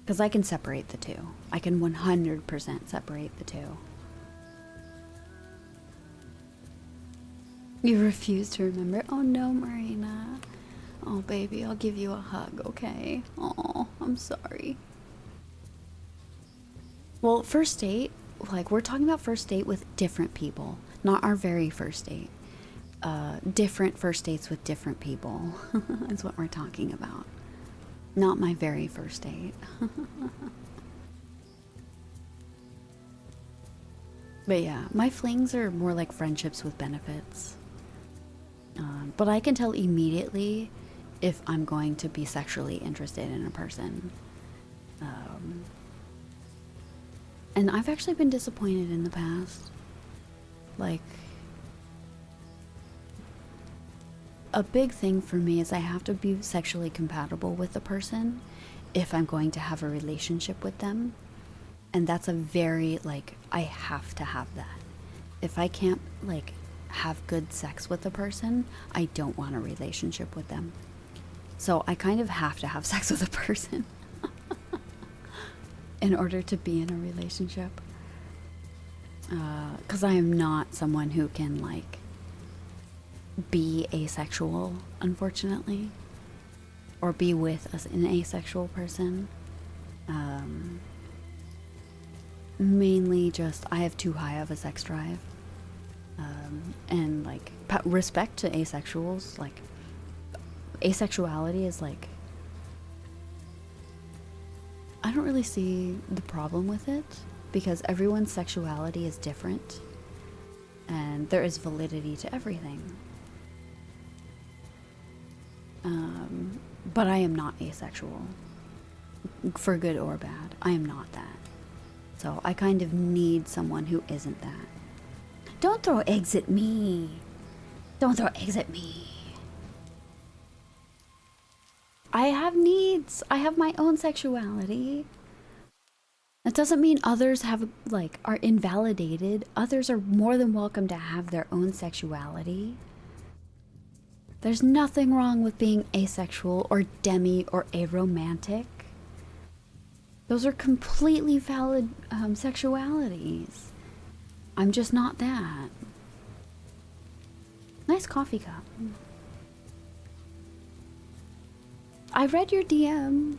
because I can separate the two. I can 100% separate the two. You refuse to remember? Oh no, Marina. Oh baby, I'll give you a hug, okay? Oh, I'm sorry. Well, first date, like we're talking about first date with different people, not our very first date. Different first dates with different people is what we're talking about. Not my very first date. But yeah, my flings are more like friendships with benefits. But I can tell immediately if I'm going to be sexually interested in a person. And I've actually been disappointed in the past. Like, a big thing for me is I have to be sexually compatible with the person if I'm going to have a relationship with them. And that's a very, like, I have to have that. If I can't, like, have good sex with a person, I don't want a relationship with them. So I kind of have to have sex with a person in order to be in a relationship. Because I am not someone who can, like, be asexual, unfortunately. Or be with an asexual person. Mainly just, I have too high of a sex drive. And, like, respect to asexuals, like, asexuality is, like, I don't really see the problem with it, because everyone's sexuality is different, and there is validity to everything. But I am not asexual, for good or bad. I am not that. So I kind of need someone who isn't that. Don't throw eggs at me. Don't throw eggs at me. I have needs. I have my own sexuality. That doesn't mean others have, like, are invalidated. Others are more than welcome to have their own sexuality. There's nothing wrong with being asexual or demi or aromantic. Those are completely valid sexualities. I'm just not that. Nice coffee cup. I read your DM.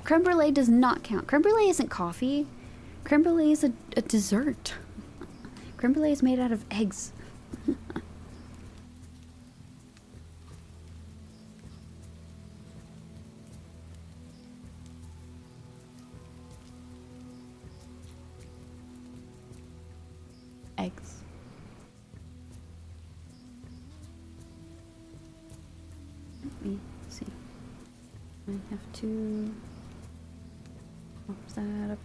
Creme brulee does not count. Creme brulee isn't coffee. Creme brulee is a dessert. Creme brulee is made out of eggs. Eggs. Let me see. I have to pop that up.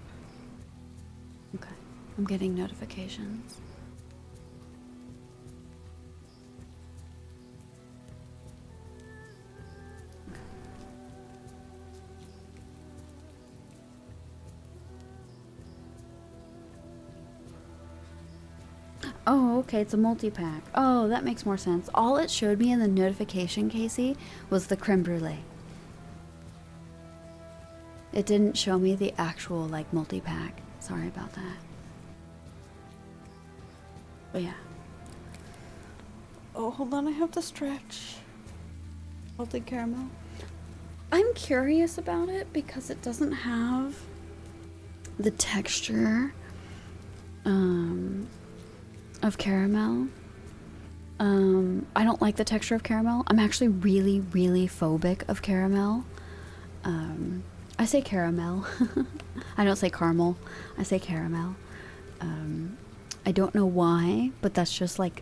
Okay, I'm getting notifications. Oh, okay, it's a multi-pack. Oh, that makes more sense. All it showed me in the notification, Casey, was the creme brulee. It didn't show me the actual, like, multi-pack. Sorry about that. But yeah. Oh, hold on, I have to stretch. Salted caramel. I'm curious about it because it doesn't have the texture of caramel. I don't like the texture of caramel. I'm actually really, really phobic of caramel. I say caramel. I don't say caramel. I say caramel. I don't know why, but that's just like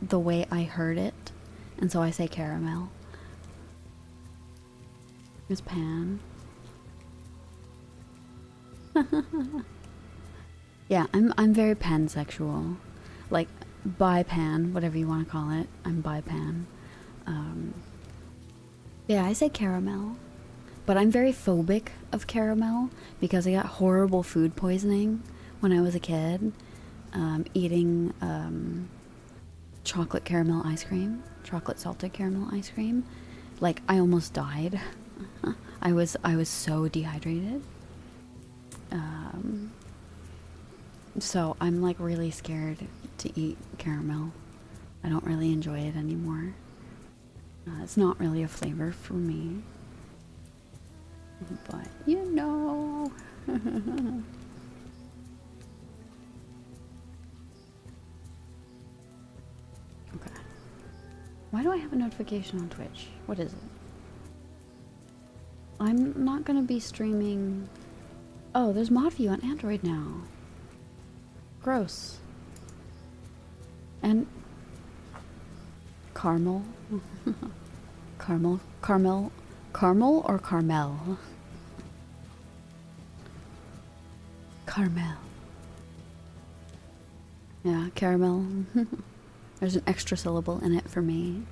the way I heard it. And so I say caramel. Here's Pan. Yeah, I'm very pansexual. Like, bi-pan, whatever you want to call it. I'm bi-pan. Yeah, I say caramel. But I'm very phobic of caramel because I got horrible food poisoning when I was a kid. Eating chocolate caramel ice cream. Chocolate salted caramel ice cream. Like, I almost died. I was so dehydrated. So I'm like really scared to eat caramel. I don't really enjoy it anymore. It's not really a flavor for me. But you know. Okay. Why do I have a notification on Twitch? What is it? I'm not gonna be streaming. Oh, there's mod view on Android now. Gross. And caramel. Caramel or Carmel? Carmel. Yeah, caramel. There's an extra syllable in it for me.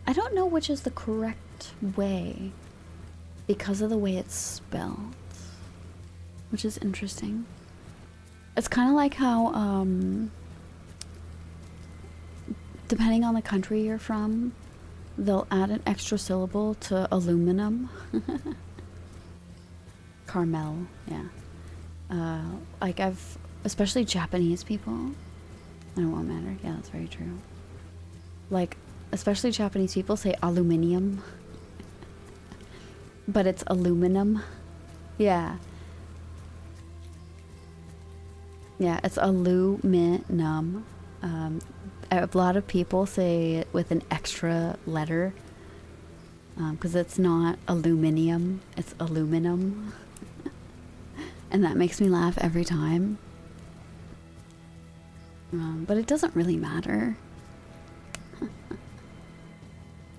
I don't know which is the correct way because of the way it's spelled, which is interesting. It's kind of like how, depending on the country you're from, they'll add an extra syllable to aluminum. Carmel, yeah. Like especially Japanese people. I don't want to matter. Yeah, that's very true. Like, especially Japanese people say aluminium. But it's aluminum. Yeah. Yeah, it's aluminum. A lot of people say it with an extra letter. Because it's not aluminium, it's aluminum. And that makes me laugh every time. But it doesn't really matter.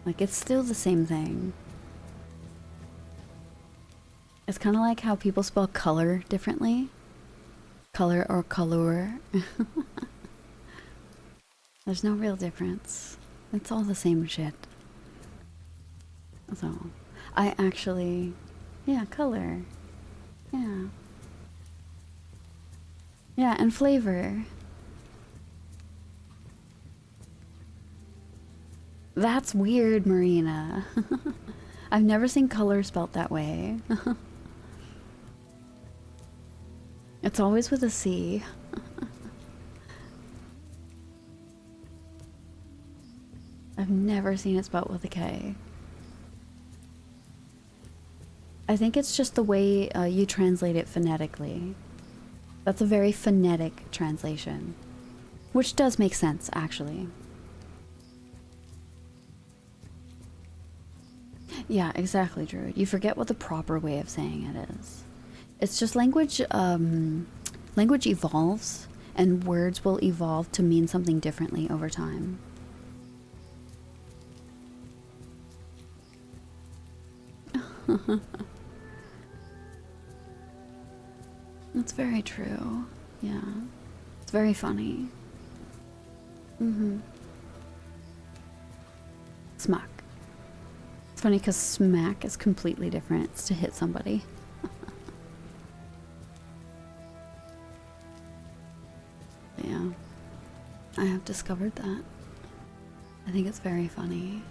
Like, it's still the same thing. It's kind of like how people spell color differently. Color or color. There's no real difference. It's all the same shit. So, I actually... Yeah, color. Yeah. Yeah, and flavor. That's weird, Marina. I've never seen color spelt that way. It's always with a C. I've never seen it spelt with a K. I think it's just the way you translate it phonetically. That's a very phonetic translation. Which does make sense, actually. Yeah, exactly, Druid. You forget what the proper way of saying it is. It's just language, language evolves, and words will evolve to mean something differently over time. That's very true. Yeah. It's very funny. Mm-hmm. Smack. It's funny because smack is completely different. It's to hit somebody. Yeah. I have discovered that. I think it's very funny.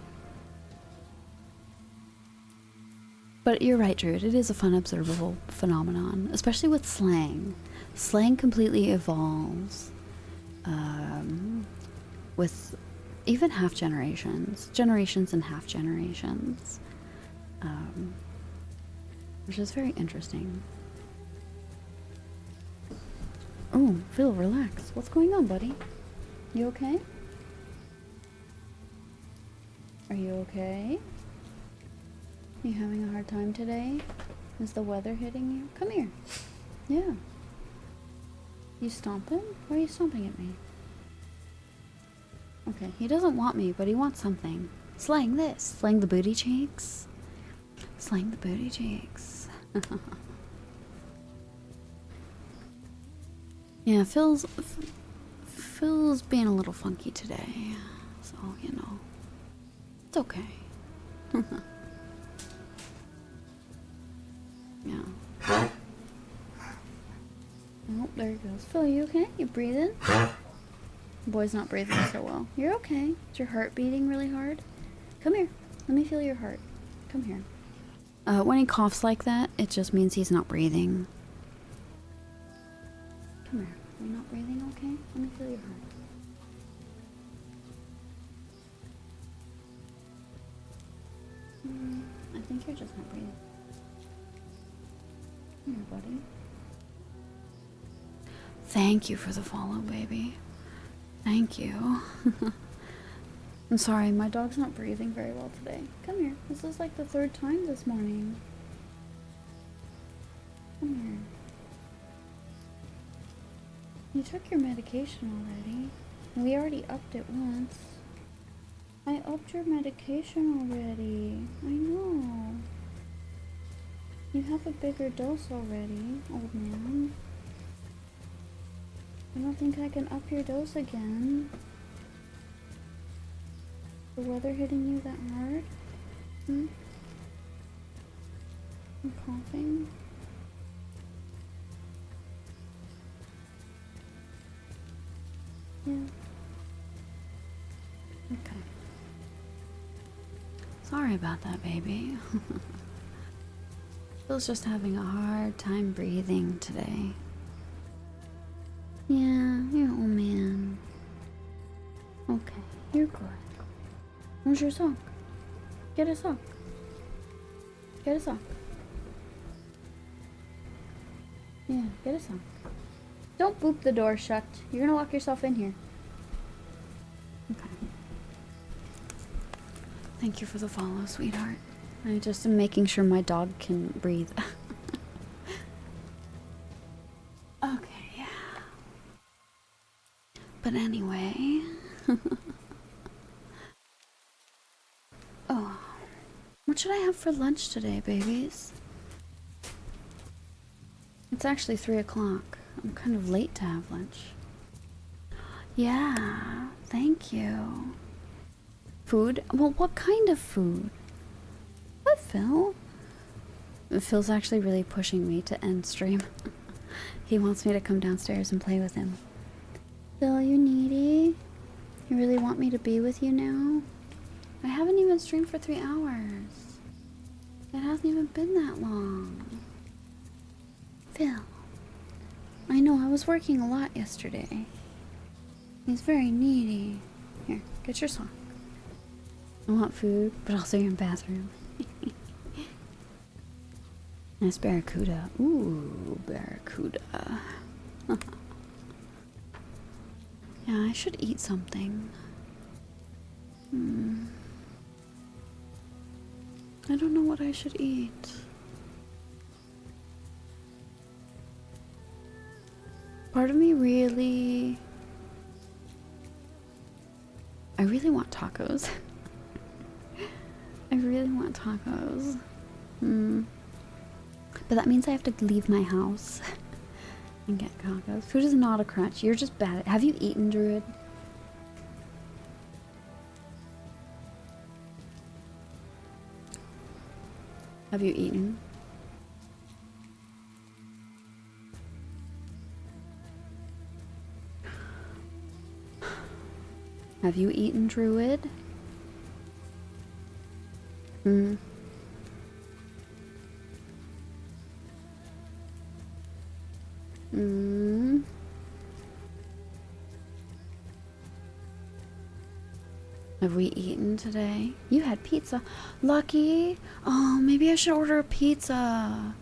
But you're right, Druid. It is a fun observable phenomenon, especially with slang. Slang completely evolves with even half generations and half generations, which is very interesting. Oh, Phil, relax. What's going on, buddy? You okay? Are you okay? You having a hard time today? Is the weather hitting you? Come here. Yeah. You stomping? Why are you stomping at me? Okay, he doesn't want me, but he wants something. Slang this. Slang the booty cheeks. Slang the booty cheeks. Yeah, Phil's being a little funky today. So, you know. It's okay. Yeah. Oh, there he goes. Phil, you okay? You breathing? Boy's not breathing so well. You're okay. Is your heart beating really hard? Come here. Let me feel your heart. Come here. When he coughs like that, it just means he's not breathing. Come here. Are you not breathing okay? Let me feel your heart. I think you're just not breathing. Come here, buddy. Thank you for the follow, baby. Thank you. I'm sorry, my dog's not breathing very well today. Come here. This is like the third time this morning. Come here. You took your medication already. We already upped it once. I upped your medication already. I know. You have a bigger dose already, old man. I don't think I can up your dose again. The weather hitting you that hard? Hmm? I'm coughing. Yeah. Okay. Sorry about that, baby. Phil's just having a hard time breathing today. Yeah, you're old man. Okay, you're good. Where's your sock? Get a sock. Get a sock. Yeah, get a sock. Don't boop the door shut. You're gonna lock yourself in here. Okay. Thank you for the follow, sweetheart. I just am making sure my dog can breathe. Okay. But anyway. Oh. What should I have for lunch today, babies? It's actually 3 o'clock. I'm kind of late to have lunch. Yeah, thank you. Food? Well, what kind of food? What, Phil? Phil's actually really pushing me to end stream. He wants me to come downstairs and play with him. Phil, you needy? You really want me to be with you now? I haven't even streamed for 3 hours. It hasn't even been that long. Phil. I know, I was working a lot yesterday. He's very needy. Here, get your sock. I want food, but also your bathroom. Nice barracuda. Ooh, barracuda. Yeah, I should eat something. I don't know what I should eat. Part of me really... I really want tacos. I really want tacos. But that means I have to leave my house and get tacos. Food is not a crunch. You're just bad at... Have you eaten, Druid? Have you eaten? Have you eaten, Druid? Have we eaten today? You had pizza. Lucky. Oh, maybe I should order a pizza.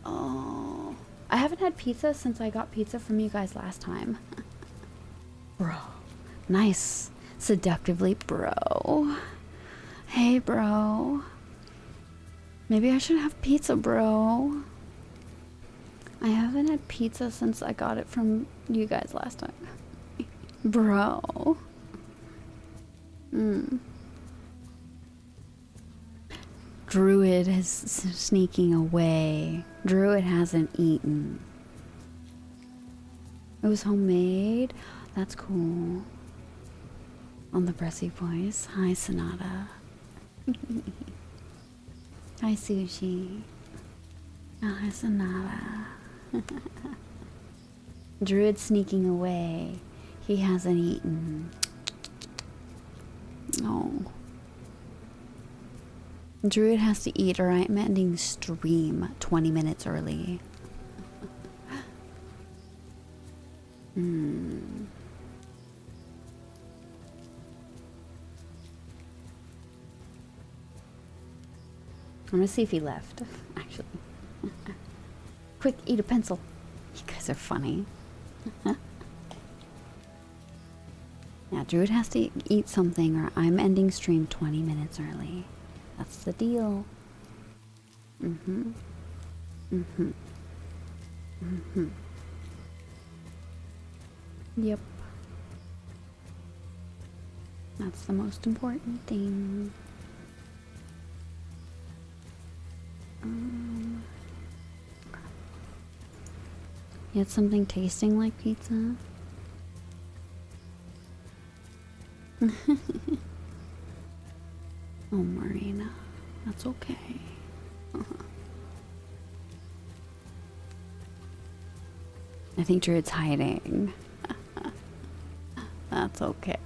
Oh. I haven't had pizza since I got pizza from you guys last time. Bro. Nice. Seductively, bro. Hey, bro. Maybe I should have pizza, bro. I haven't had pizza since I got it from you guys last time. Bro. Druid is sneaking away. Druid hasn't eaten. It was homemade. That's cool. On the Bressy voice. Hi, Sonata. Hi, Sushi. Hi, Sonata. Druid sneaking away. He hasn't eaten. Oh. Druid has to eat or I'm ending stream 20 minutes early. I'm gonna see if he left, actually. Quick, eat a pencil. You guys are funny. Yeah, Druid has to eat something or I'm ending stream 20 minutes early. That's the deal. Yep. That's the most important thing. You had something tasting like pizza? Oh, Marina. That's okay. I think Druid's hiding. That's okay.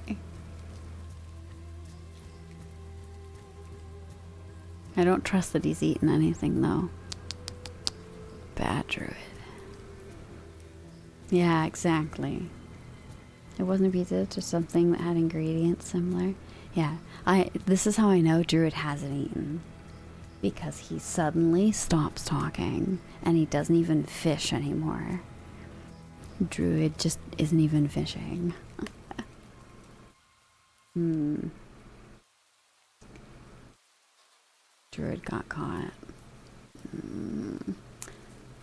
I don't trust that he's eaten anything, though. Bad Druid. Yeah, exactly. It wasn't a pizza, it's just something that had ingredients similar. Yeah, this is how I know Druid hasn't eaten. Because he suddenly stops talking and he doesn't even fish anymore. Druid just isn't even fishing. Druid got caught.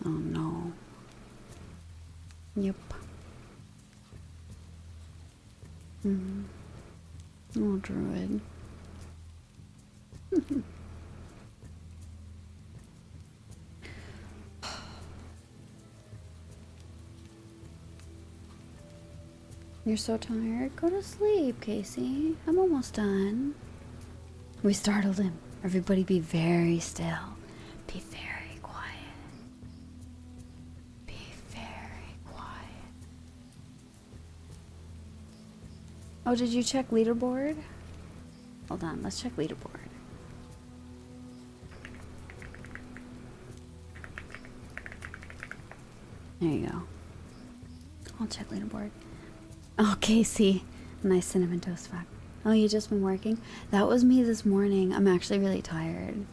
Oh no. Yep. Oh, Druid. You're so tired? Go to sleep, Casey. I'm almost done. We startled him. Everybody be very still. Be very quiet. Be very quiet. Oh, did you check leaderboard? Hold on, let's check leaderboard. There you go. I'll check leaderboard. Oh, Casey. Nice cinnamon toast fact. Oh, you just been working? That was me this morning. I'm actually really tired.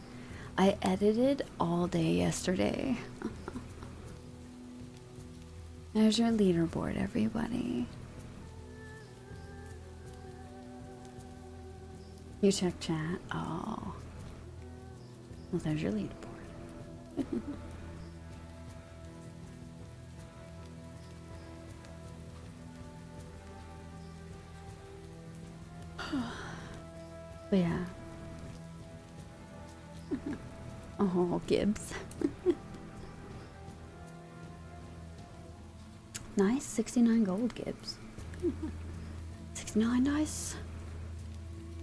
I edited all day yesterday. There's your leaderboard, everybody. You check chat. Oh. Well, there's your leaderboard. But yeah. Oh, Gibbs. Nice, 69 gold, Gibbs. 69, nice.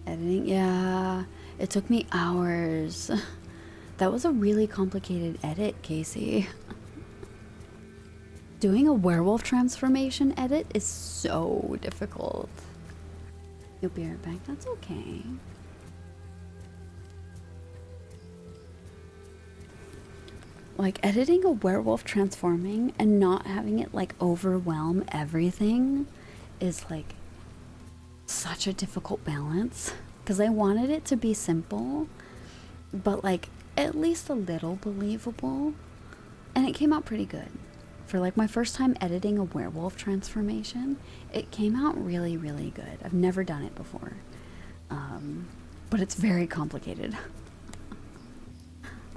Editing, yeah. It took me hours. That was a really complicated edit, Casey. Doing a werewolf transformation edit is so difficult. You'll be right back. That's okay. Like, editing a werewolf transforming and not having it, like, overwhelm everything is, like, such a difficult balance. Because I wanted it to be simple, but, like, at least a little believable. And it came out pretty good. For, like, my first time editing a werewolf transformation, it came out really, really good. I've never done it before. But it's very complicated.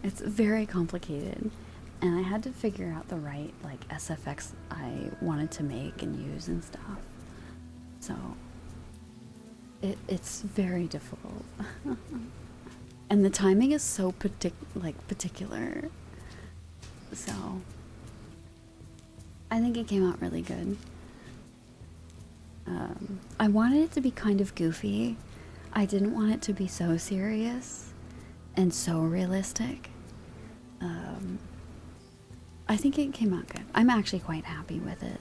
It's very complicated, and I had to figure out the right, like, SFX I wanted to make and use and stuff. So it's very difficult. And the timing is so particular. So I think it came out really good. I wanted it to be kind of goofy. I didn't want it to be so serious and so realistic. I think it came out good. I'm actually quite happy with it.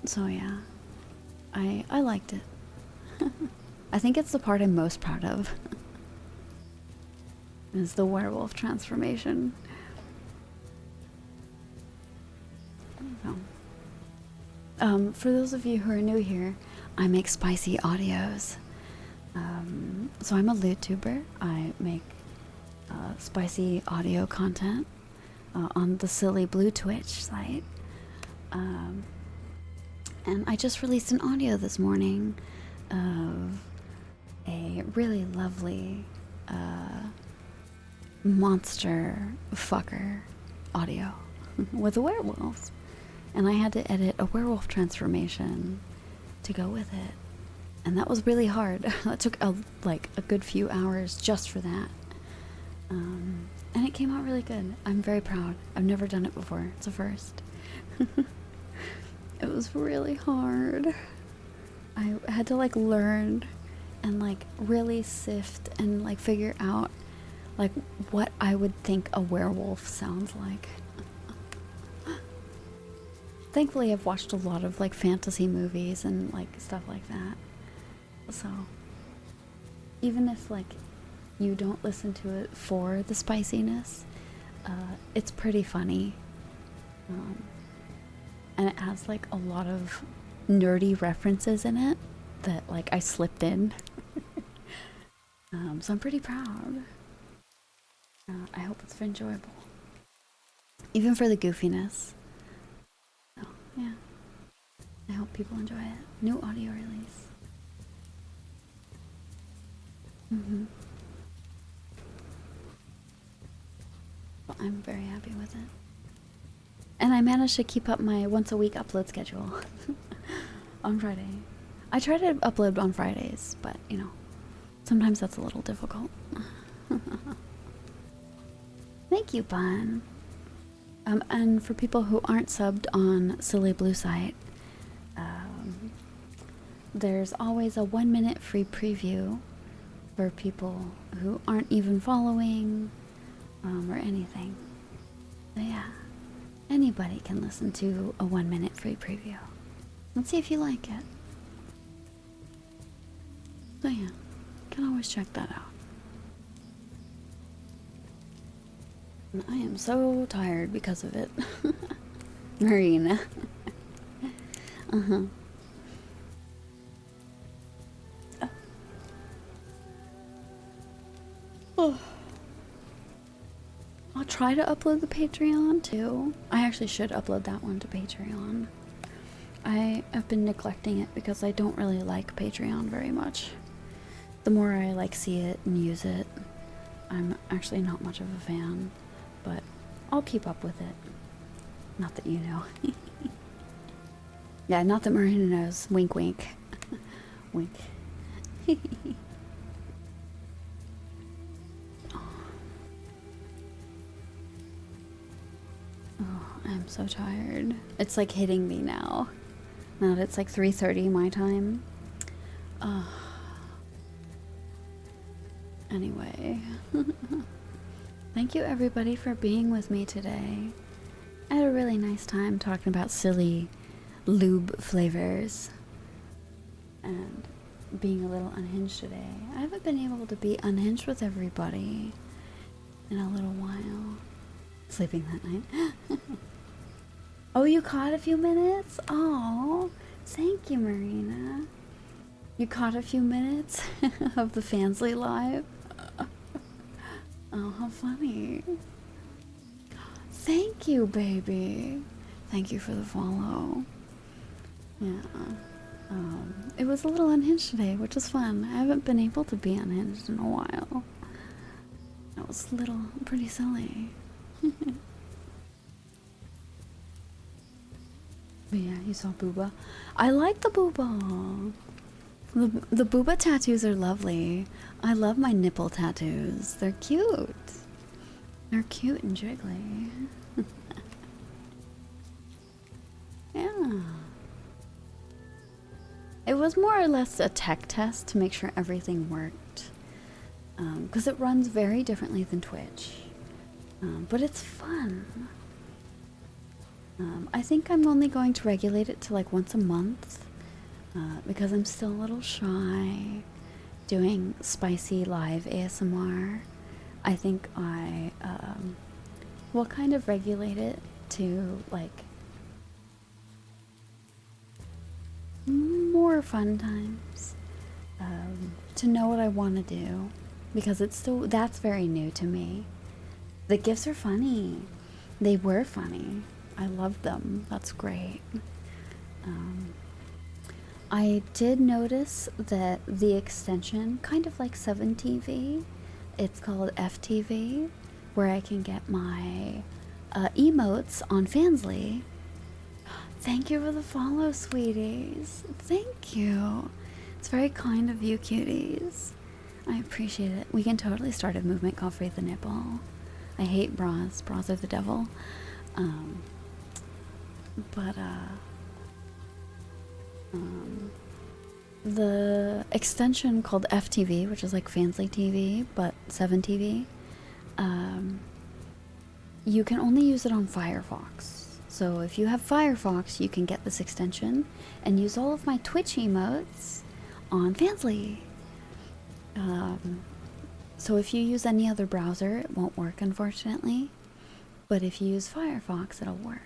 So yeah, I liked it. I think it's the part I'm most proud of. Is the werewolf transformation. So, for those of you who are new here, I make spicy audios. So I'm a LootTuber. I make spicy audio content on the Silly Blue Twitch site. And I just released an audio this morning of a really lovely monster fucker audio with a werewolf. And I had to edit a werewolf transformation to go with it. And that was really hard. That took a good few hours just for that. And it came out really good. I'm very proud. I've never done it before. It's a first. It was really hard. I had to like learn and like really sift and like figure out like what I would think a werewolf sounds like. Thankfully, I've watched a lot of like fantasy movies and like stuff like that. So even if like you don't listen to it for the spiciness, it's pretty funny. And it has like a lot of nerdy references in it that like I slipped in. So I'm pretty proud. I hope it's enjoyable. Even for the goofiness. So, yeah. I hope people enjoy it. New audio release. But I'm very happy with it. And I managed to keep up my once a week upload schedule on Friday. I try to upload on Fridays, but you know, sometimes that's a little difficult. Thank you, Bun. And for people who aren't subbed on Silly Blue site, there's always a 1-minute free preview for people who aren't even following or anything. So yeah, anybody can listen to a 1-minute free preview. Let's see if you like it. So yeah, you can always check that out. And I am so tired because of it. Marina. Oh. I'll try to upload the Patreon too. I actually should upload that one to Patreon. I have been neglecting it because I don't really like Patreon very much. The more I like see it and use it, I'm actually not much of a fan, but I'll keep up with it. Not that you know. Yeah, not that Marina knows. Wink, wink. Wink. Oh, I'm so tired. It's like hitting me now. Now that it's like 3:30 my time. Anyway. Thank you everybody for being with me today. I had a really nice time talking about silly lube flavors and being a little unhinged today. I haven't been able to be unhinged with everybody in a little while. Sleeping that night. Oh, you caught a few minutes? Oh, thank you, Marina. You caught a few minutes of the Fansly Live? Oh, how funny. Thank you, baby. Thank you for the follow. Yeah. It was a little unhinged today, which is fun. I haven't been able to be unhinged in a while. That was a little pretty silly. But yeah, you saw booba. I like the booba. The booba tattoos are lovely. I love my nipple tattoos. They're cute. They're cute and jiggly. Yeah. It was more or less a tech test to make sure everything worked. Because it runs very differently than Twitch. But it's fun. I think I'm only going to regulate it to like once a month. Because I'm still a little shy doing spicy live ASMR. I think I will kind of regulate it to like more fun times, to know what I want to do, because that's very new to me. The gifts are funny. They were funny. I loved them. That's great. I did notice that the extension, kind of like 7TV, it's called FTV, where I can get my emotes on Fansly. Thank you for the follow, sweeties. Thank you. It's very kind of you, cuties. I appreciate it. We can totally start a movement called Free the Nipple. I hate bras. Bras are the devil. The extension called FTV, which is like Fansly TV, but 7TV, you can only use it on Firefox. So if you have Firefox, you can get this extension and use all of my Twitch emotes on Fansly. So if you use any other browser, it won't work, unfortunately. But if you use Firefox, it'll work.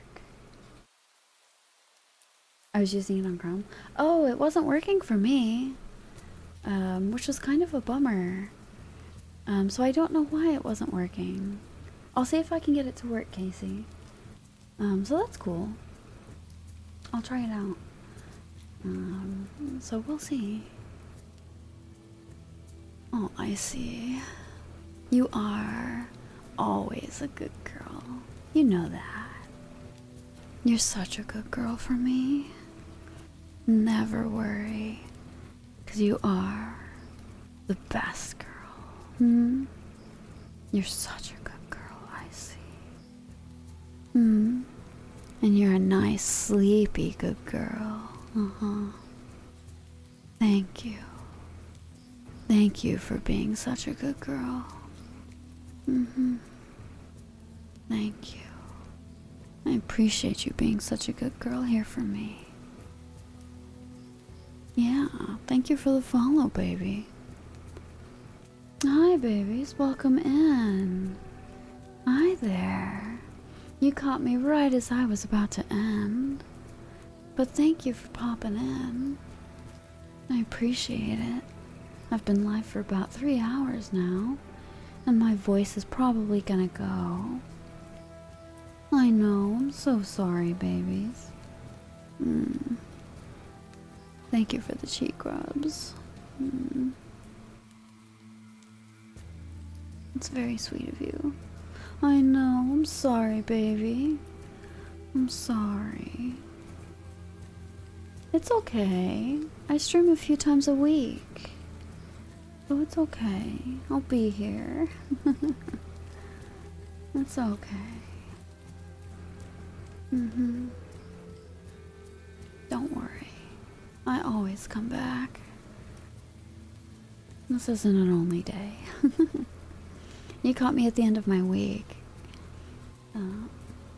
I was using it on Chrome. Oh, it wasn't working for me, which was kind of a bummer. So I don't know why it wasn't working. I'll see if I can get it to work, Casey. So that's cool. I'll try it out. So we'll see. Oh, I see. You are always a good girl. You know that. You're such a good girl for me. Never worry, 'cause you are the best girl. You're such a good girl, I see. And you're a nice, sleepy good girl. Thank you. Thank you for being such a good girl. Thank you. I appreciate you being such a good girl here for me. Yeah, thank you for the follow, baby. Hi, babies. Welcome in. Hi there. You caught me right as I was about to end. But thank you for popping in. I appreciate it. I've been live for about 3 hours now, And my voice is probably gonna go. I know, I'm so sorry, babies. Thank you for the cheek rubs. It's very sweet of you. I know, I'm sorry, baby. I'm sorry. It's okay. I stream a few times a week. So it's okay. I'll be here. It's okay. Don't worry. I always come back. This isn't an only day. You caught me at the end of my week.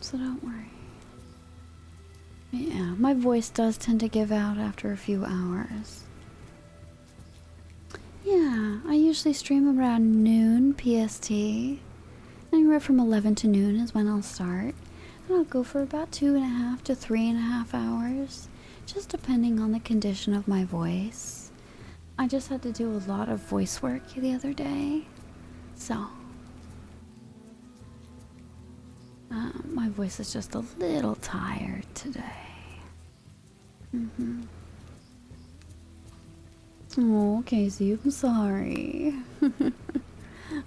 So don't worry. Yeah, my voice does tend to give out after a few hours. Yeah, I usually stream around noon PST. Anywhere from 11 to noon is when I'll start. And I'll go for about 2.5 to 3.5 hours, just depending on the condition of my voice. I just had to do a lot of voice work the other day, so my voice is just a little tired today. Oh, Casey, I'm sorry.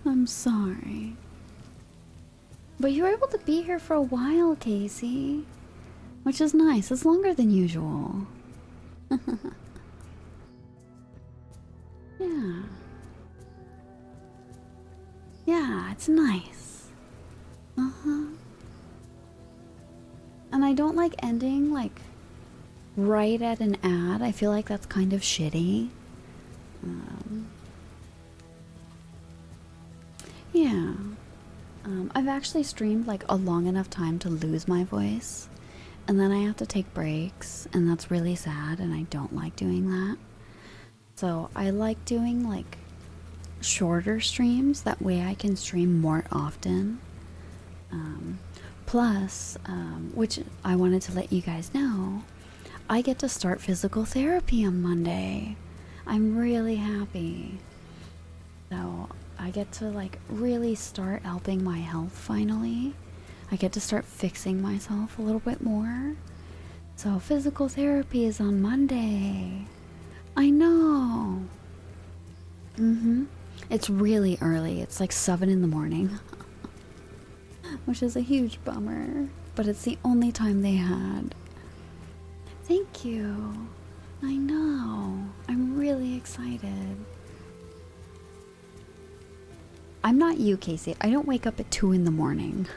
I'm sorry. But you were able to be here for a while, Casey. Which is nice. It's longer than usual. Yeah. Yeah, it's nice. And I don't like ending, like, right at an ad. I feel like that's kind of shitty. Yeah. I've actually streamed like a long enough time to lose my voice, and then I have to take breaks, and that's really sad, and I don't like doing that. So I like doing like shorter streams, that way I can stream more often. Plus, which I wanted to let you guys know, I get to start physical therapy on Monday. I'm really happy. So I get to like really start helping my health finally. I get to start fixing myself a little bit more. So physical therapy is on Monday. I know. It's really early. It's like 7 in the morning. Which is a huge bummer. But it's the only time they had. Thank you. I know. I'm really excited. I'm not you, Casey. I don't wake up at 2 in the morning.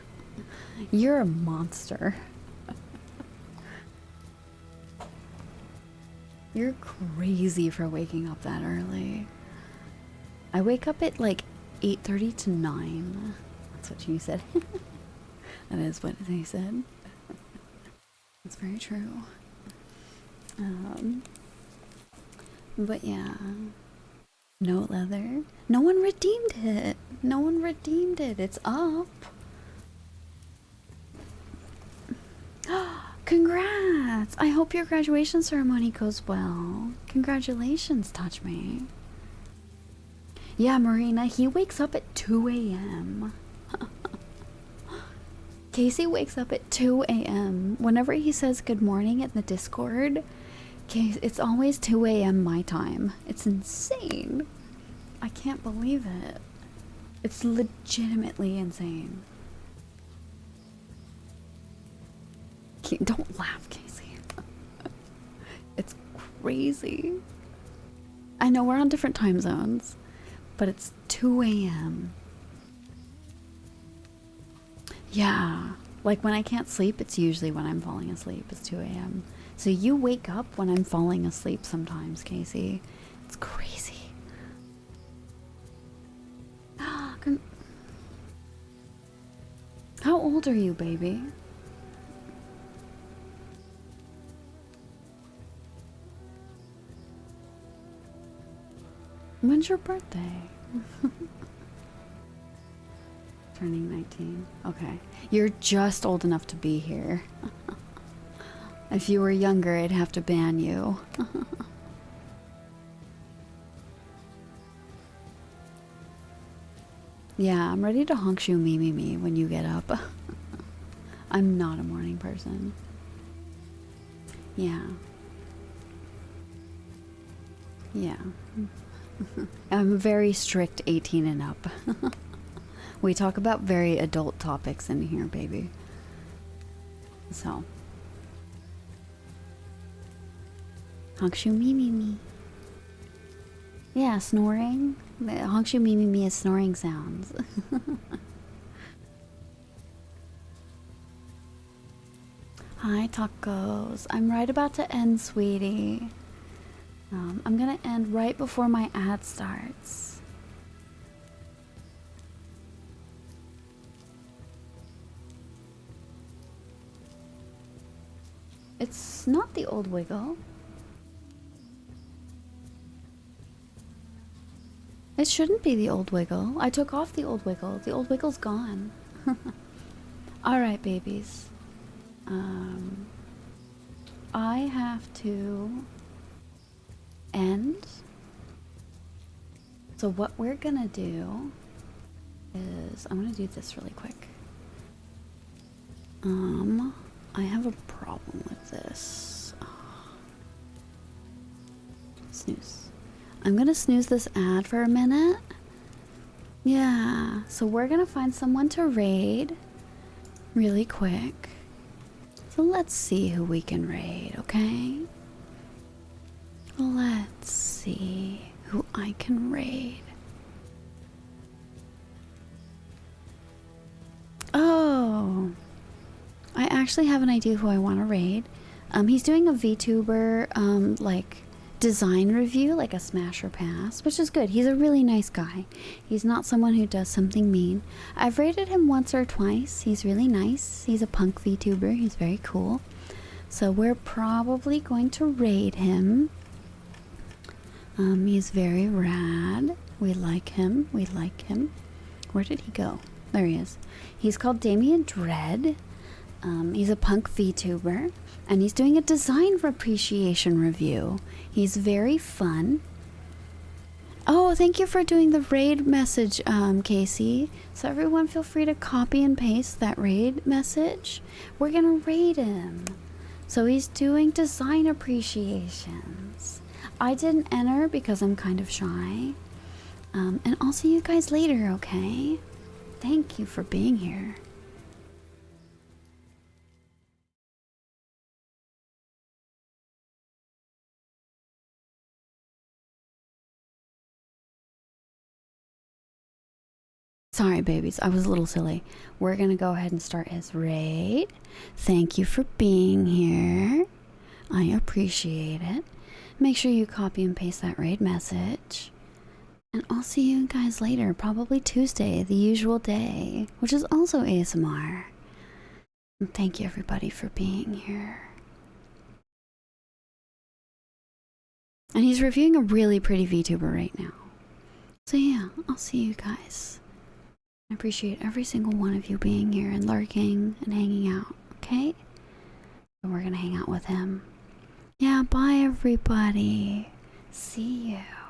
You're a monster. You're crazy for waking up that early. I wake up at like 8:30 to 9. That's what you said. That is what they said. That's very true. But yeah. No leather. No one redeemed it. No one redeemed it. It's up. Congrats! I hope your graduation ceremony goes well. Congratulations, Touch Me. Yeah, Marina, he wakes up at 2 a.m. Casey wakes up at 2 a.m. Whenever he says good morning in the Discord, it's always 2 a.m. my time. It's insane. I can't believe it. It's legitimately insane. Don't laugh, Casey. It's crazy. I know we're on different time zones, but it's 2 a.m. Yeah, like when I can't sleep, it's usually when I'm falling asleep. It's 2 a.m. So you wake up when I'm falling asleep sometimes, Casey. It's crazy. How old are you, baby? When's your birthday? Turning 19. Okay. You're just old enough to be here. If you were younger, I'd have to ban you. Yeah, I'm ready to honk shoe me when you get up. I'm not a morning person. Yeah. Yeah. I'm a very strict 18 and up. We talk about very adult topics in here, baby. So. Honkshu me. Yeah, snoring. Honkshu me is snoring sounds. Hi, tacos. I'm right about to end, sweetie. I'm gonna end right before my ad starts. It's not the old wiggle. It shouldn't be the old wiggle. I took off the old wiggle. The old wiggle's gone. Alright, babies. I have to end. So what we're gonna do is I'm gonna do this really quick. I have a problem with this. Snooze. I'm gonna snooze this ad for a minute. Yeah, so we're gonna find someone to raid really quick. So let's see who we can raid, okay? Let's see who I can raid. Oh, I actually have an idea who I want to raid. He's doing a VTuber, like, design review, like a smash or pass, which is good. He's a really nice guy. He's not someone who does something mean. I've raided him once or twice. He's really nice. He's a punk VTuber. He's very cool. So we're probably going to raid him. He's very rad. We like him. We like him. Where did he go? There he is. He's called Damien Dread. He's a punk VTuber, and he's doing a design appreciation review. He's very fun. Oh, thank you for doing the raid message, Casey. So everyone feel free to copy and paste that raid message. We're gonna raid him. So he's doing design appreciations. I didn't enter because I'm kind of shy. And I'll see you guys later, okay? Thank you for being here. Sorry, babies. I was a little silly. We're going to go ahead and start his raid. Thank you for being here. I appreciate it. Make sure you copy and paste that raid message. And I'll see you guys later. Probably Tuesday, the usual day, which is also ASMR. And thank you, everybody, for being here. And he's reviewing a really pretty VTuber right now. So yeah, I'll see you guys. I appreciate every single one of you being here and lurking and hanging out, okay? So we're gonna hang out with him. Yeah, bye everybody. See you.